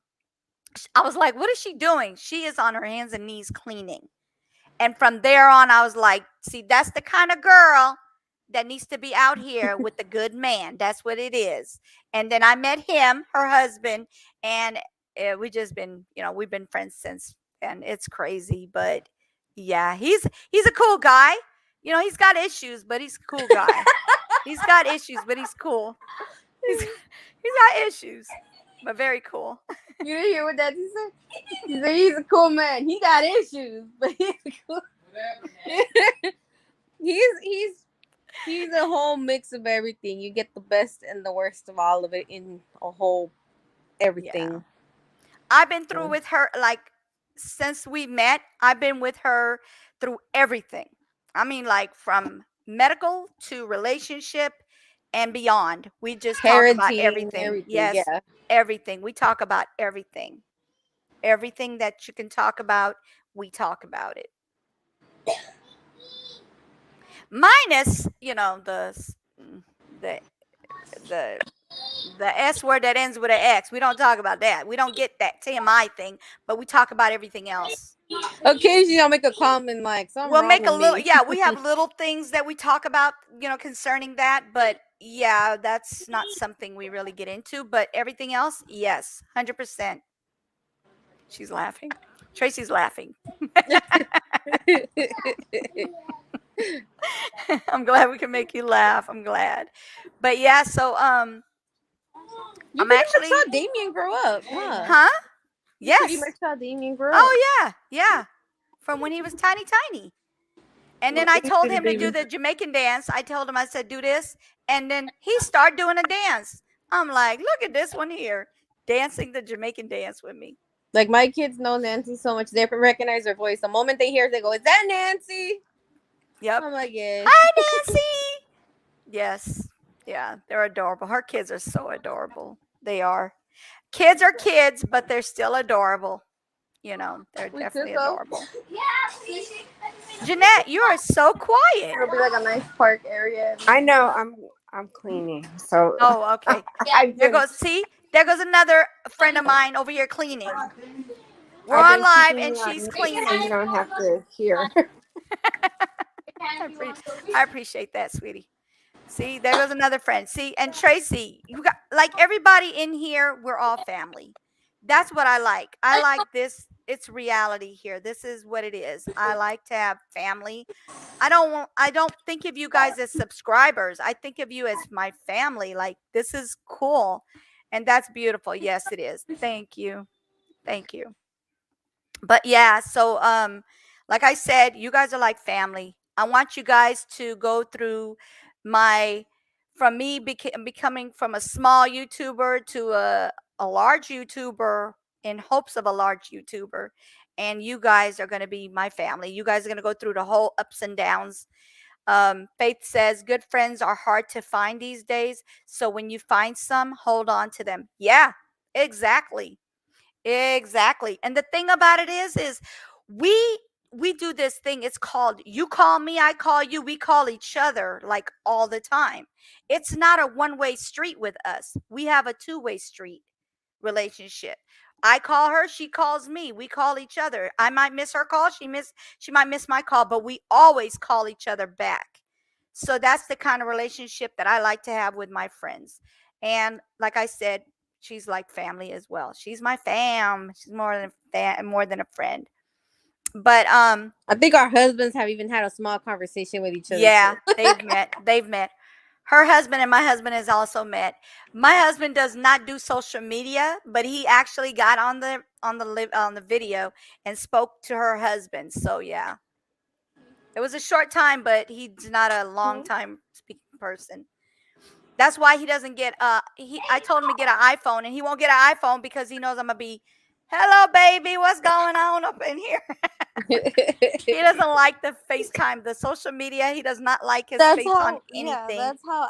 was like, what is she doing? She is on her hands and knees cleaning. And from there on, I was like, see, that's the kind of girl that needs to be out here with the good man. That's what it is. And then I met him, her husband, and we just been, we've been friends since, and it's crazy. But yeah, he's a cool guy. He's got issues, but he's a cool guy. He's got issues, but he's cool. He's got issues, but very cool. You didn't hear what Daddy said? He said he's a cool man. He got issues, but he's cool. He's a whole mix of everything. You get the best and the worst of all of it in a whole everything. Yeah. I've been through with her, like, since we met, I've been with her through everything. I mean, like, from medical to relationship and beyond. We just talk about everything. Yes, yeah. Everything. We talk about everything. Everything that you can talk about, we talk about it. Minus, the S word that ends with an X. We don't talk about that. We don't get that TMI thing, but we talk about everything else. Occasionally, I'll make a comment like, "Something We'll wrong make a with little, me." yeah, we have little things that we talk about, concerning that, but yeah, that's not something we really get into. But everything else, yes, 100%. She's laughing. Tracy's laughing. I'm glad we can make you laugh. I'm glad. But yeah, so You I'm pretty actually, much saw Damien grow up, huh? huh? You pretty Yes. much saw Damien grow up. Oh yeah, yeah. From when he was tiny, tiny. And then I Little told bitty him to do baby. the Jamaican dance. I told him, I said, do this. And then he started doing a dance. I'm like, look at this one here, dancing the Jamaican dance with me. Like my kids know Nancy so much they recognize her voice. The moment they hear it, they go, "Is that Nancy?" Yep. I'm like, "Yes." Hi, Nancy. Yes. Yeah, they're adorable. Her kids are so adorable. They are. Kids are kids, but they're still adorable. They're We definitely took 'em. adorable. Jeanette, you are so quiet. It'll be like a nice park area. I know I'm cleaning, so Oh, okay. I've There been goes, see, there goes another friend of mine over here cleaning. We're I've on been live keeping and you on she's mute so you cleaning. don't have to hear. I appreciate that, sweetie. See, there goes another friend. See, and Tracy, you got like everybody in here, we're all family. That's what I like. I like this. It's reality here. This is what it is. I like to have family. I don't think of you guys as subscribers. I think of you as my family. Like this is cool. And that's beautiful. Yes, it is. Thank you. Thank you. But yeah, so like I said, you guys are like family. I want you guys to go through my from me becoming from a small YouTuber to a large YouTuber in hopes of a large YouTuber. And you guys are going to be my family. You guys are going to go through the whole ups and downs. Faith says good friends are hard to find these days. So when you find some, hold on to them. Yeah, exactly. Exactly. And the thing about it is we we do this thing. It's called you call me, I call you. We call each other like all the time. It's not a one-way street with us. We have a two-way street relationship. I call her, she calls me. We call each other. I might miss her call, she might miss my call, but we always call each other back. So that's the kind of relationship that I like to have with my friends. And like I said, she's like family as well. She's my fam. She's more than a friend. But I think our husbands have even had a small conversation with each other. yeah, too. they've met. They've met. Her husband and my husband has also met. My husband does not do social media, but he actually got on the video and spoke to her husband. So yeah. It was a short time, but he's not a long time speaking person. That's why he doesn't get I told him to get an iPhone and he won't get an iPhone because he knows I'm gonna be, hello baby, what's going on up in here? He doesn't like the FaceTime, the social media. He does not like his That's face on how. Yeah, anything. that's how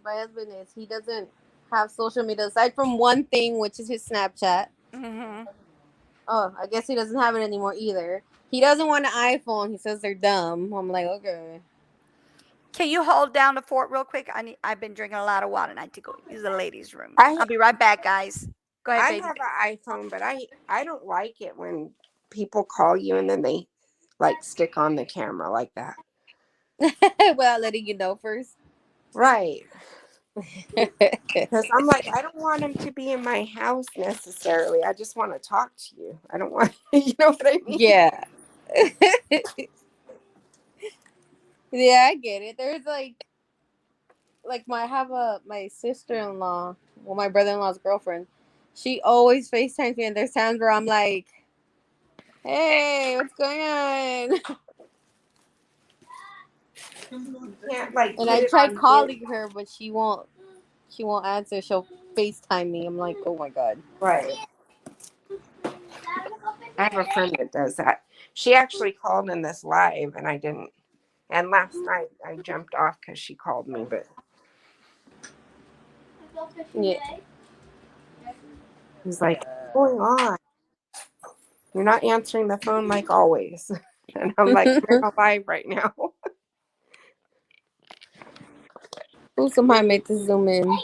my husband is. He doesn't have social media aside from one thing, which is his Snapchat. Mm-hmm. Oh, I guess he doesn't have it anymore either. He doesn't want an iPhone. He says they're dumb. I'm like, okay. Can you hold down the fort real quick? I've been drinking a lot of water and I need to go use the ladies' room. I I'll be right back, guys. Go ahead, I baby. have an iPhone, but I don't like it when people call you and then they like stick on the camera like that. Well, letting you know first. Right. Because I'm like, I don't want him to be in my house necessarily. I just want to talk to you. I don't want, you know what I mean? Yeah. Yeah, I get it. There's my sister-in-law, well, my brother-in-law's girlfriend. She always FaceTimes me, and there's times where I'm like, "Hey, what's going on?" Can't like. And put I it tried on calling her, but she won't answer. She'll FaceTime me. I'm like, "Oh my god." Right. I have a friend that does that. She actually called in this live, and I didn't. And last night I jumped off because she called me, but Yeah. he's like, "What's going on? You're not answering the phone like always." And I'm like, "We're alive right now." Ooh, somebody made this zoom in.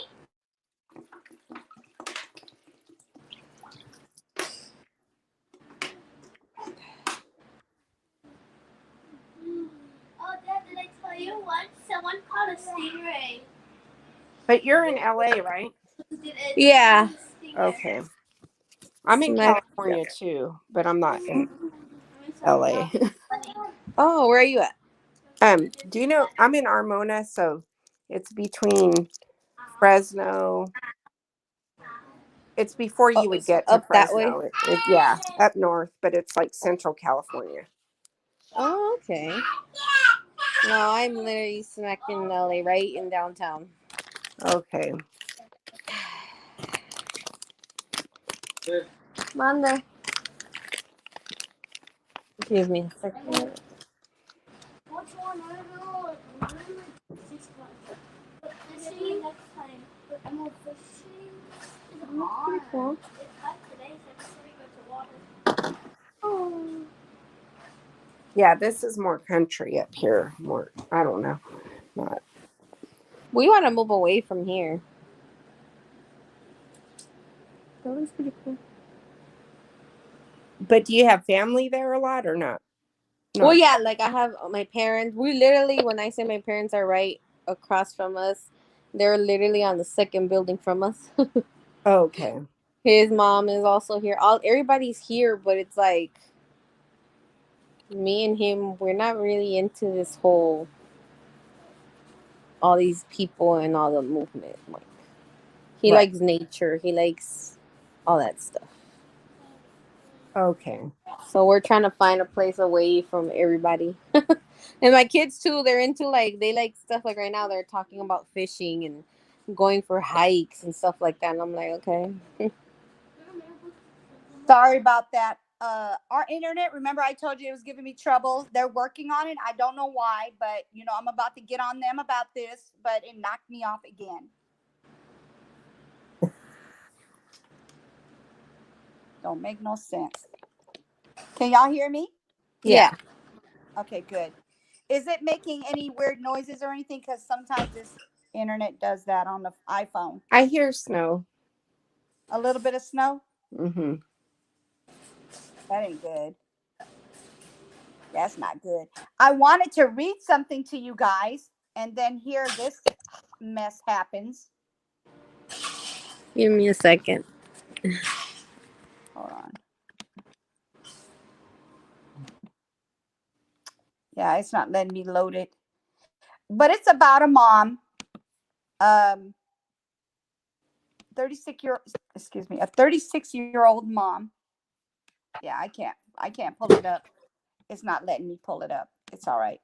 a stingray. But you're in LA, right? Yeah. Okay. I'm in Smack- California too, but I'm not in LA. Oh, where are you at? Do you know I'm in Armona, so it's between Fresno. It's before you would It's get to up that way. Fresno. Yeah, up north, but it's like Central California. Oh, okay. No, I'm literally smack in LA, right in downtown. Okay. Manda. Excuse me. Which one? I don't know. This one. Fishing next time. But I'm more fishing. It's hard. Cool. It's hot today, so I'm just gonna go to water. Oh. Yeah, this is more country up here. More, I don't know. Not. We want to move away from here. That was pretty cool. But do you have family there a lot or not? No. Well, yeah, like I have my parents. We literally, when I say my parents are right across from us, they're literally on the second building from us. Okay. His mom is also here. Everybody's here, but it's like me and him. We're not really into this whole all these people and all the movement. Like he Right. likes nature. He likes all that stuff. Okay. So we're trying to find a place away from everybody. And my kids too, they're into they like stuff like right now they're talking about fishing and going for hikes and stuff like that. And I'm like, okay. Sorry about that. Our internet, remember I told you it was giving me trouble. They're working on it. I don't know why, but I'm about to get on them about this, but it knocked me off again. Don't make no sense. Can y'all hear me? Yeah. Okay, good. Is it making any weird noises or anything? Because sometimes this internet does that on the iPhone. I hear snow. A little bit of snow? Mm-hmm. That ain't good. That's not good. I wanted to read something to you guys, and then here this mess happens. Give me a second. Hold on. Yeah, it's not letting me load it. But it's about a mom. 36-year-old mom. Yeah, I can't pull it up. It's not letting me pull it up. It's all right.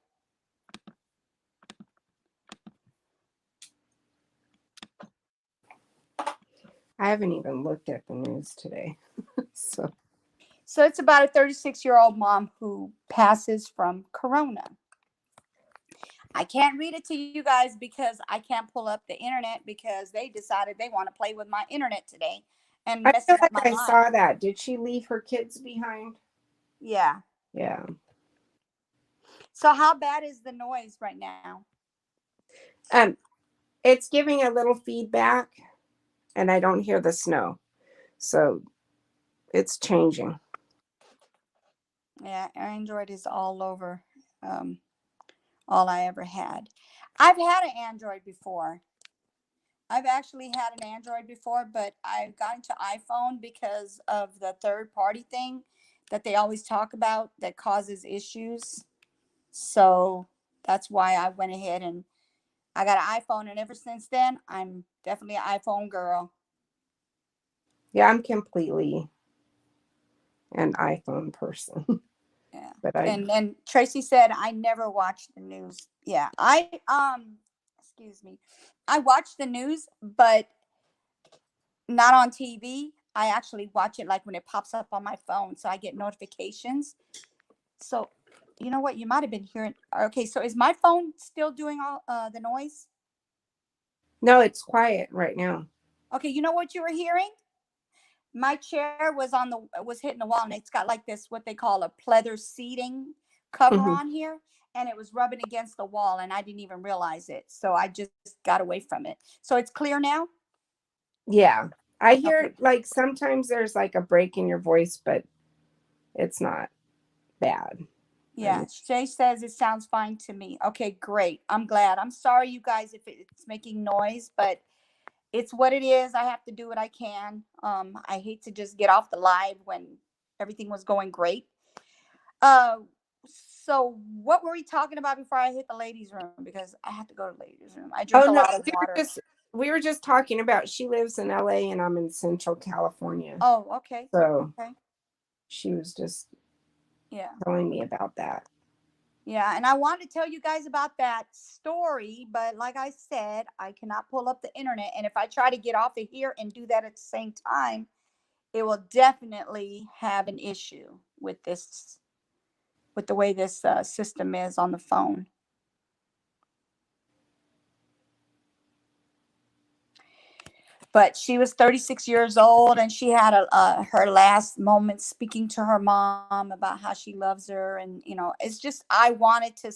I haven't even looked at the news today. So it's about a 36-year-old mom who passes from corona. I can't read it to you guys because I can't pull up the internet because they decided they want to play with my internet today and I mess feel up like my I life. saw that. Did she leave her kids behind? Yeah. Yeah. So how bad is the noise right now? It's giving a little feedback, and I don't hear the snow, so it's changing. Yeah, Android is all over. All I ever had. I've had an Android before. I've actually had an Android before, but I've gotten to iPhone because of the third party thing that they always talk about that causes issues. So that's why I went ahead and I got an iPhone. And ever since then, I'm definitely an iPhone girl. Yeah, I'm completely an iPhone person. Yeah. But and Tracy said I never watched the news. Yeah. Excuse me. I watch the news, but not on TV. I actually watch it like when it pops up on my phone, so I get notifications. So, you know what? You might have been hearing. Okay, so is my phone still doing all the noise? no, it's quiet right now. Okay, you know what you were hearing? My chair was hitting the wall, and it's got like this what they call a pleather seating cover Mhm. on here, and it was rubbing against the wall, and I didn't even realize it. So I just got away from it. So it's clear now. Yeah, I hear Okay. like sometimes there's like a break in your voice, but it's not bad. Yeah, Shay says it sounds fine to me. Okay, great. I'm glad. I'm sorry, you guys, if it's making noise, but it's what it is. I have to do what I can. I hate to just get off the live when everything was going great. Uh, so what were we talking about before I hit the ladies' room? Because I have to go to the ladies' room. I drink Oh a no, lot of water. we were just talking about she lives in LA and I'm in Central California. Oh, okay. So Okay. she was just Yeah. telling me about that. Yeah, and I wanted to tell you guys about that story, but like I said, I cannot pull up the internet. And if I try to get off of here and do that at the same time, it will definitely have an issue with this, with the way this system is on the phone. But she was 36 years old, and she had her last moment speaking to her mom about how she loves her. And, you know, it's just, I wanted to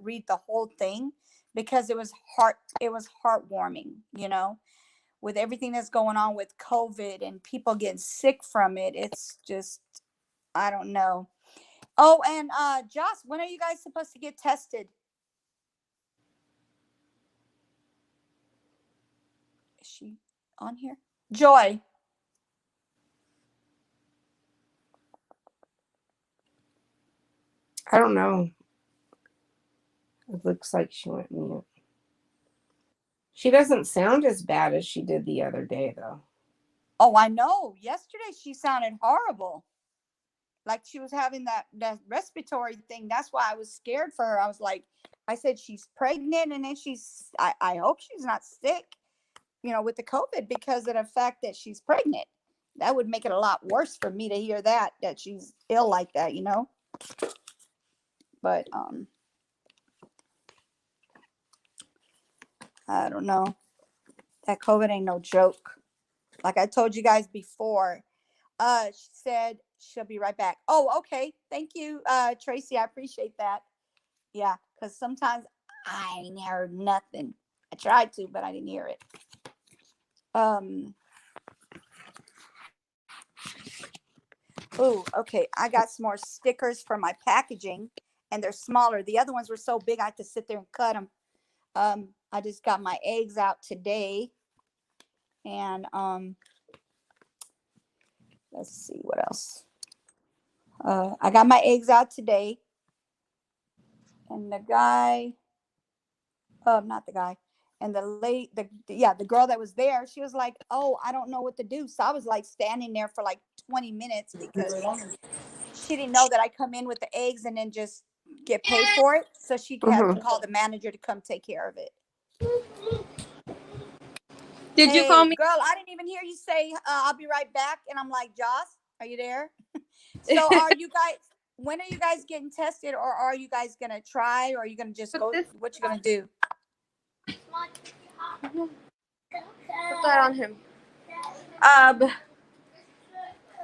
read the whole thing because it was heartwarming, you know, with everything that's going on with COVID and people getting sick from it. It's just, I don't know. Oh, and Joss, when are you guys supposed to get tested? Is she on here? Joy. I don't know. It looks like she went mute. She doesn't sound as bad as she did the other day, though. Oh, I know. Yesterday she sounded horrible. Like she was having that respiratory thing. That's why I was scared for her. I was like, I said she's pregnant, and then I hope she's not sick, you know, with the COVID because of the fact that she's pregnant. That would make it a lot worse for me to hear that she's ill like that, you know. But I don't know. That COVID ain't no joke. Like I told you guys before. She said she'll be right back. Oh, okay. Thank you, Tracy. I appreciate that. Yeah, because sometimes I ain't heard nothing. I tried to, but I didn't hear it. Oh, okay. I got some more stickers for my packaging, and they're smaller. The other ones were so big I had to sit there and cut them. I just got my eggs out today, and let's see what else. I got my eggs out today, and the guy, not the guy, and the girl that was there, she was like, "Oh, I don't know what to do." So I was like standing there for like 20 minutes because she didn't know that I come in with the eggs and then just get paid for it. So she had to call the manager to come take care of it. Did you call me? Girl, I didn't even hear you say, I'll be right back. And I'm like, Joss, are you there? So are you guys, when are you guys getting tested, or are you guys going to try, or are you going to just go, what you going to do? Put that on him.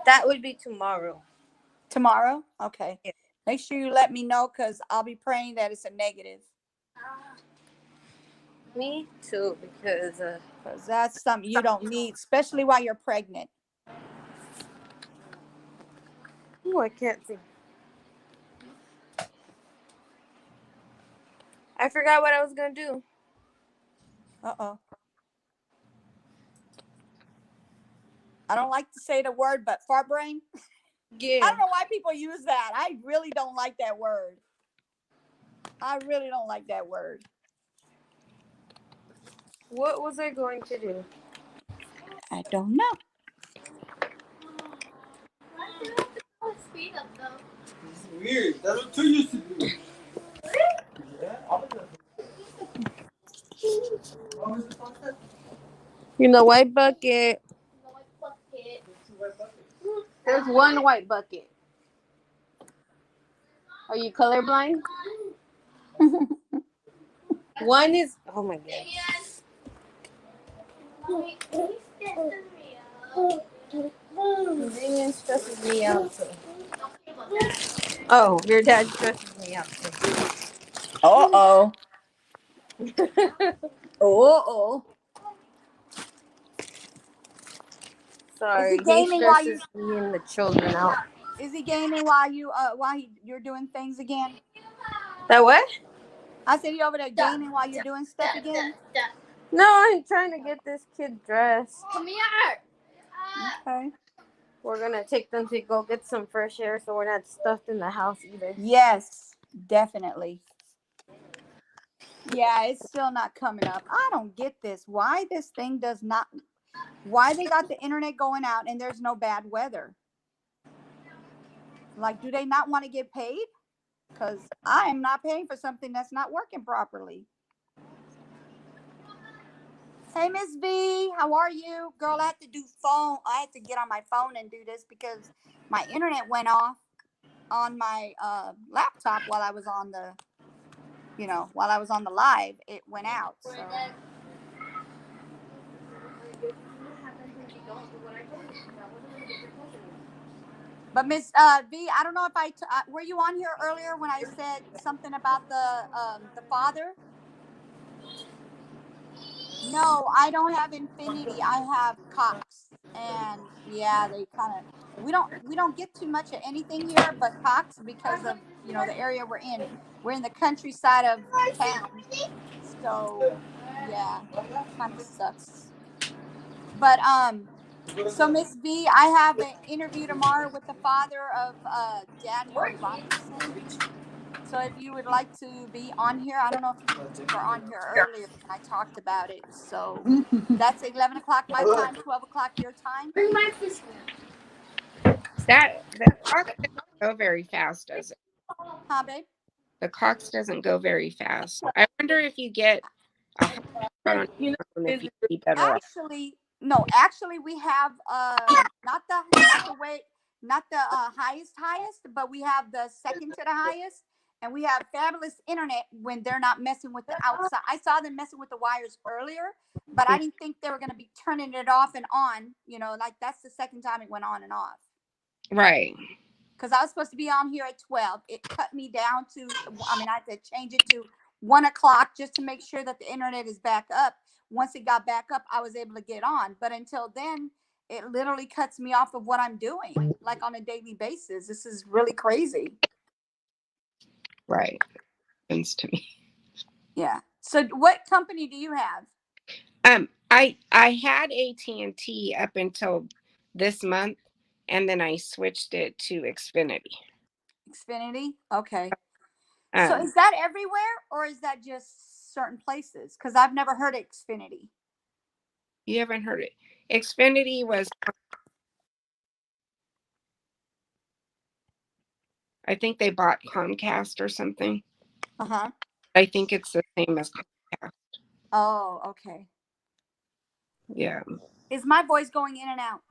That would be tomorrow. Tomorrow? Okay. Yeah. Make sure you let me know, because I'll be praying that it's a negative. Me too, because that's something you don't need, especially while you're pregnant. Oh, I can't see. I forgot what I was gonna do. Uh-oh. I don't like to say the word, but fart brain. Yeah. I don't know why people use that. I really don't like that word. I really don't like that word. What was I going to do? I don't know. It's weird. That's what you used to do. In the white bucket. There's one white bucket. Are you colorblind? One is. Oh my god. Damien stresses me out too. Oh, your dad stresses me out too. Uh-oh. Uh-oh. Sorry, Is he gaming he while you... stresses me and the children out. Is he gaming while you're doing things again? That what? I said you over there gaming while you're doing stuff again. No, I'm trying to get this kid dressed. Come here. Okay. We're gonna take them to go get some fresh air, so we're not stuffed in the house either. Yes, definitely. Yeah, it's still not coming up. I don't get this. Why this thing does not? Why they got the internet going out and there's no bad weather? Like, do they not want to get paid? Because I am not paying for something that's not working properly. Hey, Miss V, how are you? Girl, I had to do phone. I had to get on my phone and do this because my internet went off on my laptop while I was on the, while I was on the live. It went out. So. But Miss V, I don't know if were you on here earlier when I said something about the father? No, I don't have Infinity. I have Cox, and yeah, they kind of we don't get too much of anything here, but Cox because of the area we're in. We're in the countryside of town, so yeah, kind of sucks. But so Miss V, I have an interview tomorrow with the father of Daniel Robinson. So if you would like to be on here, I don't know if you were on here earlier when I talked about it. So that's 11 o'clock my time, 12 o'clock your time. Bring my fish. That the Cox doesn't go very fast, does it? Huh, babe? The Cox doesn't go very fast. I wonder if you get a hotspot on your phone, if you'd be better off. Actually we have not the highest, but we have the second to the highest, and we have fabulous internet when they're not messing with the outside. I saw them messing with the wires earlier, but I didn't think they were going to be turning it off and on, like that's the second time it went on and off. Right. Because I was supposed to be on here at 12. It cut me down to, I had to change it to 1 o'clock just to make sure that the internet is back up. Once it got back up, I was able to get on. But until then, it literally cuts me off of what I'm doing, like on a daily basis. This is really crazy. Right. Happens to me. Yeah. So what company do you have? I had AT&T up until this month, and then I switched it to Xfinity. Xfinity? Okay. So is that everywhere, or is that just certain places? Because I've never heard of Xfinity. You haven't heard it? Xfinity was, I think they bought Comcast or something. Uh-huh. I think it's the same as Comcast. Oh, okay. Yeah. Is my voice going in and out?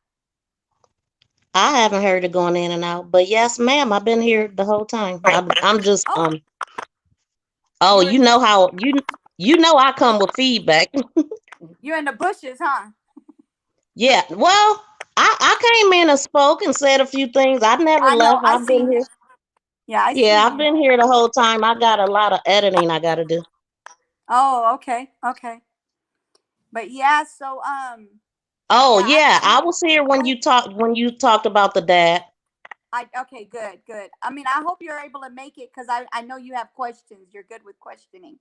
I haven't heard it going in and out, but yes, ma'am, I've been here the whole time. I'm just you know how you know I come with feedback. You're in the bushes, huh? Yeah, well, I came in and spoke and said a few things. I never left. I've been here. Yeah, I've been here the whole time. I got a lot of editing I got to do. Oh, okay. But yeah, so oh yeah, I was here when you talked about the dad. Okay, good. I hope you're able to make it because I know you have questions. You're good with questioning.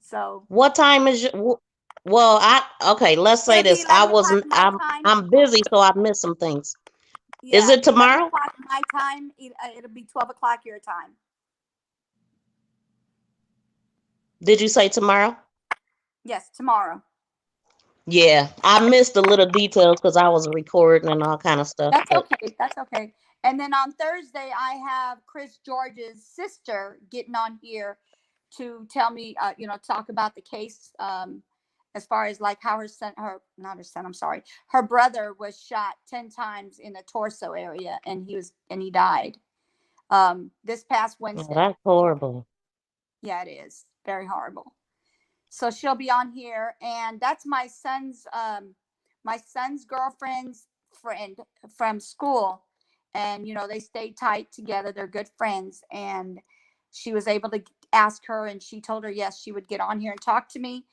So what time is let's say this. I'm busy, so I missed some things. Yeah, is it tomorrow? My time. It'll be 12 o'clock your time. Did you say tomorrow? Yes, tomorrow. Yeah, I missed the little details because I was recording and all kind of stuff. That's okay. And then on Thursday, I have Chris George's sister getting on here to tell me, talk about the case, as far as like how her brother was shot 10 times in the torso area, and he died this past Wednesday. Oh, that's horrible. Yeah, it is very horrible. So she'll be on here, and that's my son's girlfriend's friend from school, and they stay tight together. They're good friends, and she was able to ask her, and she told her yes, she would get on here and talk to me.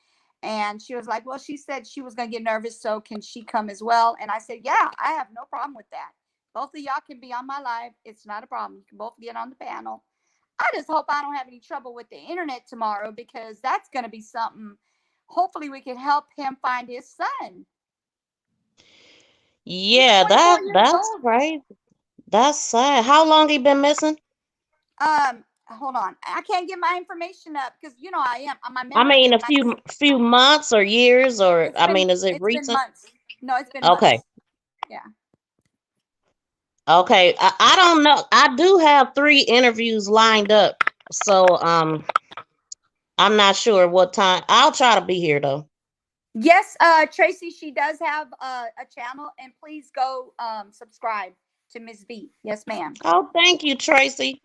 And she was like, well, she said she was going to get nervous, so can she come as well? And I said, yeah, I have no problem with that. Both of y'all can be on my live. It's not a problem. You can both get on the panel. I just hope I don't have any trouble with the internet tomorrow, because that's going to be something. Hopefully we can help him find his son. Yeah, 24 years that's old. crazy. That's sad. How long he been missing? Hold on. I can't get my information up because I am on my I memory. mean, a few months or years, or I mean, is it It's been recent? months. No, it's been Okay. months. Yeah. Okay. I don't know. I do have 3 interviews lined up. So I'm not sure what time. I'll try to be here though. Yes, Tracy, she does have a channel, and please go subscribe to Ms. V. Yes, ma'am. Oh, thank you, Tracy.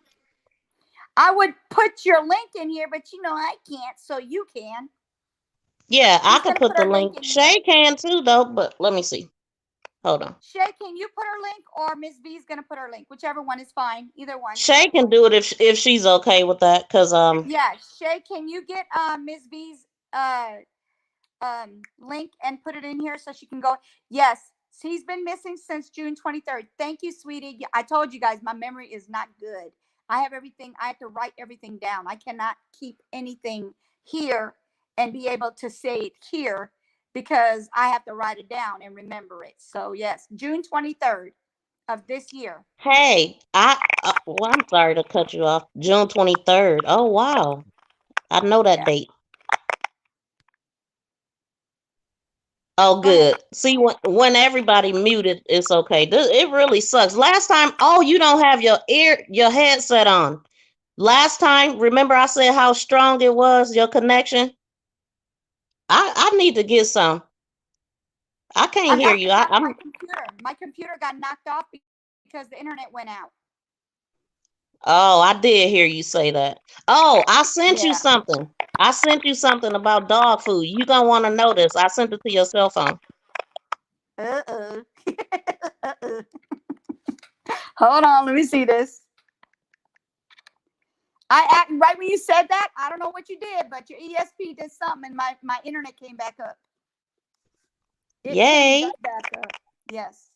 I would put your link in here, but I can't, so you can. Yeah, I She's could gonna put put the her link link. in here. Shay can too though, but let me see. Hold on. Shay, can you put her link, or Ms. V is gonna put her link? Whichever one is fine. Either one. Shay can do it if she's okay with that, cause Yeah, Shay, can you get Ms. V's link and put it in here so she can go? Yes, he's been missing since June 23rd. Thank you, sweetie. I told you guys my memory is not good. I have everything. I have to write everything down. I cannot keep anything here and be able to say it here, because I have to write it down and remember it. So yes, June 23rd of this year. hey, well, I'm sorry to cut you off. June 23rd. Oh wow, I know that Yeah. date. Oh, Go ahead. good. See, when everybody muted, it's okay. It really sucks. Last time, oh, you don't have your headset on. Last time, remember I said how strong it was, your connection? I need to get some. I can't hear you. My computer. My computer got knocked off because the internet went out. Oh, I did hear you say that. Oh, I sent you Yeah. something. I sent you something about dog food. You gonna want to know this. I sent it to your cell phone. Uh-oh. Uh-oh. Hold on, let me see this. Right when you said that, I don't know what you did, but your ESP did something, and my internet came back up. It Yay. came back up. Yes.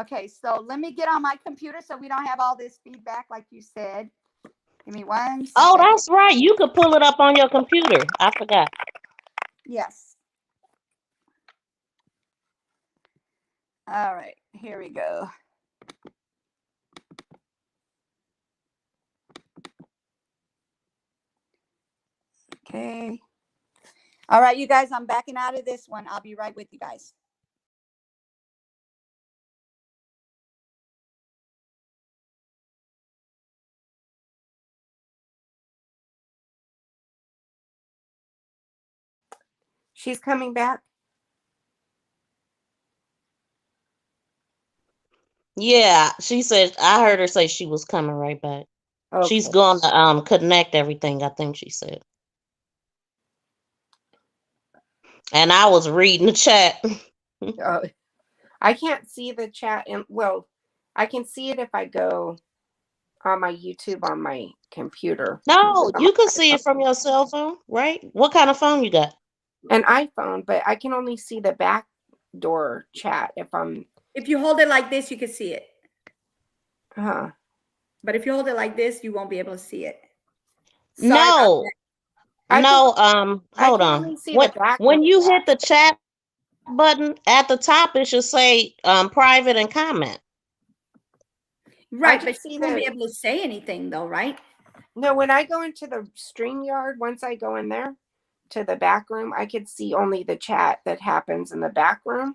Okay, so let me get on my computer so we don't have all this feedback like you said. Give me 1 second. Oh, that's right. You could pull it up on your computer. I forgot. Yes. All right, here we go. Okay. All right, you guys, I'm backing out of this one. I'll be right with you guys. She's coming back. Yeah, she said, I heard her say she was coming right back. Okay. She's going to connect everything, I think she said. And I was reading the chat. I can't see the chat. Well, I can see it if I go on my YouTube on my computer. No, you can see it from your cell phone, right? What kind of phone you got? An iPhone, but I can only see the back door chat If you hold it like this, you can see it. Huh. But if you hold it like this, you won't be able to see it. Sorry no. Hold on. When you hit the chat button at the top, it should say private and comment. Right, but you won't be able to say anything though, right? No, when I go into the StreamYard, once I go in there to the back room, I could see only the chat that happens in the back room.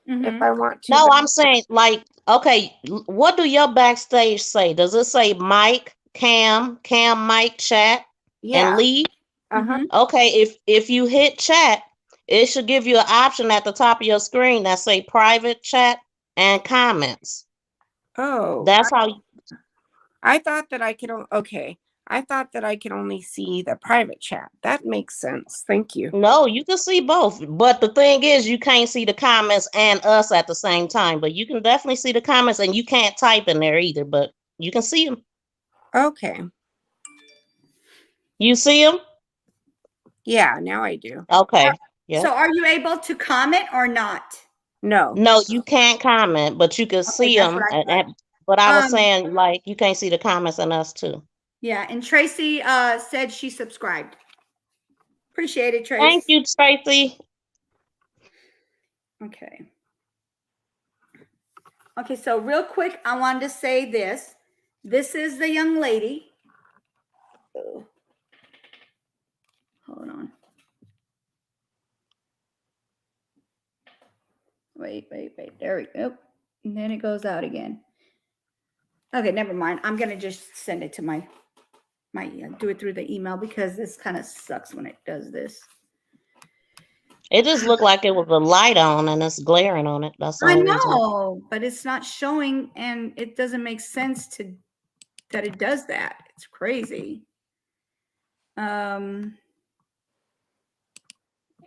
If I want to. No, I'm saying like, okay, what do your backstage say? Does it say mic, cam, mic, chat, and leave? Okay, if you hit chat, it should give you an option at the top of your screen that say private chat and comments. Oh, that's how. I thought that I could. Okay, I thought that I could only see the private chat. That makes sense. Thank you. No, you can see both, but the thing is, you can't see the comments and us at the same time. But you can definitely see the comments, and you can't type in there either. But you can see them. Okay. You see them? Yeah, now I do. Okay. Yeah. So are you able to comment or not? No. No, you can't comment, but you can Okay, see that's what them. I thought. But I was Um, saying, like, you can't see the comments on us too. yeah, and Tracy said she subscribed. Appreciate it, Trace. Thank you, Tracy. Okay. Okay, so real quick, I wanted to say this. This is the young lady. Oh, hold on. Wait. There we go. And then it goes out again. Okay, never mind. I'm gonna just send it to my do it through the email because this kind of sucks when it does this. It just looked like it was a light on and it's glaring on it. That's the I only reason. know, but it's not showing, and it doesn't make sense that it does that. It's crazy. Here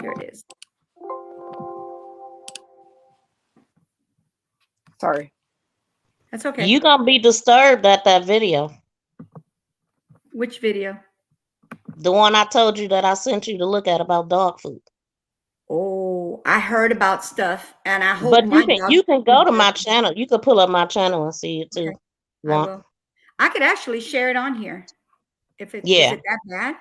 it is. Sorry. That's okay. You're gonna be disturbed at that video. Which video? The one I told you that I sent you to look at about dog food. Oh, I heard about stuff, and I hope But my you can go to food my does. channel. You can pull up my channel and see it too. Okay, I Want? will. I could actually share it on here. If it is Yeah. it that bad?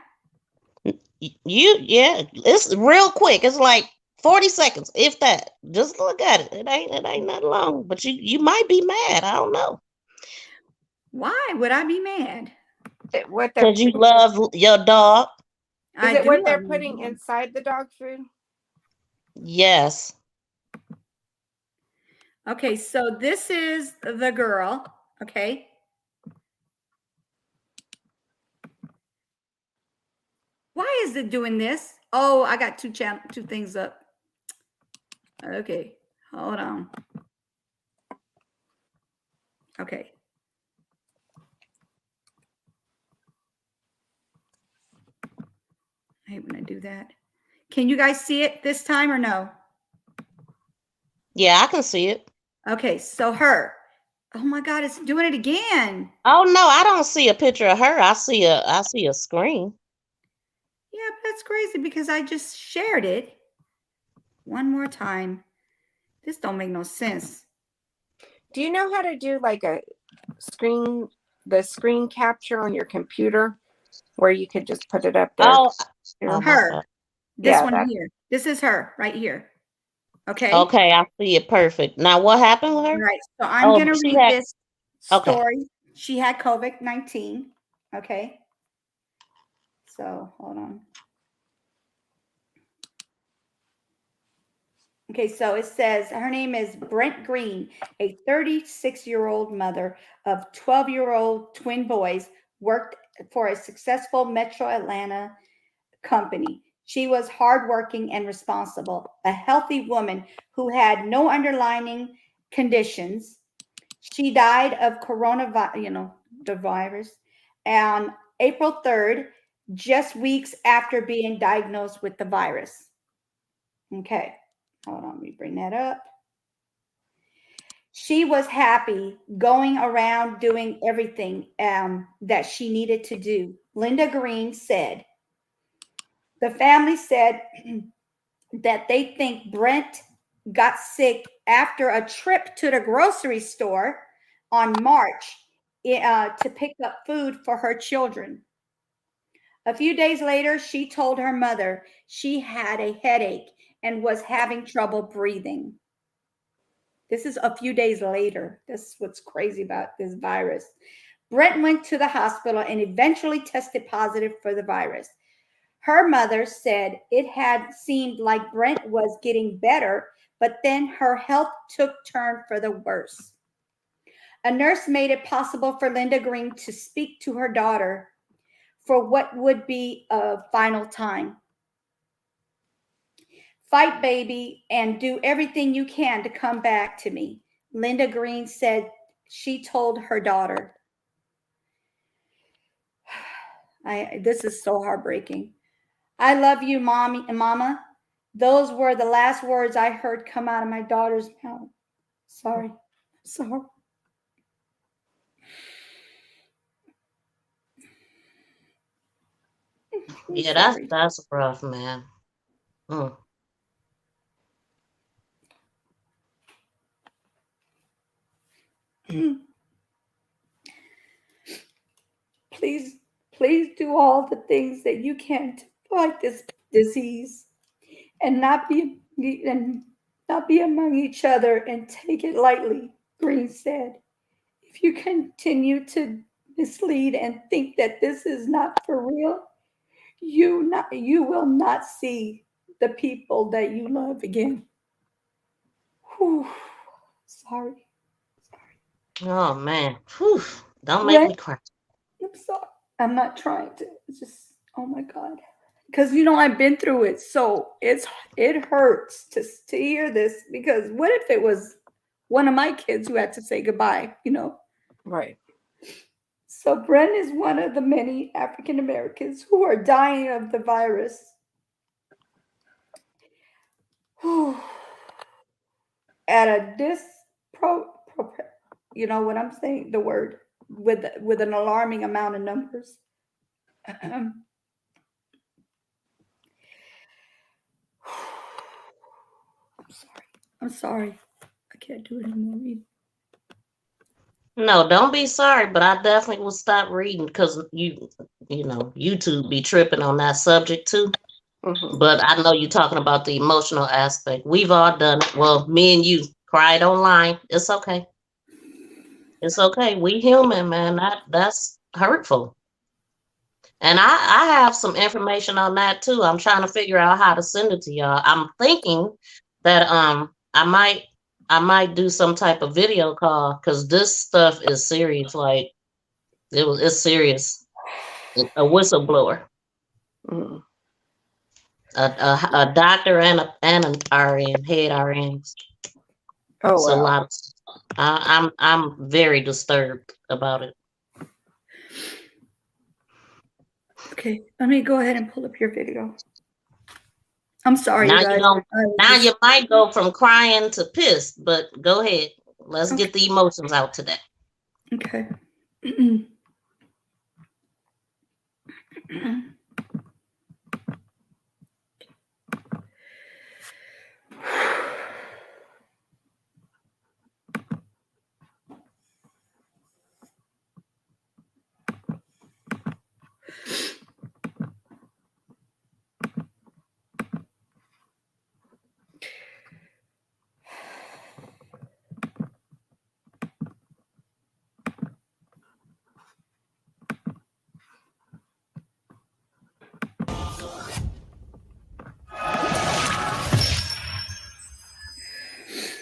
Yeah, it's real quick. It's like 40 seconds, if that. Just look at it. It ain't that long. But you might be mad. I don't know. Why would I be mad? What they're Because you putting, love your dog. is I it do what love they're my putting dog. inside the dog food? Yes. Okay, so this is the girl. Okay. Why is it doing this? Oh, I got two things up. Okay, hold on. Okay. I hate when I do that. Can you guys see it this time or no? Yeah, I can see it. Okay, so her. Oh my God, it's doing it again. Oh no, I don't see a picture of her. I see a screen. Yeah, but that's crazy because I just shared it one more time. This don't make no sense. Do you know how to do like the screen capture on your computer where you could just put it up there? Oh Here? my Her. God. This Yeah, one here. This is her right here. Okay. Okay, I see it perfect. Now what happened with All her? right. So I'm Oh, going to she read had this okay. story. She had COVID-19. Okay. So hold on. Okay, so it says her name is Brent Green, a 36-year-old mother of 12-year-old twin boys, worked for a successful Metro Atlanta company. She was hardworking and responsible, a healthy woman who had no underlying conditions. She died of coronavirus, the virus, on April 3rd, just weeks after being diagnosed with the virus. Okay. Hold on, let me bring that up. She was happy going around doing everything that she needed to do. Linda Green said, the family said that they think Brent got sick after a trip to the grocery store on March to pick up food for her children. A few days later, she told her mother she had a headache and was having trouble breathing. This is a few days later. This is what's crazy about this virus. Brent went to the hospital and eventually tested positive for the virus. Her mother said it had seemed like Brent was getting better, but then her health took turn for the worse. A nurse made it possible for Linda Green to speak to her daughter for what would be a final time. Fight, baby, and do everything you can to come back to me, Linda Green said she told her daughter. This is so heartbreaking. I love you, mommy and mama. Those were the last words I heard come out of my daughter's mouth. Sorry. Yeah, that's rough, man. Mm. Please, please do all the things that you can to fight this disease and not be among each other and take it lightly, Green said. If you continue to mislead and think that this is not for real, you will not see the people that you love again. Whew. Sorry. Oh man. Whew. Don't make Brent, me cry. I'm sorry. I'm not trying to. It's just, oh my God. Because I've been through it, so it hurts to hear this. Because what if it was one of my kids who had to say goodbye? Right. So Brent is one of the many African Americans who are dying of the virus. At a you know what I'm saying? The word with an alarming amount of numbers. I'm sorry. I'm sorry. I can't do it anymore. No, don't be sorry, but I definitely will stop reading because YouTube be tripping on that subject too. Mm-hmm. But I know you're talking about the emotional aspect. We've all done it. Well, me and you cried online. It's okay. It's okay. We human, man. That's hurtful. And I have some information on that too. I'm trying to figure out how to send it to y'all. I'm thinking that I might do some type of video call because this stuff is serious. Like it's serious. A whistleblower. Mm-hmm. A doctor and an RN, head RNs. Oh, It's a wow. lot. I'm very disturbed about it. Okay, let me go ahead and pull up your video. I'm sorry, Now you guys. you might go from crying to pissed, but go ahead. Let's get the emotions out today. Okay.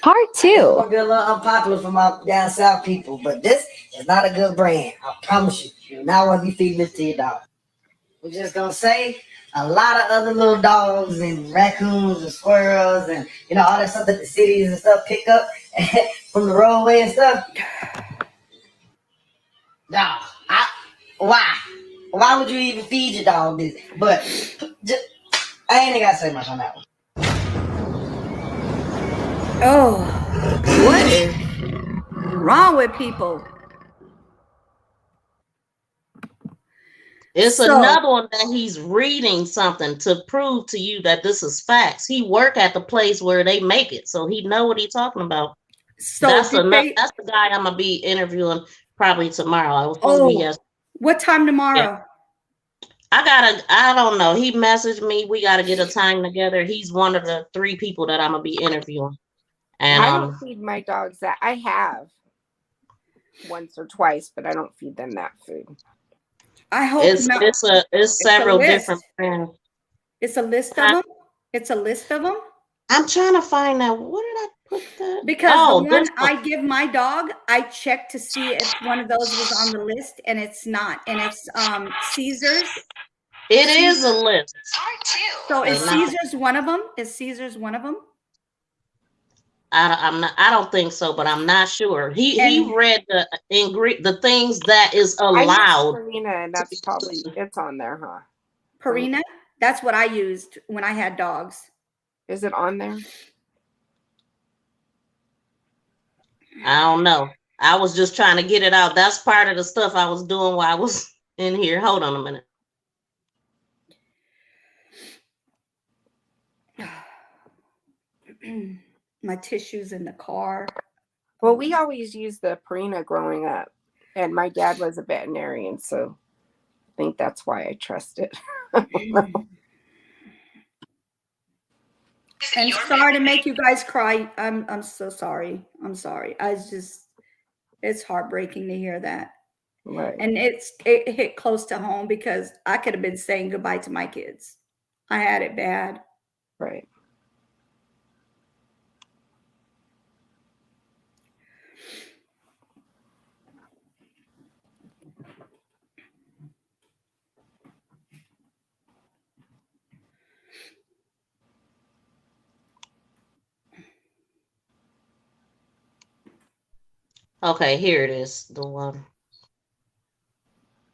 Part It's 2. gonna be a little unpopular for my down south people, but this is not a good brand. I promise you. You do not want to be feeding this to your dog. We're just gonna say a lot of other little dogs and raccoons and squirrels and all that stuff that the cities and stuff pick up from the roadway and stuff. No, why? Why would you even feed your dog this? But I ain't even gotta say much on that one. Oh, what is wrong with people? It's another one that he's reading something to prove to you that this is facts. He work at the place where they make it, so he know what he's talking about. So that's the guy I'm gonna be interviewing probably tomorrow. I was supposed to be yesterday. What time tomorrow? Yeah. I don't know. He messaged me. We gotta get a time together. He's one of the 3 people that I'm gonna be interviewing. And I don't feed my dogs that. I have once or twice, but I don't feed them that food. I hope it's several different brands. It's a list of them. It's a list of them. I'm trying to find out. Where did I put that? Because the one I give my dog, I check to see if one of those was on the list, and it's not. And it's Caesar's. It is a list. So is Caesar's one of them? Is Caesar's one of them? I don't think so, but I'm not sure. He read the things that is allowed. Purina, and that's probably it's on there, huh? Purina? That's what I used when I had dogs. Is it on there? I don't know. I was just trying to get it out. That's part of the stuff I was doing while I was in here. Hold on a minute. My tissues in the car. Well, we always used the Purina growing up, and my dad was a veterinarian, so I think that's why I trust it. And sorry to make you guys cry. I'm so sorry. I'm sorry. It's heartbreaking to hear that. Right. And it hit close to home because I could have been saying goodbye to my kids. I had it bad. Right. Okay, here it is. The one.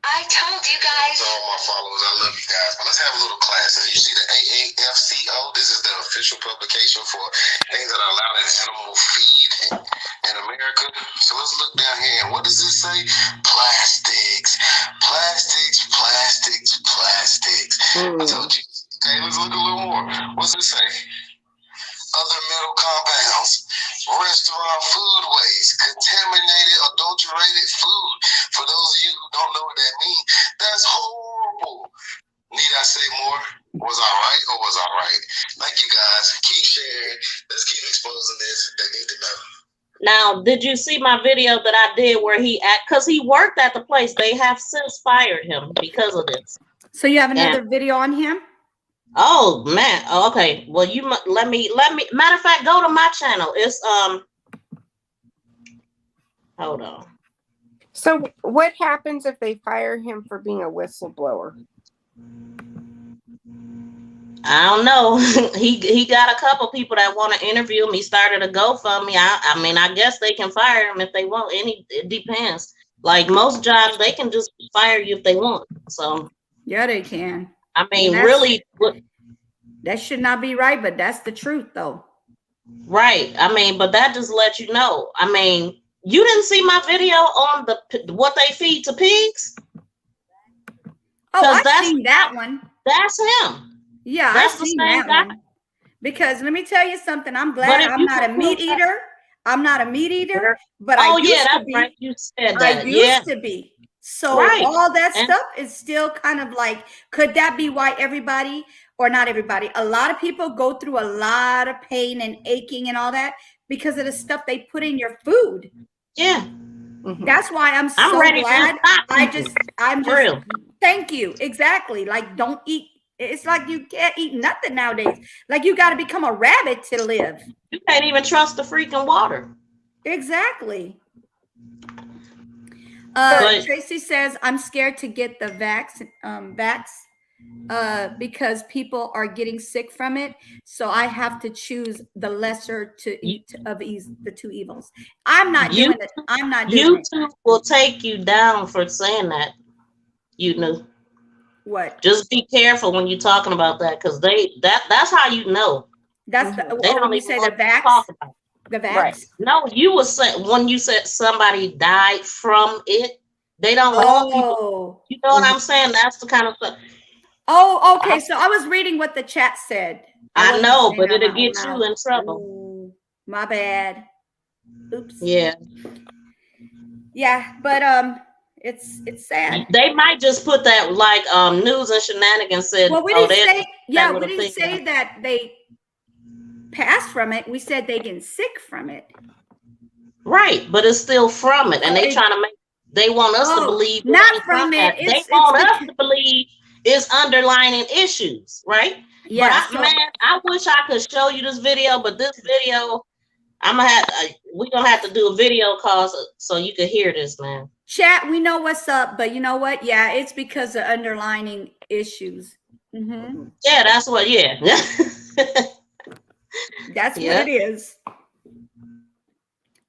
I told you guys. To all my followers, I love you guys. But let's have a little class. And you see the AAFCO. This is the official publication for things that are allowed in animal feed in America. So let's look down here. And what does this say? Plastics. Plastics, plastics, plastics. I told you. Okay, let's look a little more. What's it say? Other metal compounds, restaurant food waste, contaminated, adulterated food. For those of you who don't know what that means, that's horrible. Need I say more? Was I right or was I right? Thank you guys. Keep sharing. Let's keep exposing this. They need to know. Now, did you see my video that I did where because he worked at the place, they have since fired him because of this. So you have another video on him? Oh man. Okay. Well, you let me. Matter of fact, go to my channel. It's Hold on. So what happens if they fire him for being a whistleblower? I don't know. he got a couple people that want to interview him. He started a GoFundMe. I mean, I guess they can fire him if they want. It depends. Like most jobs, they can just fire you if they want. So yeah, they can. I mean, really, that should not be right, but that's the truth, though. Right. I mean, but that just lets you know. I mean, you didn't see my video on what they feed to pigs? Oh, I've seen that one. That's him. Yeah, that's I've seen that one. Because let me tell you something. I'm glad I'm not a meat eater. I'm not a meat eater, but I used to be. Right. You said that. I used to be. So all that stuff is still kind of like, could that be why everybody, or not everybody, a lot of people go through a lot of pain and aching and all that because of the stuff they put in your food? Yeah. That's why I'm so glad. I'm just thank you. Exactly. Like, don't eat. It's like you can't eat nothing nowadays. Like, you got to become a rabbit to live. You can't even trust the freaking water. Exactly. Tracy says, I'm scared to get the vax because people are getting sick from it. So I have to choose the lesser of the two evils. I'm not doing it. I'm not doing it. YouTube will take you down for saying that. You know what? Just be careful when you're talking about that, because that's how you know. That's they don't even say the vax. The vax. Right. No, you will say when you said somebody died from it, they don't want people. You know what I'm saying? That's the kind of stuff. Oh, okay. So I was reading what the chat said. I know, but it'll get you in trouble. Ooh, my bad. Oops. Yeah. Yeah, but it's sad. They might just put that like news and shenanigans said. Well, we didn't say. Yeah, we didn't say that they passed from it. We said they getting sick from it. Right, but it's still from it, and they trying to make. They want us to believe not from it. They want us to believe it's underlining issues, right? Yeah. But I wish I could show you this video, but this video, we're gonna have to do a video call so you can hear this, man. Chat, we know what's up, but you know what? Yeah, it's because of underlining issues. Mm-hmm. Yeah, that's what. Yeah. That's what it is.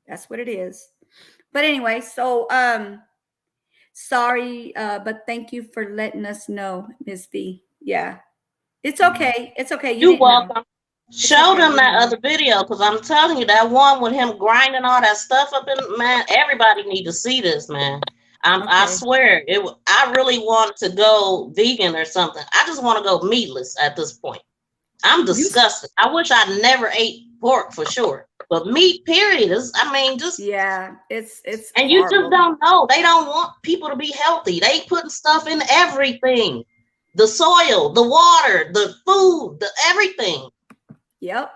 That's what it is. But anyway, so sorry, but thank you for letting us know, Ms. V. Yeah. It's okay. It's okay. You're welcome. Show them that other video, because I'm telling you, that one with him grinding all that stuff up in, man, everybody need to see this, man. I swear, I really want to go vegan or something. I just want to go meatless at this point. I'm disgusted. I wish I never ate pork for sure. but meat, period, is, I mean, just Yeah, it's and you just horrible. don't know. They don't want people to be healthy. They putting stuff in everything. The soil, the water, the food, the everything. Yep.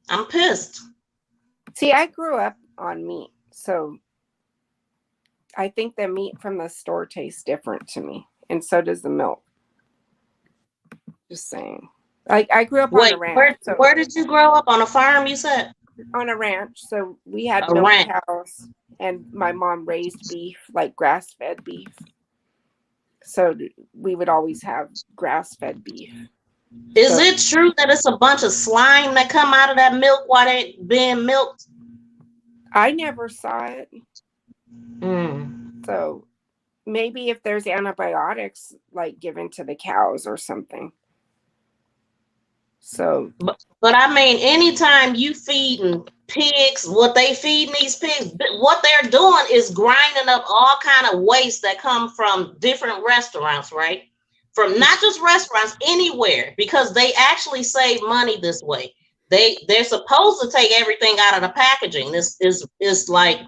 I'm pissed. See, I grew up on meat, so I think the meat from the store tastes different to me, and so does the milk. Just saying. I grew up on Wait, a ranch. where did you grow up? On a farm, you said? On a ranch. So we had A milk ranch. cows, and my mom raised beef, like grass-fed beef. So we would always have grass-fed beef. Is it true that it's a bunch of slime that come out of that milk while they being milked? I never saw it. Mm. So maybe if there's antibiotics like given to the cows or something. So, but I mean, anytime you feeding pigs, what they feeding these pigs, what they're doing is grinding up all kind of waste that come from different restaurants, right? From not just restaurants, anywhere, because they actually save money this way. They're supposed to take everything out of the packaging. This is like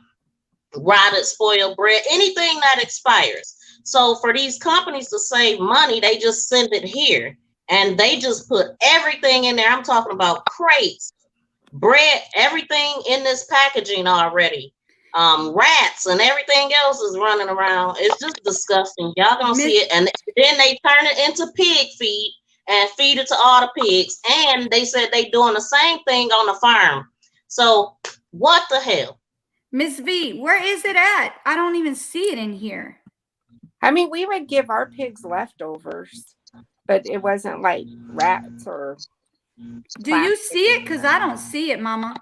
rotted, spoiled bread, anything that expires. So for these companies to save money, they just send it here. And they just put everything in there. I'm talking about crates, bread, everything in this packaging already. Rats and everything else is running around. It's just disgusting. Y'all gonna see it. And then they turn it into pig feed and feed it to all the pigs. And they said they doing the same thing on the farm. So what the hell? Miss V, where is it at? I don't even see it in here. I mean, we would give our pigs leftovers, but it wasn't like rats or. Do you see it? Because I don't see it, Mama.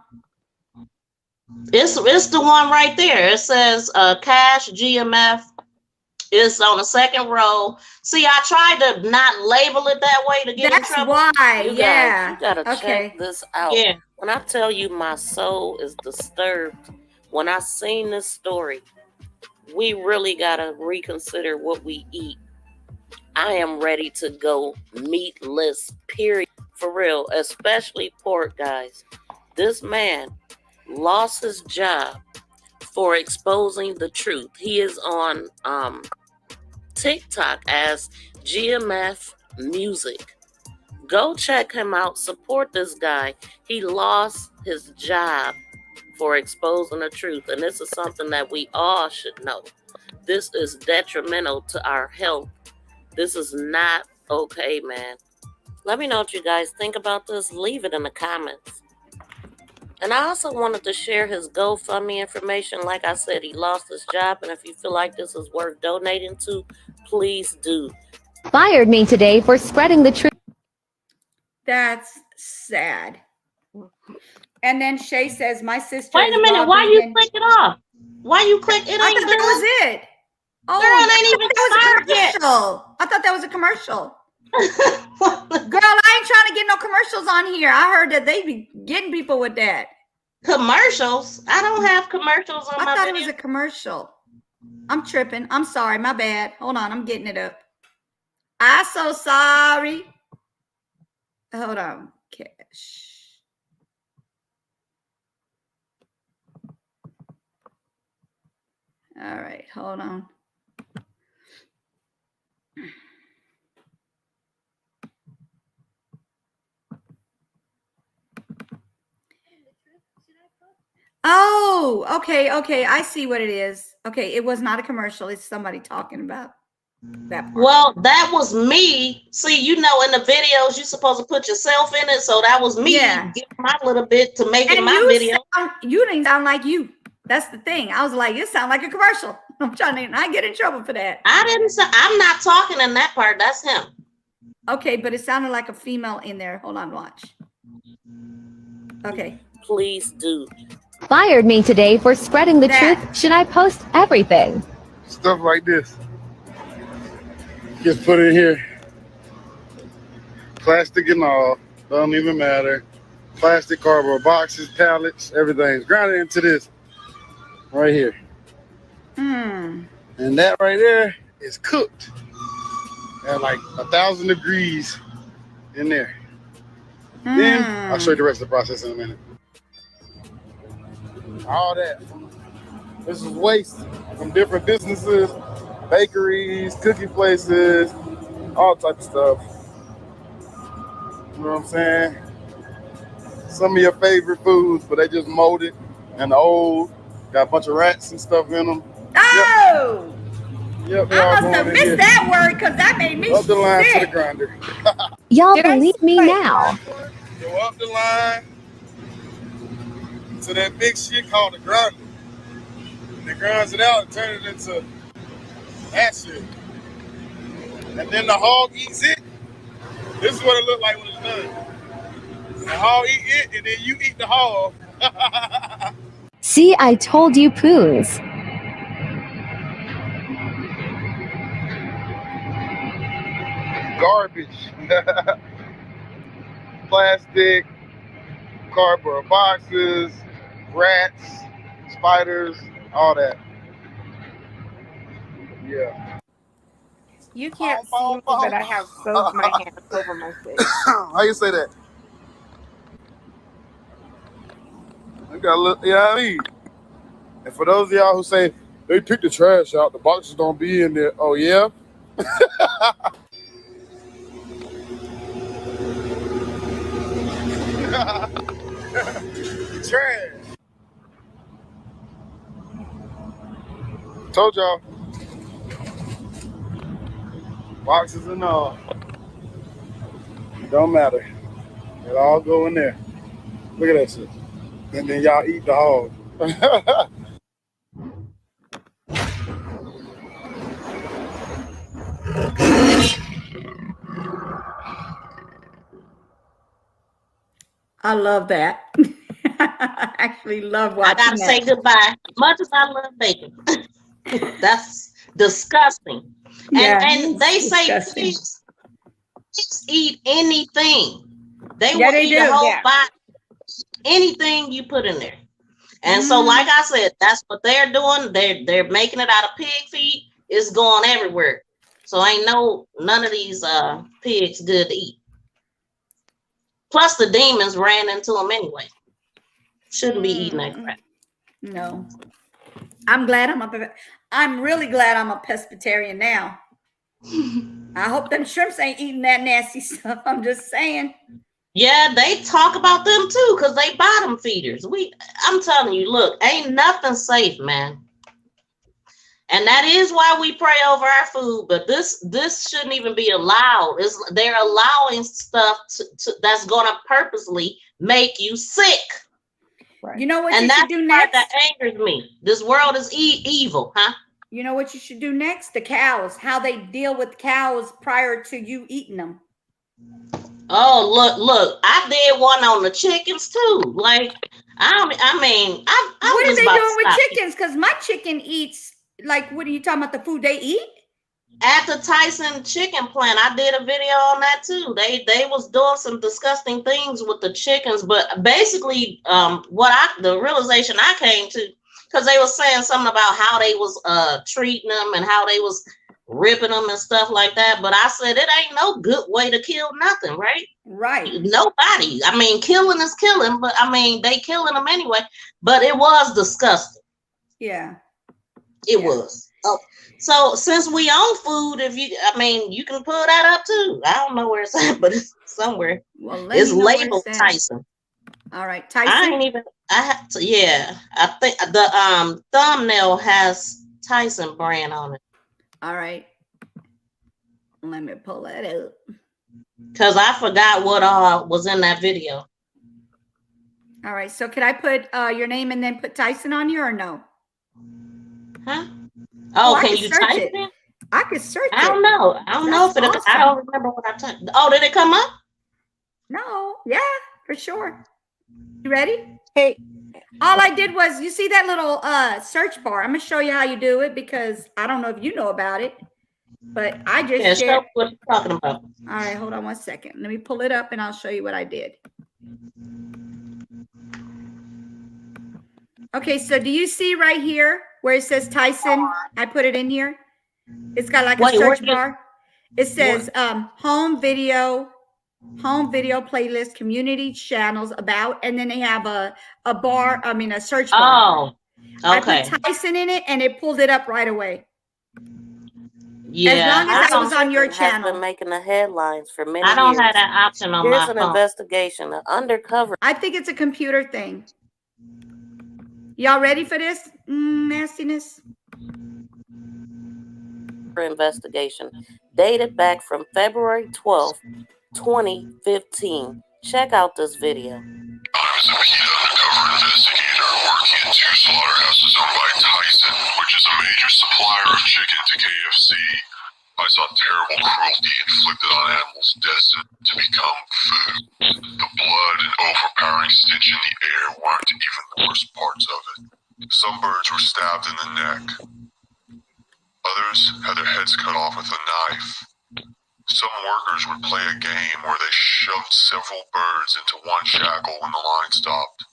It's the one right there. It says cash GMF. It's on the second row. See, I tried to not label it that way to get in trouble. That's why, You yeah. guys, you gotta check this out. Yeah. When I tell you my soul is disturbed, when I seen this story, we really gotta reconsider what we eat. I am ready to go meatless, period. For real, especially pork, guys. This man lost his job for exposing the truth. He is on TikTok as GMF Music. Go check him out. Support this guy. He lost his job for exposing the truth. And this is something that we all should know. This is detrimental to our health. This is not okay, man. Let me know what you guys think about this. Leave it in the comments. And I also wanted to share his GoFundMe information. Like I said, he lost his job. And if you feel like this is worth donating to, please do. Fired me today for spreading the truth. That's sad. And then Shay says, my sister. Wait a minute. Why you click it off? Why you click it? I thought that was it. Oh, girl, ain't even that was a commercial. I thought that was a commercial. Girl, I ain't trying to get no commercials on here. I heard that they be getting people with that. Commercials? I don't have commercials on my I thought video. it was a commercial. I'm tripping. I'm sorry. My bad. Hold on. I'm getting it up. I'm so sorry. Hold on. Cash. All right. Hold on. Oh, okay. I see what it is. Okay, it was not a commercial. It's somebody talking about that part. Well, that was me. See, you know, in the videos, you're supposed to put yourself in it. So that was me giving my little bit to make it my video. You didn't sound like you. That's the thing. I was like, it sounds like a commercial. I'm trying to not get in trouble for that. I'm not talking in that part. That's him. Okay, but it sounded like a female in there. Hold on, watch. Okay. Please do. Fired me today for spreading the truth. Should I post everything? Stuff like this. Just put it in here. Plastic and all. Don't even matter. Plastic, cardboard boxes, pallets, everything's grounded into this right here. And that right there is cooked at like 1,000 degrees in there. Then I'll show you the rest of the process in a minute. all that. This is waste from different businesses, bakeries, cookie places, all type of stuff. You know what I'm saying? Some of your favorite foods, but they just molded and old. Got a bunch of rats and stuff in them. Oh! Yep, I must have missed that word because that made me up the line sick. to the grinder. Y'all believe me now. Go up the line to that big shit called the grinder. They grinds it out and turn it into that shit. And then the hog eats it. This is what it looked like when it's done. The hog eat it, and then you eat the hog. See, I told you, Poons. Garbage. Plastic, cardboard boxes, rats, spiders, all that. Yeah. You can't see me, but I have both my hands over my face. How you say that? I got a little, yeah, I mean. And for those of y'all who say they pick the trash out, the boxes don't be in there. Oh yeah. Trash. Told y'all. Boxes and all. It don't matter. It all go in there. Look at that shit. And then y'all eat the hog. I love that. I actually love watching I gotta say goodbye. Much as I love bacon, that's disgusting. Yeah, And they it's say disgusting. pigs eat anything. They Yeah, will they eat do, a whole yeah. body, anything you put in there. And so, like I said, that's what they're doing. They're making it out of pig feed. It's going everywhere. So ain't none of these pigs good to eat. Plus, the demons ran into them anyway. Shouldn't be eating that crap. No. I'm really glad I'm a pescatarian now. I hope them shrimps ain't eating that nasty stuff. I'm just saying. Yeah, they talk about them too, because they bottom feeders. I'm telling you, look, ain't nothing safe, man. And that is why we pray over our food, but this shouldn't even be allowed. They're allowing stuff that's gonna purposely make you sick. Right. You know what and you should do next? That angers me. This world is evil, huh? You know what you should do next? The cows, how they deal with cows prior to you eating them. Oh, look, I did one on the chickens too. Like, I'm what are they just about doing to with stop chickens? Because my chicken eats, like, what are you talking about, the food they eat? At the Tyson chicken plant, I did a video on that too. They was doing some disgusting things with the chickens, but basically, the realization I came to, because they were saying something about how they was treating them and how they was ripping them and stuff like that. But I said it ain't no good way to kill nothing, right? Right. Nobody. I mean, killing is killing, but I mean they killing them anyway. But it was disgusting. Yeah. It was. Oh, so since we own food, you can pull that up too. I don't know where it's at, but it's somewhere. Well, it's labeled Tyson. All right, Tyson. I think the thumbnail has Tyson brand on it. All right. Let me pull that up. Because I forgot what was in that video. All right. So could I put your name and then put Tyson on you or no? Huh? Oh, can you type it? I could search it. I don't know. I don't know if awesome. I don't remember what I typed. Oh, did it come up? No. Yeah, for sure. You ready? Hey. All I did was, you see that little shared bar? I'm going to show you how you do it because I don't know if you know about it, but I just shared. What you're talking about. All right, hold on one second. Let me pull it up and I'll show you what I did. Okay, so do you see right here where it says Tyson? I put it in here. It's got like a search bar. It says home video home video playlist, community channels about, and then they have a bar, a search bar. Oh, okay. I put Tyson in it and it pulled it up right away. Yeah, as long as I was on your Chicken has channel. been making the headlines for many I don't years. have that option on Here's my an phone. investigation, an undercover I think it's a computer thing. Y'all ready for this nastiness? investigation dated back from February 12th, 2015. Check out this video. I was a PETA undercover investigator working in 2 slaughterhouses owned by Tyson, which is a major supplier of chicken to KFC. I saw terrible cruelty inflicted on animals destined to become food. The blood and overpowering stench in the air weren't even the worst parts of it. Some birds were stabbed in the neck. Others had their heads cut off with a knife. Some workers would play a game where they shoved several birds into one shackle when the line stopped.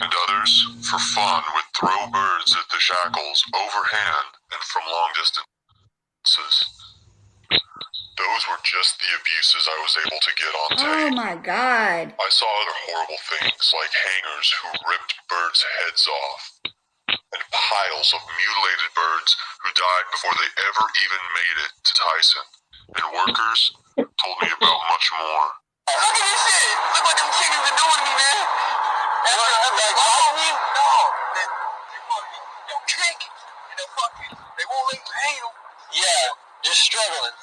And others, for fun, would throw birds at the shackles overhand and from long distances. Those were just the abuses I was able to get on tape. Oh my God. I saw other horrible things like hangers who ripped birds' heads off, and piles of mutilated birds who died before they ever even made it to Tyson. And workers told me about much more. Look at this shit. Look what them chickens been doing to me, man. That's like biting you? No. They fucking don't kick. And they won't let you hang them. Yeah, just struggling.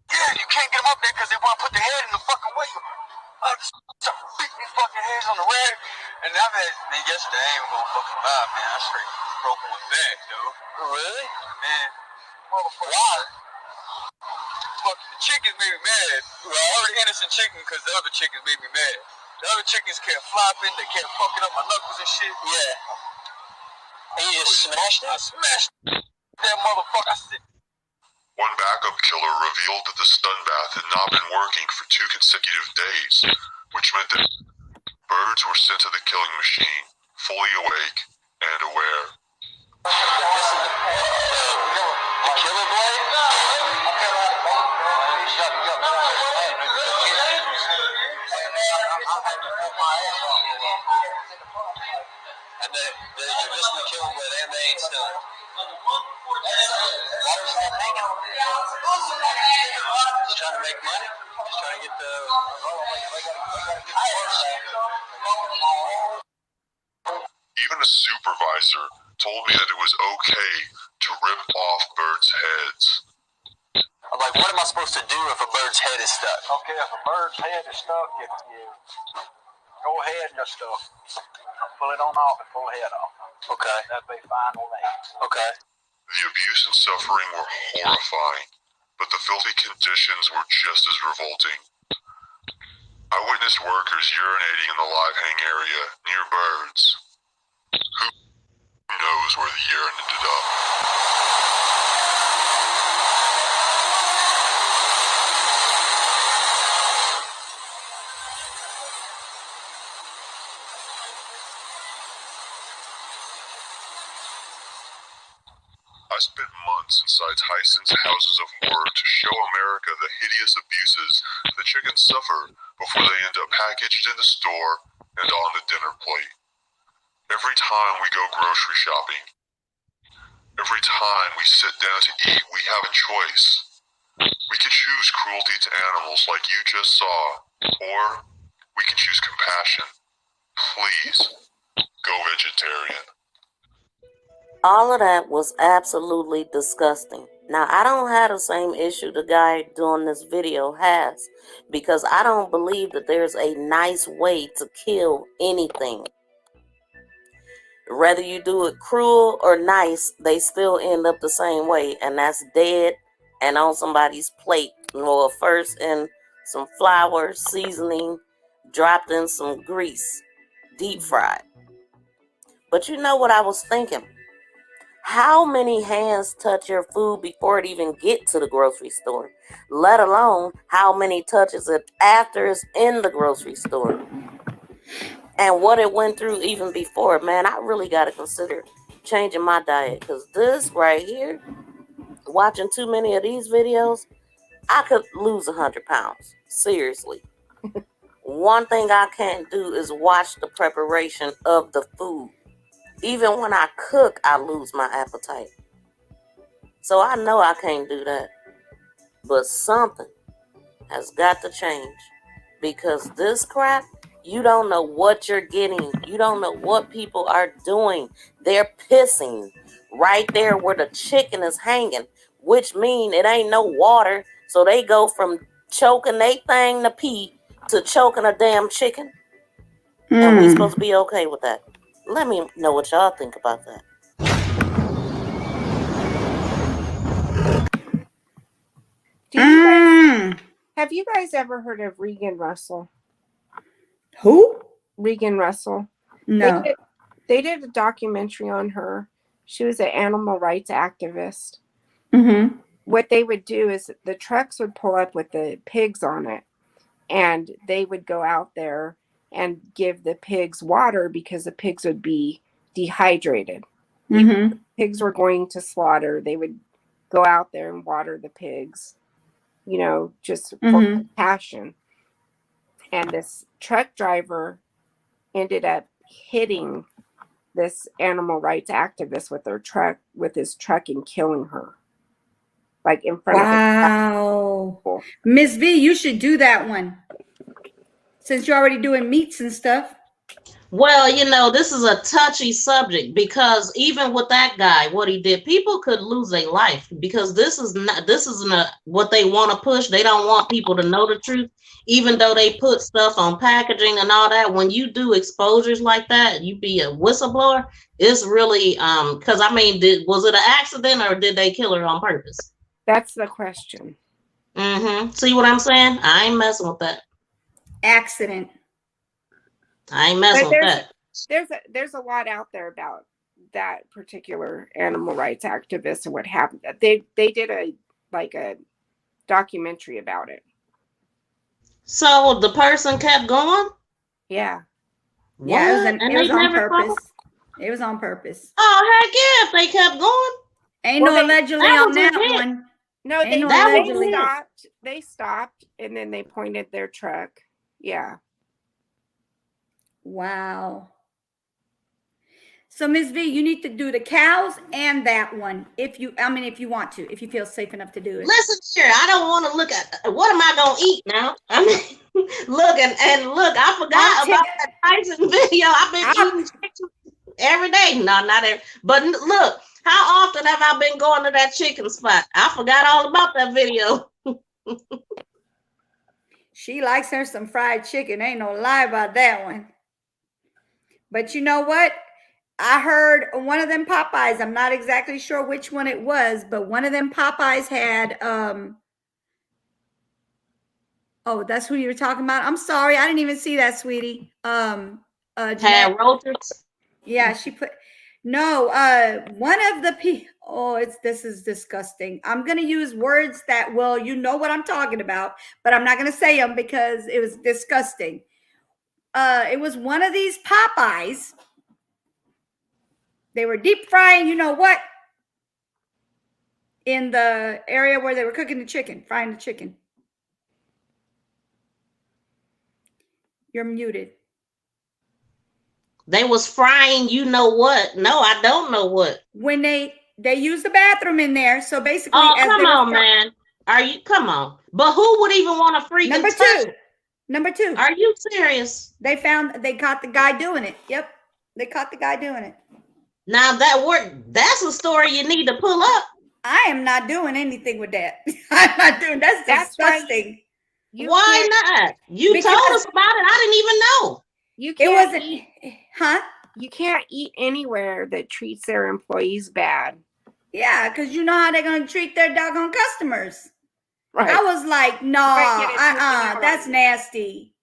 Yeah, you can't get them up there because they want to put their head in the fucking way. I just start beating these fucking heads on the rag. And I've had, man, yesterday I ain't even gonna fucking lie, man. I straight broke my back, dude. Really? Man, motherfucker. Why? Fucking the chickens made me mad. Well, I heard innocent chicken because the other chickens made me mad. The other chickens kept flopping, they kept fucking up my knuckles and shit. Yeah. And you just smashed it? I smashed that motherfucker. I said, One backup killer revealed that the stun bath had not been working for 2 consecutive days, which meant that birds were sent to the killing machine, fully awake and aware. this is the killer blade? And you're just in the killing blade and they ain't still. Just trying to make money. Just trying to get the. Even a supervisor told me that it was okay to rip off birds' heads. I'm like, what am I supposed to do if a bird's head is stuck? Okay, if a bird's head is stuck, if you go ahead and just pull it on off and pull the head off. Okay. That'd be fine with me. Okay. The abuse and suffering were horrifying, but the filthy conditions were just as revolting. I witnessed workers urinating in the live hang area near birds. Who knows where the urine ended up? I spent months inside Tyson's houses of horror to show America the hideous abuses the chickens suffer before they end up packaged in the store and on the dinner plate. Every time we go grocery shopping, every time we sit down to eat, we have a choice. We can choose cruelty to animals like you just saw, or we can choose compassion. Please, go vegetarian. All of that was absolutely disgusting. Now, I don't have the same issue the guy doing this video has, because I don't believe that there's a nice way to kill anything. Whether you do it cruel or nice, they still end up the same way, and that's dead and on somebody's plate. Or first in some flour, seasoning, dropped in some grease, deep fried. But you know what I was thinking? How many hands touch your food before it even get to the grocery store? Let alone how many touches it after it's in the grocery store. And what it went through even before. Man, I really got to consider changing my diet. Because this right here, watching too many of these videos, I could lose 100 pounds. Seriously. One thing I can't do is watch the preparation of the food. Even when I cook, I lose my appetite. So I know I can't do that. But something has got to change. Because this crap, you don't know what you're getting. You don't know what people are doing. They're pissing right there where the chicken is hanging, which means it ain't no water. So they go from choking they thing to pee to choking a damn chicken. And we supposed to be okay with that. Let me know what y'all think about that. Have you guys ever heard of Regan Russell? Who? Regan Russell. No. They did a documentary on her. She was an animal rights activist. Mm-hmm. What they would do is the trucks would pull up with the pigs on it, and they would go out there and give the pigs water because the pigs would be dehydrated. Mm-hmm. If pigs were going to slaughter, they would go out there and water the pigs, you know, just for passion. And this truck driver ended up hitting this animal rights activist with his truck and killing her. Like in front of the Miss V, you should do that one. Since you're already doing meats and stuff. Well, you know, this is a touchy subject because even with that guy, what he did, people could lose their life because this isn't what they want to push. They don't want people to know the truth, even though they put stuff on packaging and all that. When you do exposures like that, you be a whistleblower. It's really because I mean, was it an accident or did they kill her on purpose? That's the question. See what I'm saying? I ain't messing with that. Accident. I ain't messing with that. There's a lot out there about that particular animal rights activist and what happened. They did a documentary about it. So the person kept going? Yeah. What? Yeah, And it was they on never purpose. called? It was on purpose. Oh, heck yeah, if they kept going. Ain't no allegedly on that was a hit. one. No, Ain't no they allegedly. stopped. They stopped and then they pointed their truck. Yeah. Wow. So Ms. V, you need to do the cows and that one if you want to, if you feel safe enough to do it. Listen here, I don't want to look at what am I gonna eat now? I mean, look and look, I forgot about that Tyson video. I've been eating chicken every day. No, not every, but look, how often have I been going to that chicken spot? I forgot all about that video. She likes her some fried chicken. Ain't no lie about that one. But you know what? I heard one of them Popeyes. I'm not exactly sure which one it was, but one of them Popeyes had oh, that's who you were talking about. I'm sorry, I didn't even see that, sweetie. Had roaches. Yeah, she put no, one of the this is disgusting. I'm gonna use words that you know what I'm talking about, but I'm not gonna say them because it was disgusting. It was one of these Popeyes. They were deep frying, you know what? In the area where they were cooking the chicken, frying the chicken. You're muted. They was frying, you know what? No, I don't know what. When they used the bathroom in there, so basically, come on, man. Come on? But who would even want to freaking Number two. Are you serious? They caught the guy doing it. Yep, they caught the guy doing it. Now that's a story you need to pull up. I am not doing anything with that. I'm not doing that's disgusting. Why not? You told us about it. I didn't even know. It wasn't You can't eat anywhere that treats their employees bad. Yeah, because you know how they're gonna treat their doggone customers. Right. I was like, no, that's nasty.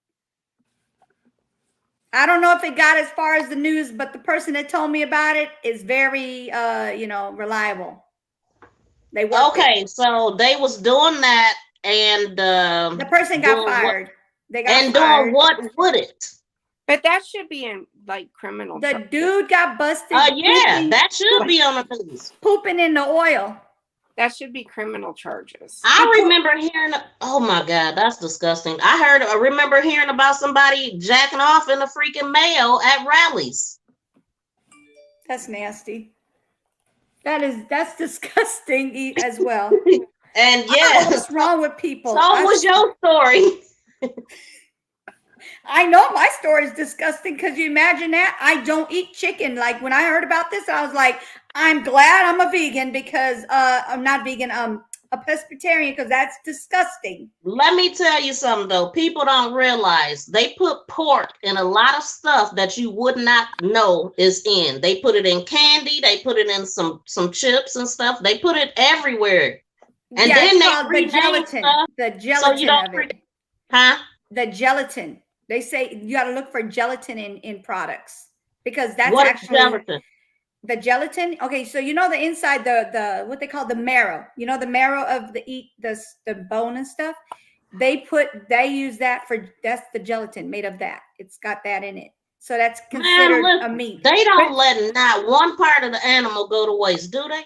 I don't know if it got as far as the news, but the person that told me about it is very, reliable. They so they was doing that, and the person got fired. They got fired. Doing what would it? But that should be in criminal. The dude got busted. Yeah, that should be on the news. Pooping in the oil. That should be criminal charges. I remember hearing. Oh my God, that's disgusting. I remember hearing about somebody jacking off in the freaking mail at rallies. That's nasty. That's disgusting as well. And I don't know what's wrong with people. So was your story. I know my story is disgusting because you imagine that. I don't eat chicken. Like when I heard about this, I was like, I'm glad I'm a vegan because I'm not vegan. A pescatarian because that's disgusting. Let me tell you something though. People don't realize they put pork in a lot of stuff that you would not know is in. They put it in candy. They put it in some chips and stuff. They put it everywhere. And yeah, then it's they called the gelatin. stuff, The gelatin so you don't of it. Huh? The gelatin. They say you got to look for gelatin in products because that's What actually gelatin? the gelatin. Okay, so you know the inside, the what they call the marrow. You know the marrow of the bone and stuff. They use that that's the gelatin made of that. It's got that in it, so that's considered a meat. They don't let not one part of the animal go to waste, do they?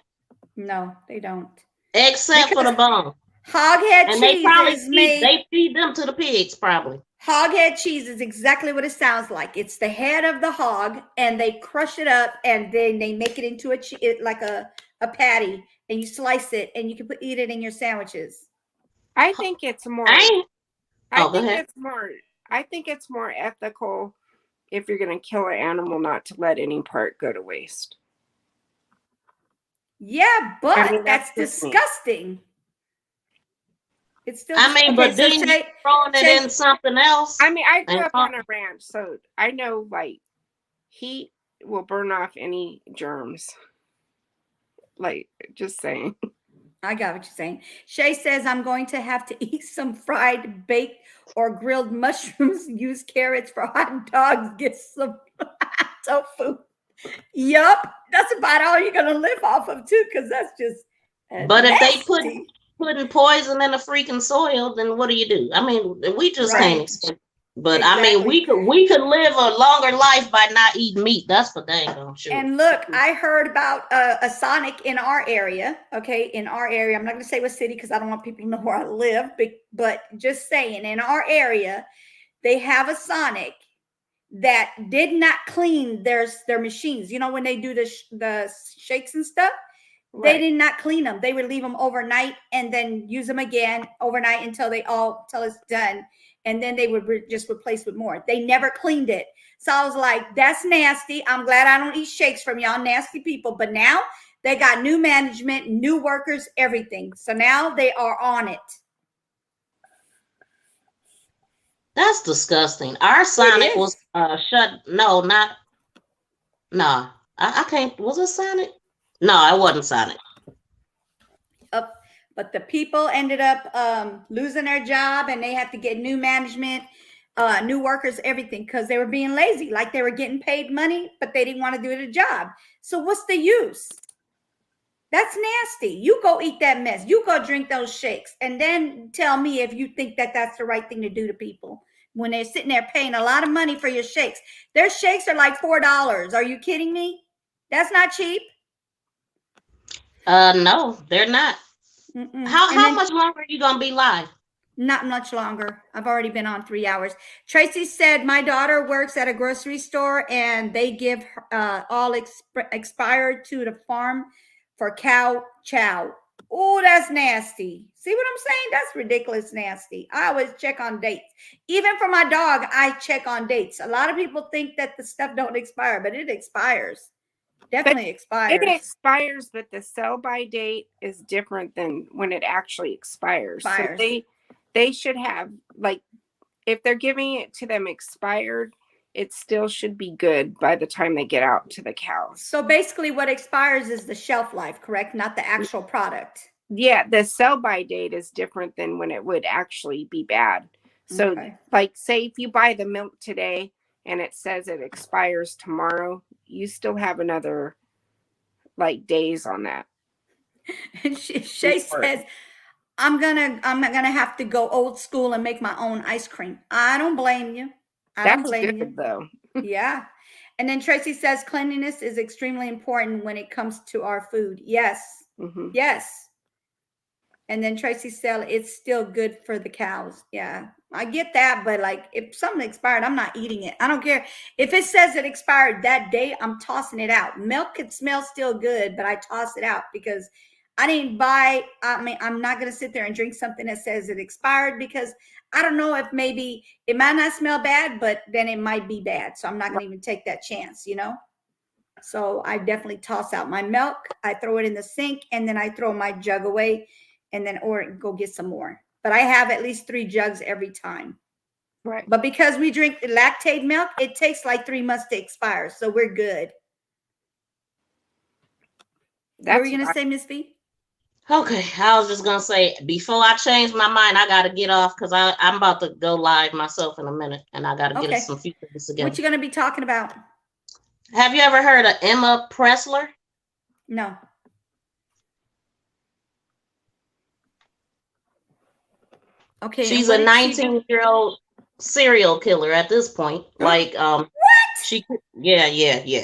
No, they don't. Except for the bone. Hoghead and cheese they feed them to the pigs probably. Hoghead cheese is exactly what it sounds like. It's the head of the hog, and they crush it up, and then they make it into like a patty, and you slice it, and you can eat it in your sandwiches. I think it's more. Go ahead. I think it's more ethical if you're going to kill an animal not to let any part go to waste. Yeah, but that's disgusting. It's still. But then you throwing it in something else. I mean, I grew up on a ranch, so I know like heat will burn off any germs. Like, just saying. I got what you're saying. Shay says I'm going to have to eat some fried, baked, or grilled mushrooms. Use carrots for hot dogs. Get some tofu. Yup, that's about all you're gonna live off of too, because that's just. But if nasty. they putting poison in the freaking soil, then what do you do? I mean, we just can't expect. But Exactly. I mean, we could live a longer life by not eating meat. That's for dang on sure. And look, I heard about a Sonic in our area. Okay, in our area, I'm not going to say what city because I don't want people to know where I live. But just saying, in our area, they have a Sonic that did not clean their machines. You know, when they do the shakes and stuff, they did not clean them. They would leave them overnight and then use them again overnight until it's done. And then they would just replace with more. They never cleaned it. So I was like, that's nasty. I'm glad I don't eat shakes from y'all nasty people. But now they got new management, new workers, everything. So now they are on it. That's disgusting. Our Sonic was shut. No, I can't. Was it Sonic? No, it wasn't Sonic. But the people ended up losing their job, and they had to get new management, new workers, everything, because they were being lazy. Like they were getting paid money, but they didn't want to do the job. So what's the use? That's nasty. You go eat that mess. You go drink those shakes, and then tell me if you think that that's the right thing to do to people when they're sitting there paying a lot of money for your shakes. Their shakes are like $4. Are you kidding me? That's not cheap. No, they're not. How much longer are you gonna be live? Not much longer. I've already been on 3 hours. Tracy said my daughter works at a grocery store, and they give all expired to the farm for cow chow. Oh, that's nasty. See what I'm saying? That's ridiculous nasty. I always check on dates. Even for my dog, I check on dates. A lot of people think that the stuff don't expire, but it expires. Definitely expires. It expires, but the sell-by date is different than when it actually expires. So they should have, like, if they're giving it to them expired, it still should be good by the time they get out to the cows. So basically what expires is the shelf life, correct? Not the actual product. Yeah, the sell-by date is different than when it would actually be bad. So, like, say if you buy the milk today and it says it expires tomorrow, you still have another, like, days on that. And Shay says, I'm gonna have to go old school and make my own ice cream. I don't blame you. That's good, though. Yeah. And then Tracy says cleanliness is extremely important when it comes to our food. Yes. Mm-hmm. Yes. And then Tracy said it's still good for the cows. Yeah, I get that. But like if something expired, I'm not eating it. I don't care. If it says it expired that day, I'm tossing it out. Milk could smell still good, but I toss it out because I didn't buy. I mean, I'm not going to sit there and drink something that says it expired because I don't know if maybe it might not smell bad, but then it might be bad. So I'm not going to even take that chance, you know? So I definitely toss out my milk. I throw it in the sink and then I throw my jug away and then or go get some more. But I have at least 3 jugs every time. Right. But because we drink the lactate milk, it takes like 3 months to expire. So we're good. What were you going to say, Miss V? Okay, I was just gonna say before I change my mind, I gotta get off because I'm about to go live myself in a minute, and I gotta get some few things again. What you gonna be talking about? Have you ever heard of Emma Pressler? No. Okay, she's a 19-year-old serial killer at this point. Like, what? She, yeah.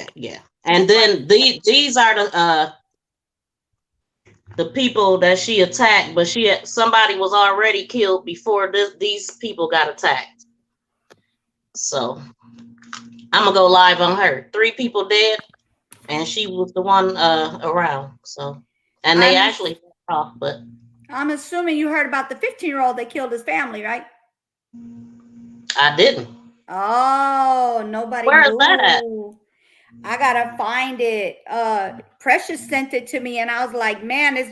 And then these are the people that she attacked, but somebody was already killed before these people got attacked. So I'm gonna go live on her. 3 people dead, and she was the one around. So, and they actually off, but I'm assuming you heard about the 15-year-old that killed his family, right? I didn't. Oh, nobody Where knew. is that at? I gotta find it. Precious sent it to me and I was like, man, it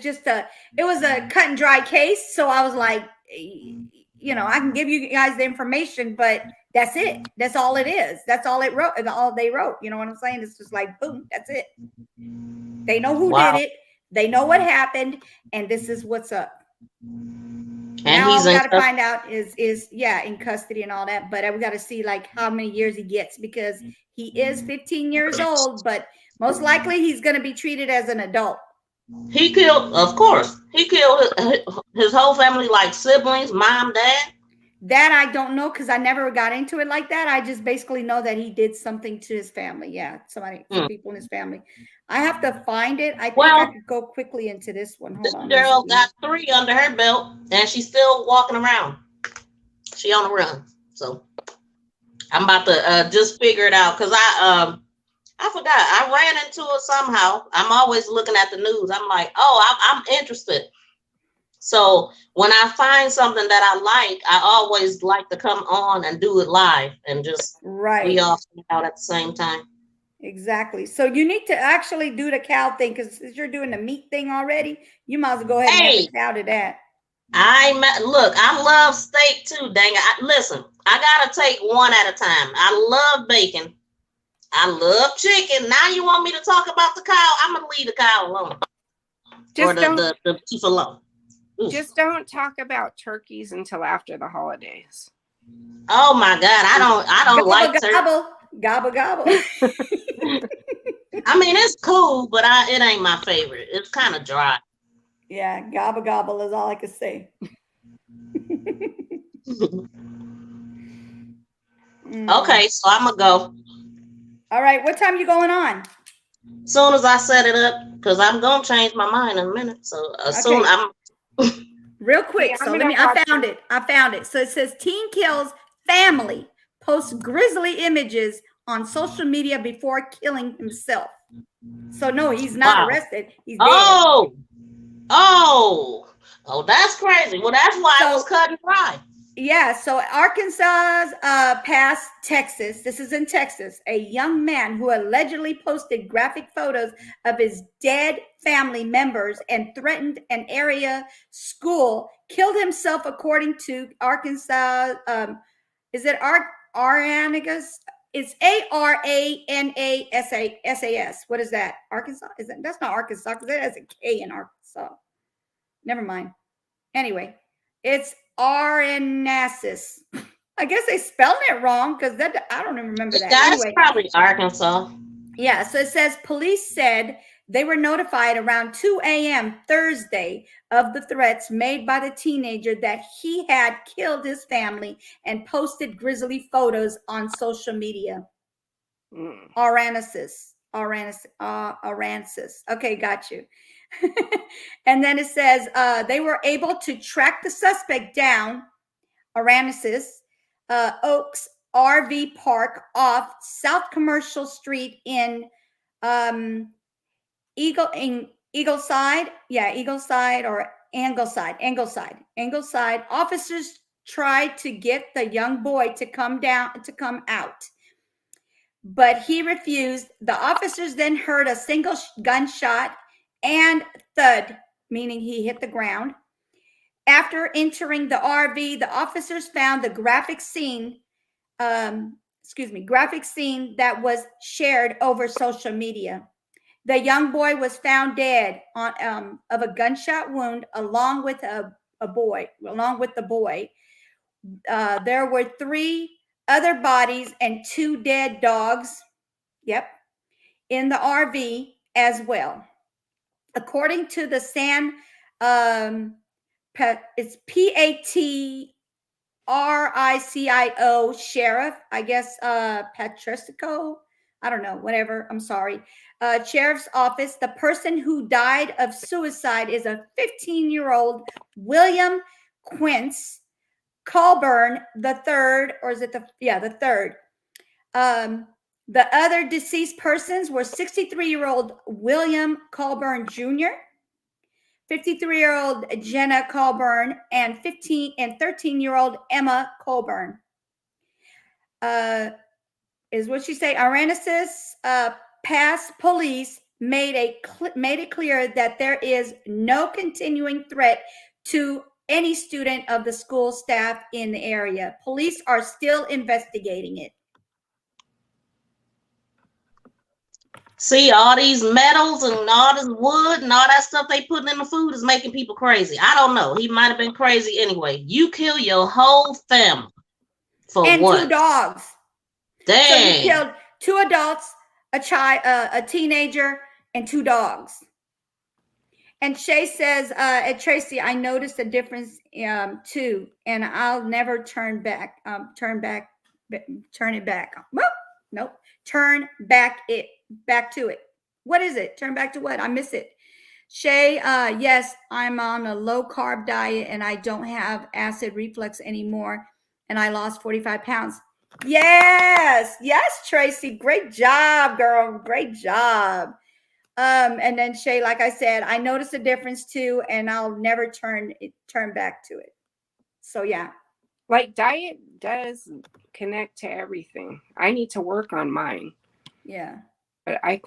was a cut and dry case. So I was like, you know, I can give you guys the information, but that's it. That's all it is. That's all it wrote, all they wrote. You know what I'm saying? It's just like, boom, that's it. They know who did it. They know what happened, and this is what's up. And now all we got to find out is in custody and all that. But we got to see like how many years he gets because he is 15 years old, but most likely he's going to be treated as an adult. He killed, of course, he killed his whole family, like siblings, mom, dad. That I don't know because I never got into it like that. I just basically know that he did something to his family. Yeah, some people in his family. I have to find it. I think I could go quickly into this one. Hold on. This girl got 3 under her belt, and she's still walking around. She on the run. So I'm about to just figure it out because I forgot. I ran into it somehow. I'm always looking at the news. I'm like, oh, I'm interested. So when I find something that I like, I always like to come on and do it live and just we all find out at the same time. Exactly. So you need to actually do the cow thing because since you're doing the meat thing already, you might as well go ahead and add the cow to that. Look, I love steak too, dang it. Listen, I gotta take one at a time. I love bacon. I love chicken. Now you want me to talk about the cow? I'm gonna leave the cow alone. Or the beef alone. Just don't talk about turkeys until after the holidays. Oh my God, I don't like turkey. Gobble gobble. I mean, it's cool, but it ain't my favorite. It's kind of dry. Yeah, gobble gobble is all I can say. Okay, so I'm gonna go. All right, what time you going on? Soon as I set it up, because I'm gonna change my mind in a minute. So soon I'm. Real quick. Yeah, so I found it. So it says teen kills family, posts grisly images on social media before killing himself. So no, he's not arrested. He's dead. Oh, that's crazy. Well, that's why I was cut and dry. Yeah, so Arkansas passed Texas. This is in Texas. A young man who allegedly posted graphic photos of his dead family members and threatened an area school killed himself, according to Arkansas. Is it Aranasas? It's Aranasas. What is that? Arkansas? That's not Arkansas because it has a K in Arkansas. Never mind. Anyway, it's Aranasas. I guess they spelled it wrong because I don't even remember that. That's probably Arkansas. Yeah, so it says police said they were notified around 2 a.m. Thursday of the threats made by the teenager that he had killed his family and posted grisly photos on social media. Aranasas. Okay, got you. And then it says they were able to track the suspect down, Aransas Oaks RV Park off South Commercial Street in Eagleside. Yeah, Eagleside or Angleside. Officers tried to get the young boy to come out, but he refused. The officers then heard a single gunshot and thud, meaning he hit the ground. After entering the RV, the officers found the graphic scene that was shared over social media. The young boy was found dead of a gunshot wound along with the boy. There were 3 other bodies and 2 dead dogs. Yep. In the RV as well. According to the it's PATRICIO sheriff, I guess, Patricio, I don't know, whatever, I'm sorry. Sheriff's office, the person who died of suicide is a 15-year-old William Quince Colburn the third, or is it the third? The other deceased persons were 63-year-old William Colburn Jr., 53-year-old Jenna Colburn, and 13-year-old Emma Colburn. Is what she say. Aransas Pass police made it clear that there is no continuing threat to any student of the school staff in the area. Police are still investigating it. See, all these metals and all this wood and all that stuff they putting in the food is making people crazy. I don't know. He might have been crazy anyway. You kill your whole family for and what? 2 dogs. Dang. So you killed 2 adults, a child, a teenager, and 2 dogs. And Shay says, Tracy, I noticed a difference too, and I'll never turn it back. Well, nope. Turn back to it. What is it? Turn back to what? I miss it. Shay, yes, I'm on a low carb diet and I don't have acid reflux anymore. And I lost 45 pounds. Yes, Tracy. Great job, girl. Great job. And then Shay, like I said, I noticed a difference too, and I'll never turn back to it. So yeah. Like diet does connect to everything. I need to work on mine. Yeah. But I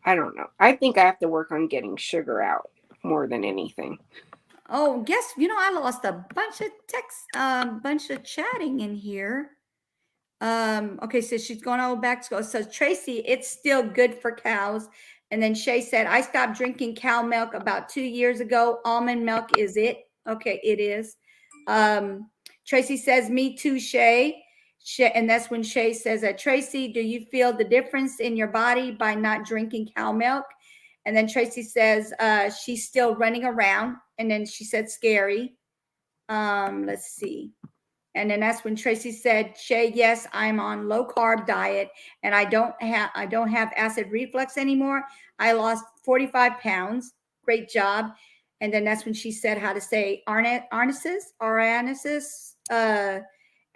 don't know. I think I have to work on getting sugar out more than anything. Oh, guess, I lost a bunch of texts, bunch of chatting in here. Okay, so she's going back to school. So Tracy, it's still good for cows. And then Shay said, I stopped drinking cow milk about 2 years ago. Almond milk is it? Okay, it is. Tracy says, me too, Shay. And that's when Shay says that, Tracy, do you feel the difference in your body by not drinking cow milk? And then Tracy says she's still running around. And then she said scary. Let's see. And then that's when Tracy said, Shay, yes, I'm on low carb diet and I don't have acid reflux anymore. I lost 45 pounds. Great job. And then that's when she said how to say Aransas.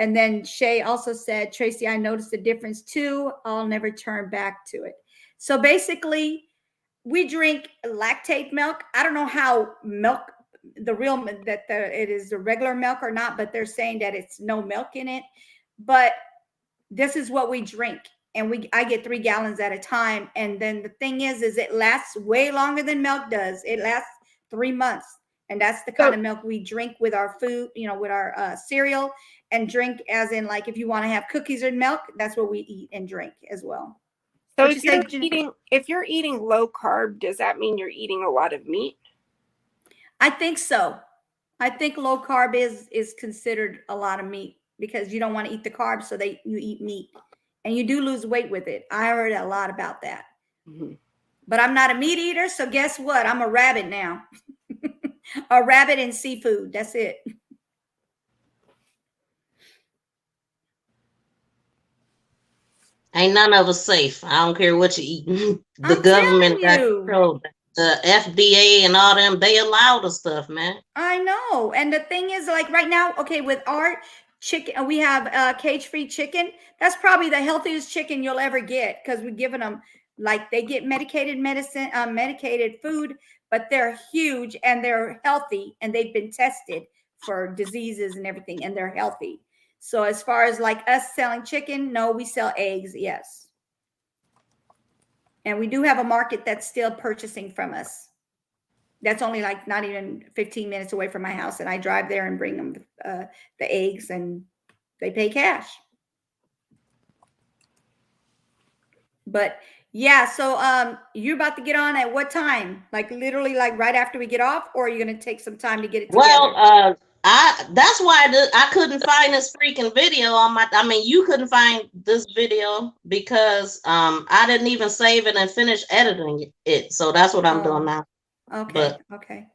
And then Shay also said, Tracy, I noticed a difference too. I'll never turn back to it. So basically, we drink lactate milk. I don't know how milk, it is the regular milk or not, but they're saying that it's no milk in it. But this is what we drink. And I get 3 gallons at a time. And then the thing is it lasts way longer than milk does. It lasts 3 months. And that's the kind of milk we drink with our food, with our cereal, and drink as in, like, if you want to have cookies or milk, that's what we eat and drink as well. So if you're eating low carb, does that mean you're eating a lot of meat? I think so. I think low carb is considered a lot of meat because you don't want to eat the carbs, so you eat meat. And you do lose weight with it. I heard a lot about that. Mm-hmm. But I'm not a meat eater, so guess what? I'm a rabbit now. A rabbit and seafood. That's it. Ain't none of us safe. I don't care what you eat. The government got control. the FDA and all them, they allow the stuff, man. I know. And the thing is, like right now, okay, with our chicken, we have cage-free chicken. That's probably the healthiest chicken you'll ever get because we're giving them, like, they get medicated medicine, medicated food, but they're huge and they're healthy and they've been tested for diseases and everything, and they're healthy. So as far as like us selling chicken, no, we sell eggs, yes. And we do have a market that's still purchasing from us. That's only like not even 15 minutes away from my house. And I drive there and bring them the eggs, and they pay cash. But yeah, so you're about to get on at what time? Like literally like right after we get off, or are you going to take some time to get it together? Well, that's why I couldn't find this freaking video on my, I mean, you couldn't find this video because I didn't even save it and finish editing it. So that's what I'm doing now. Okay. Okay.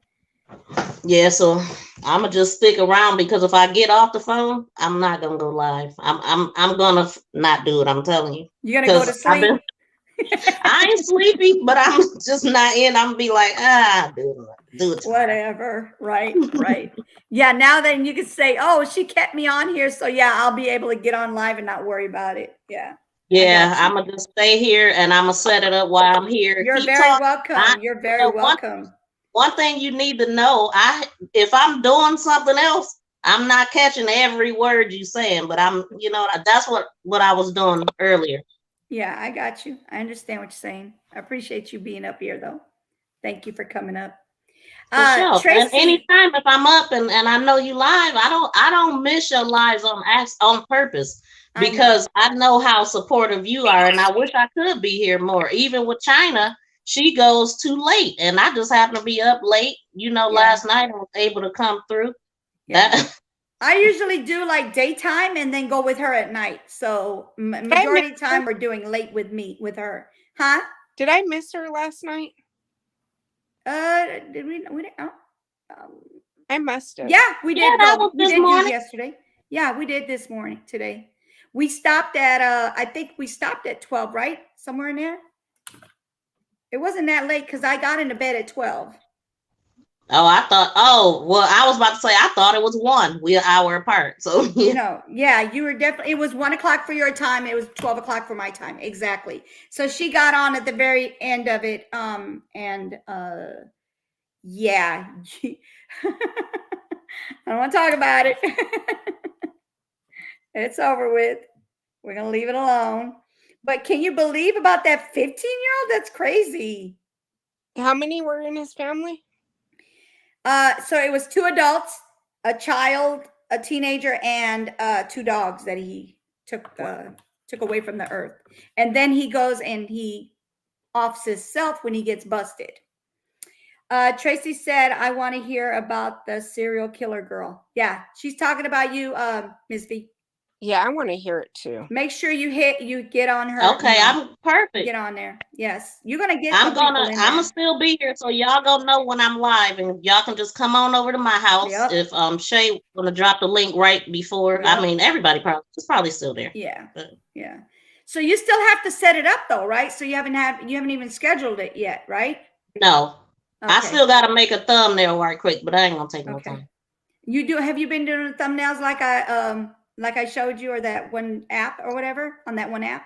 Yeah, so I'm gonna just stick around because if I get off the phone, I'm not gonna go live. I'm gonna not do it. I'm telling you. You're gonna go to sleep. I ain't sleepy, but I'm just not in. I'm gonna be like, do it. Whatever. Right. Right. Yeah. Now then you can say, oh, she kept me on here, so yeah, I'll be able to get on live and not worry about it. Yeah. Yeah, I'm gonna just stay here and I'm gonna set it up while I'm here. You're very welcome. You're very welcome. One thing you need to know, if I'm doing something else, I'm not catching every word you saying, but I'm, that's what I was doing earlier. Yeah, I got you. I understand what you're saying. I appreciate you being up here though. Thank you for coming up. Sure. Tracy, and anytime if I'm up and I know you live, I don't miss your lives on purpose. Because I know how supportive you are, and I wish I could be here more. Even with China, she goes too late, and I just happen to be up late. Last night I was able to come through. Yeah. I usually do like daytime and then go with her at night. So majority of the time we're doing late with her. Huh? Did I miss her last night? Did we? I must have. Yeah, we did. Yeah, that was this morning. Yesterday. Yeah, we did this morning. Today. We stopped at I think we stopped at 12, right? Somewhere in there. It wasn't that late because I got into bed at 12. I was about to say I thought it was 1. We're an hour apart. So yeah, you were definitely, it was 1 o'clock for your time, it was 12 o'clock for my time. Exactly. So she got on at the very end of it. Yeah. I don't want to talk about it. It's over with. We're going to leave it alone. But can you believe about that 15-year-old? That's crazy. How many were in his family? So it was 2 adults, a child, a teenager, and 2 dogs that he took away from the earth. And then he goes and he offs himself when he gets busted. Tracy said, I want to hear about the serial killer girl. Yeah, she's talking about you, Ms. V. Yeah, I want to hear it too. Make sure you get on her. Okay, I'm perfect. Get on there. Yes, you're gonna get. I'm gonna still be here, so y'all gonna know when I'm live, and y'all can just come on over to my house. Yep. If Shay gonna drop the link right before. Yep. I mean, everybody probably still there. Yeah, yeah. So you still have to set it up though, right? So you haven't even scheduled it yet, right? No, okay. I still gotta make a thumbnail right quick, but I ain't gonna take no time. You do? Have you been doing thumbnails like I showed you, or that one app or whatever on that one app?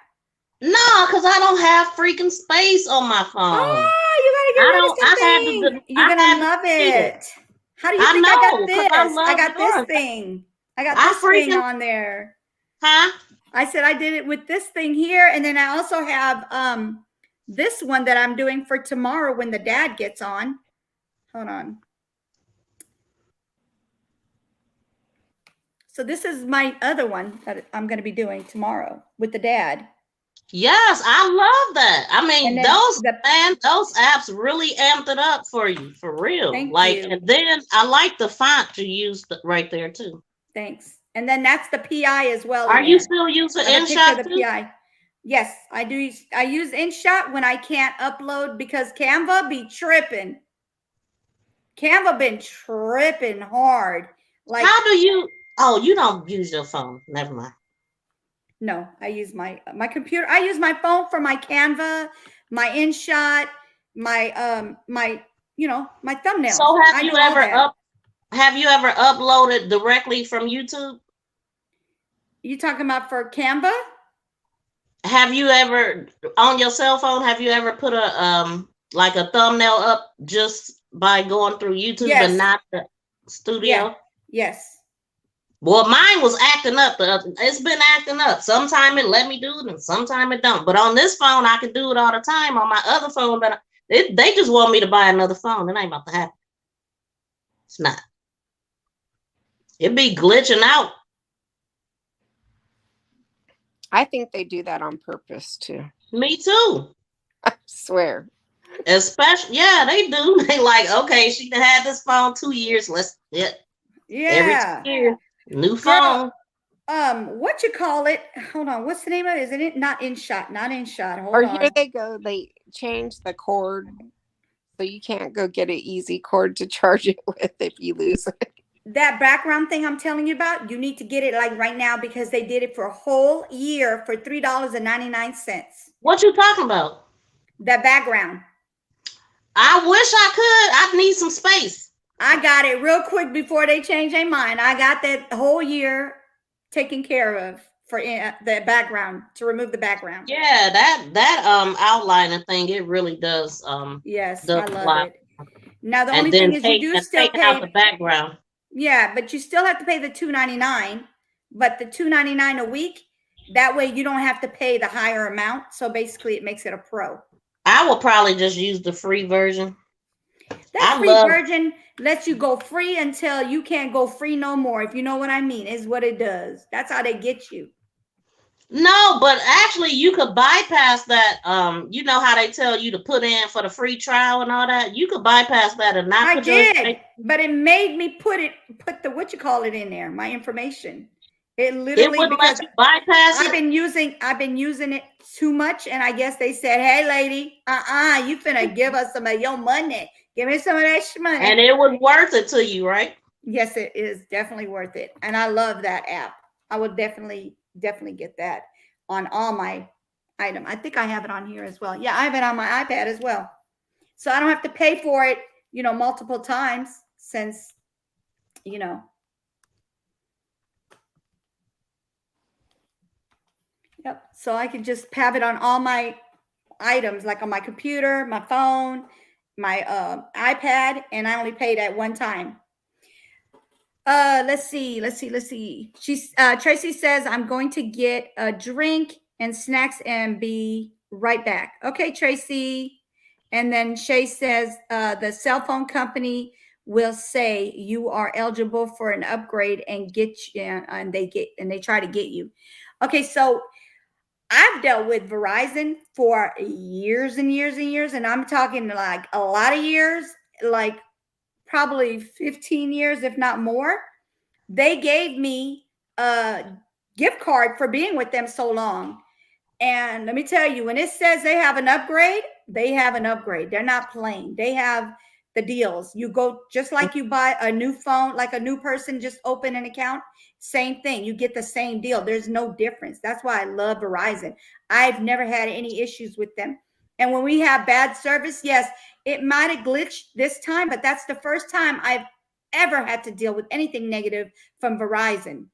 No, because I don't have freaking space on my phone. Oh, you gotta get rid of something. You're gonna love it. How do you think I got this? I got this thing. I got this thing on there. Huh? I said I did it with this thing here, and then I also have this one that I'm doing for tomorrow when the dad gets on. Hold on. So this is my other one that I'm going to be doing tomorrow with the dad. Yes, I love that. I mean, those apps really amped it up for you, for real. Thank you. And then I like the font you used right there too. Thanks. And then that's the PI as well. Are you still using InShot too? PI. Yes, I do. I use InShot when I can't upload because Canva be tripping. Canva been tripping hard. Like, how do you? Oh, you don't use your phone. Never mind. No, I use my computer. I use my phone for my Canva, my InShot, my my thumbnails. So I do all that. have you ever uploaded directly from YouTube? You talking about for Canva? Have you ever on your cell phone? Have you ever put a like a thumbnail up just by going through YouTube and not the studio? Yes. Well, mine was acting up. It's been acting up. Sometime it let me do it, and sometime it don't. But on this phone, I can do it all the time. On my other phone, they just want me to buy another phone. It ain't about to happen. It's not. It be glitching out. I think they do that on purpose too. Me too. I swear. Especially, yeah, they do. They like, okay, she had this phone 2 years. Let's every 2 years, new phone. What you call it? Hold on. What's the name of it? Isn't it not InShot? Not InShot. Hold or on. here they go. They change the cord, so you can't go get an easy cord to charge it with if you lose it. That background thing I'm telling you about, you need to get it like right now because they did it for a whole year for $3.99. What you talking about? That background. I wish I could. I need some space. I got it real quick before they change their mind. I got that whole year taken care of for the background, to remove the background. Yeah, that outlining thing, it really does. Yes, does I love it. Now the and only then thing is you do still take out the pay. background. Yeah, but you still have to pay the $2.99, but the $2.99 a week. That way you don't have to pay the higher amount. So basically, it makes it a pro. I will probably just use the free version. That free version lets you go free until you can't go free no more. If you know what I mean, is what it does. That's how they get you. No, but actually you could bypass that. You know how they tell you to put in for the free trial and all that? You could bypass that and not put your but it made me put the what you call it in there, my information. It literally wouldn't let you bypass it. I've been using it too much, and I guess they said, "Hey, lady, you finna give us some of your money. Give me some of that money." And it was worth it to you, right? Yes, it is definitely worth it, and I love that app. I would definitely get that on all my items. I think I have it on here as well. Yeah, I have it on my iPad as well, so I don't have to pay for it, multiple times since, Yep. So I can just have it on all my items, like on my computer, my phone, my iPad, and I only paid at one time. Let's see. Tracy says, I'm going to get a drink and snacks and be right back. Okay, Tracy. And then Shay says, the cell phone company will say you are eligible for an upgrade and get you, and they try to get you. Okay, so I've dealt with Verizon for years and years and years, and I'm talking like a lot of years, like probably 15 years, if not more. They gave me a gift card for being with them so long. And let me tell you, when it says they have an upgrade, they have an upgrade. They're not playing. They have the deals. You go just like you buy a new phone, like a new person just open an account. Same thing. You get the same deal. There's no difference. That's why I love Verizon. I've never had any issues with them. And when we have bad service, yes, it might have glitched this time, but that's the first time I've ever had to deal with anything negative from Verizon.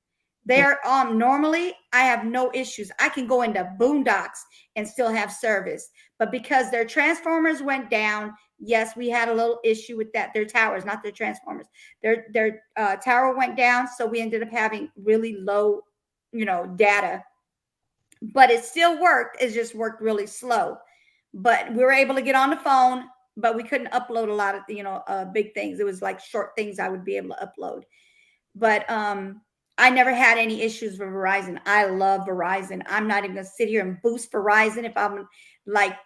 They're normally I have no issues. I can go into boondocks and still have service. But because their transformers went down, yes, we had a little issue with that. Their towers, not their transformers. Their tower went down, so we ended up having really low, data. But it still worked. It just worked really slow. But we were able to get on the phone, but we couldn't upload a lot of big things. It was like short things I would be able to upload. But I never had any issues with Verizon. I love Verizon. I'm not even gonna sit here and boost Verizon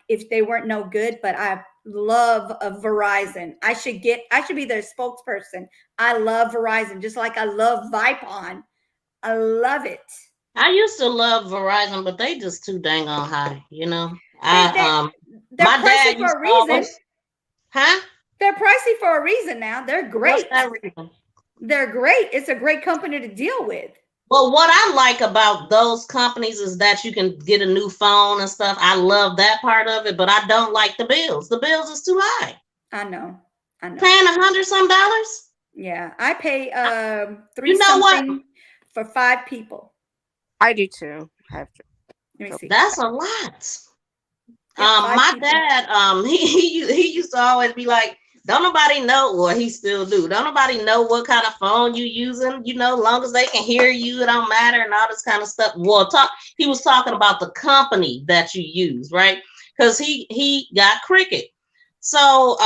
if they weren't no good, but I love Verizon. I should be their spokesperson. I love Verizon, just like I love Vipon. I love it. I used to love Verizon, but they just too dang on high, They're my pricey dad for a reason. Huh? They're pricey for a reason now. They're great. What's that reason? They're great. It's a great company to deal with. Well, what I like about those companies is that you can get a new phone and stuff. I love that part of it, but I don't like the bills. The bills is too high. I know. Paying $100 some. Yeah, I pay $3 You know what? something for 5 people. I do too. I have to. Let me see. That's a lot. Yeah, 5 my people. dad, he used to always be like, don't nobody know, or he still do. Don't nobody know what kind of phone you using. You know, long as they can hear you, it don't matter, and all this kind of stuff. Well, he was talking about the company that you use, right? Because he got Cricket. So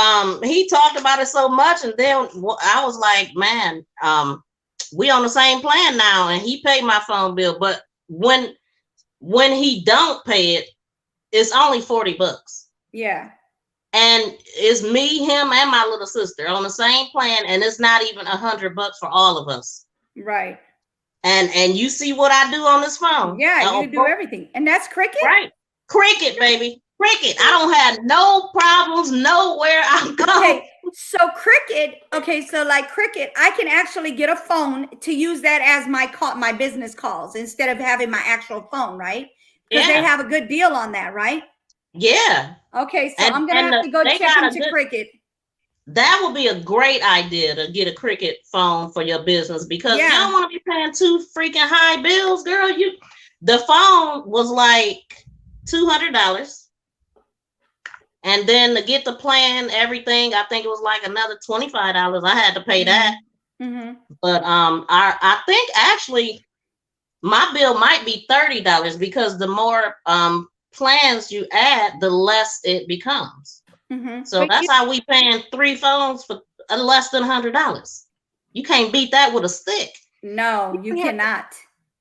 he talked about it so much, and then I was like, man, we on the same plan now, and he paid my phone bill. But when he don't pay it, it's only $40. Yeah. And it's me, him, and my little sister on the same plan, and it's not even $100 for all of us. Right. And you see what I do on this phone? Yeah, you can do everything, and that's Cricket. Right, Cricket, baby, Cricket. I don't have no problems nowhere I'm going. Okay, so Cricket. Okay, so like Cricket, I can actually get a phone to use that as my business calls instead of having my actual phone, right? Because they have a good deal on that, right? Yeah. Okay, so I'm gonna have to go check into Cricket. That would be a great idea to get a Cricket phone for your business, because you don't want to be paying too freaking high bills, girl. The phone was like $200, and then to get the plan, everything, I think it was like another $25. I had to pay that. Mm-hmm. But I think actually my bill might be $30, because the more plans you add, the less it becomes. Mm-hmm. So that's how we paying 3 phones for less than $100. You can't beat that with a stick. No, you cannot.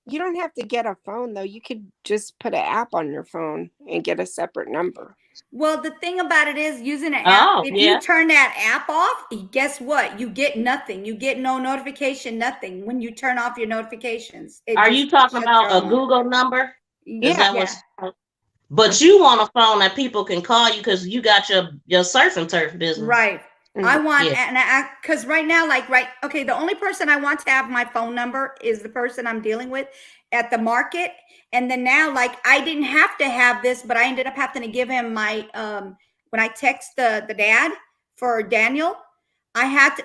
You don't have to get a phone though. You could just put an app on your phone and get a separate number. Well, the thing about it is using an app. If you turn that app off, guess what? You get nothing. You get no notification, nothing when you turn off your notifications. Are you talking about a Google number? Yeah. But you want a phone that people can call you because you got your surf and turf business. Right. I want, because right now, okay, the only person I want to have my phone number is the person I'm dealing with at the market. And then now, I didn't have to have this, but I ended up having to give him my, when I text the dad for Daniel,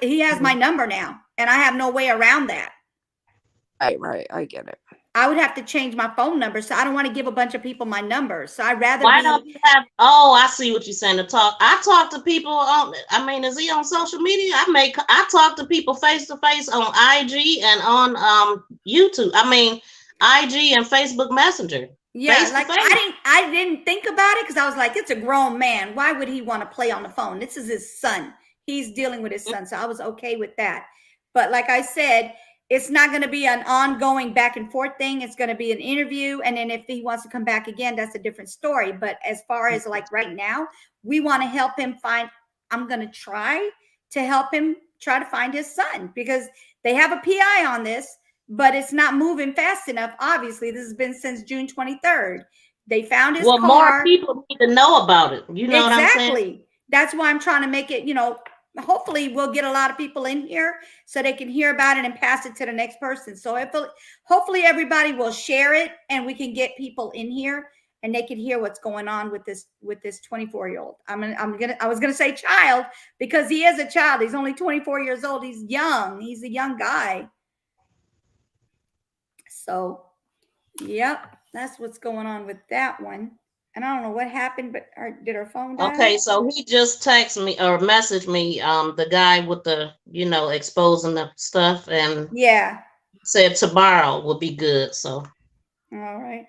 he has my number now, and I have no way around that. Right. I get it. I would have to change my phone number, so I don't want to give a bunch of people my number. So I'd rather. Why don't you have? Oh, I see what you're saying. I talk to people on. I mean, is he on social media? I talk to people face to face on IG and on YouTube. I mean, IG and Facebook Messenger. Yeah, I didn't think about it because I was like, it's a grown man. Why would he want to play on the phone? This is his son. He's dealing with his son, so I was okay with that. But like I said, it's not going to be an ongoing back and forth thing. It's going to be an interview. And then if he wants to come back again, that's a different story. But as far as right now, we want to help him I'm going to try to help him try to find his son, because they have a PI on this, but it's not moving fast enough. Obviously, this has been since June 23rd. They found his car. Well, more people need to know about it. You know what I'm saying? Exactly. That's why I'm trying to make it, hopefully we'll get a lot of people in here so they can hear about it and pass it to the next person. So hopefully everybody will share it and we can get people in here and they can hear what's going on with this 24-year-old. I was gonna say child, because he is a child. He's only 24 years old. He's young. He's a young guy. So, yep, that's what's going on with that one. And I don't know what happened, but did her phone die? Okay, so he just texted me or messaged me, the guy with the, exposing the stuff, and said tomorrow will be good. So, all right.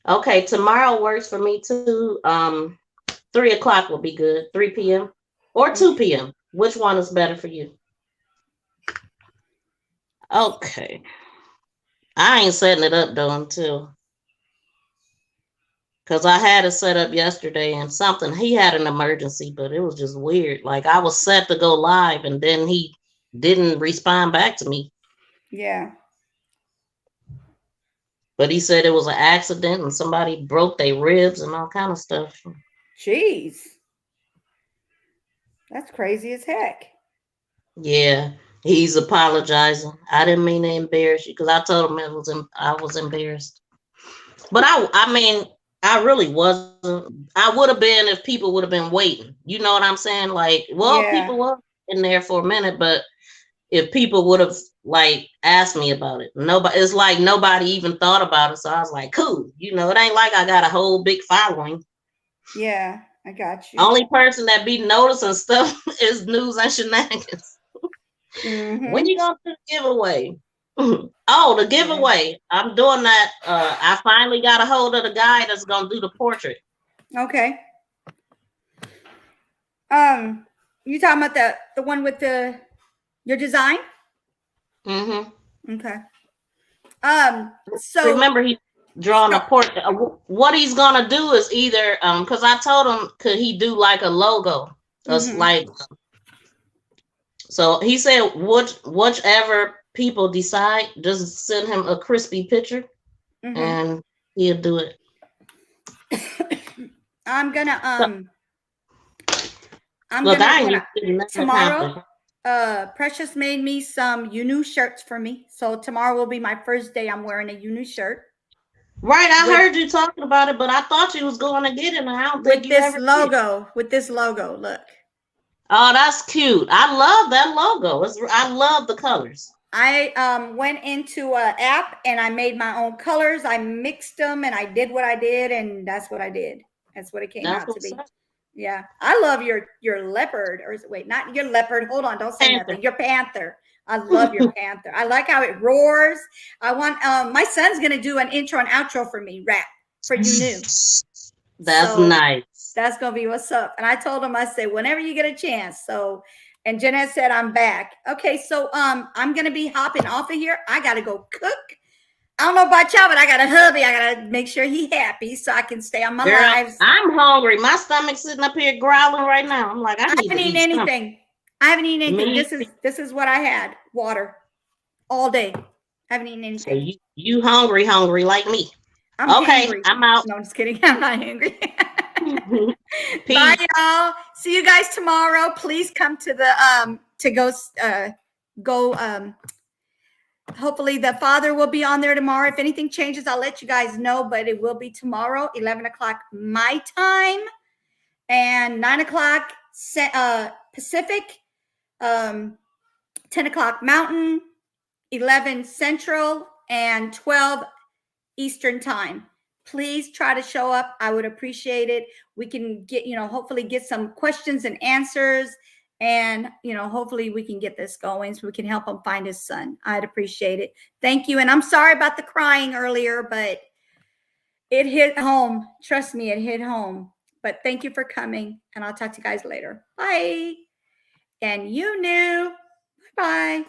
Okay, tomorrow works for me too. 3 o'clock will be good. 3 p.m. or 2 p.m. Which one is better for you? Okay. I ain't setting it up though until. Because I had it set up yesterday and he had an emergency, but it was just weird. I was set to go live and then he didn't respond back to me. Yeah. But he said it was an accident and somebody broke their ribs and all kind of stuff. Jeez. That's crazy as heck. Yeah. He's apologizing. I didn't mean to embarrass you because I told him I was embarrassed. But I mean, I really wasn't. I would have been if people would have been waiting. You know what I'm saying? Like, well, Yeah. people were in there for a minute, but if people would have like asked me about it, it's like nobody even thought about it. So I was like, cool. You know, it ain't like I got a whole big following. Yeah, I got you. Only person that be noticing stuff is News and Shenanigans. When you gonna do the giveaway? Oh, the giveaway. I'm doing that. I finally got a hold of the guy that's gonna do the portrait. Okay. You talking about the one with your design? Mm-hmm. Okay. So remember he's drawing a portrait. What he's gonna do is either because I told him could he do like a logo, like. So he said, whichever people decide, just send him a crispy picture, and he'll do it. I'm gonna tomorrow. Precious made me some UNU shirts for me, so tomorrow will be my first day. I'm wearing a UNU shirt. Right, I heard you talking about it, but I thought you was going to get it. And I don't think you ever did. With this logo, look. Oh, that's cute. I love that logo. I love the colors. I went into an app and I made my own colors. I mixed them and I did what I did, and that's what I did. That's what it came out to be. Yeah, I love your leopard, or wait, not your leopard. Hold on, don't say nothing. Your panther. I love your panther. I like how it roars. I want my son's gonna do an intro and outro for me, rap for UNU. That's nice. That's gonna be what's up. And I told him, I said, whenever you get a chance. So, and Jeanette said, I'm back. Okay, so I'm gonna be hopping off of here. I gotta go cook. I don't know about y'all, but I got a hubby. I gotta make sure he's happy so I can stay on my lives. I'm hungry. My stomach's sitting up here growling right now. I'm like, I haven't eaten anything. I haven't eaten anything. This is what I had. Water all day. I haven't eaten anything. So you hungry like me. I'm hangry. I'm out. No, I'm just kidding. I'm not hungry. Bye, y'all. See you guys tomorrow. Please come to the hopefully the father will be on there tomorrow. If anything changes, I'll let you guys know, but it will be tomorrow, 11 o'clock my time and 9 o'clock Pacific, 10 o'clock Mountain, 11 Central, and 12 Eastern time. Please try to show up. I would appreciate it. We can get, hopefully get some questions and answers, and, hopefully we can get this going so we can help him find his son. I'd appreciate it. Thank you. And I'm sorry about the crying earlier, but it hit home. Trust me, it hit home. But thank you for coming, and I'll talk to you guys later. Bye. And UNU. Bye-bye.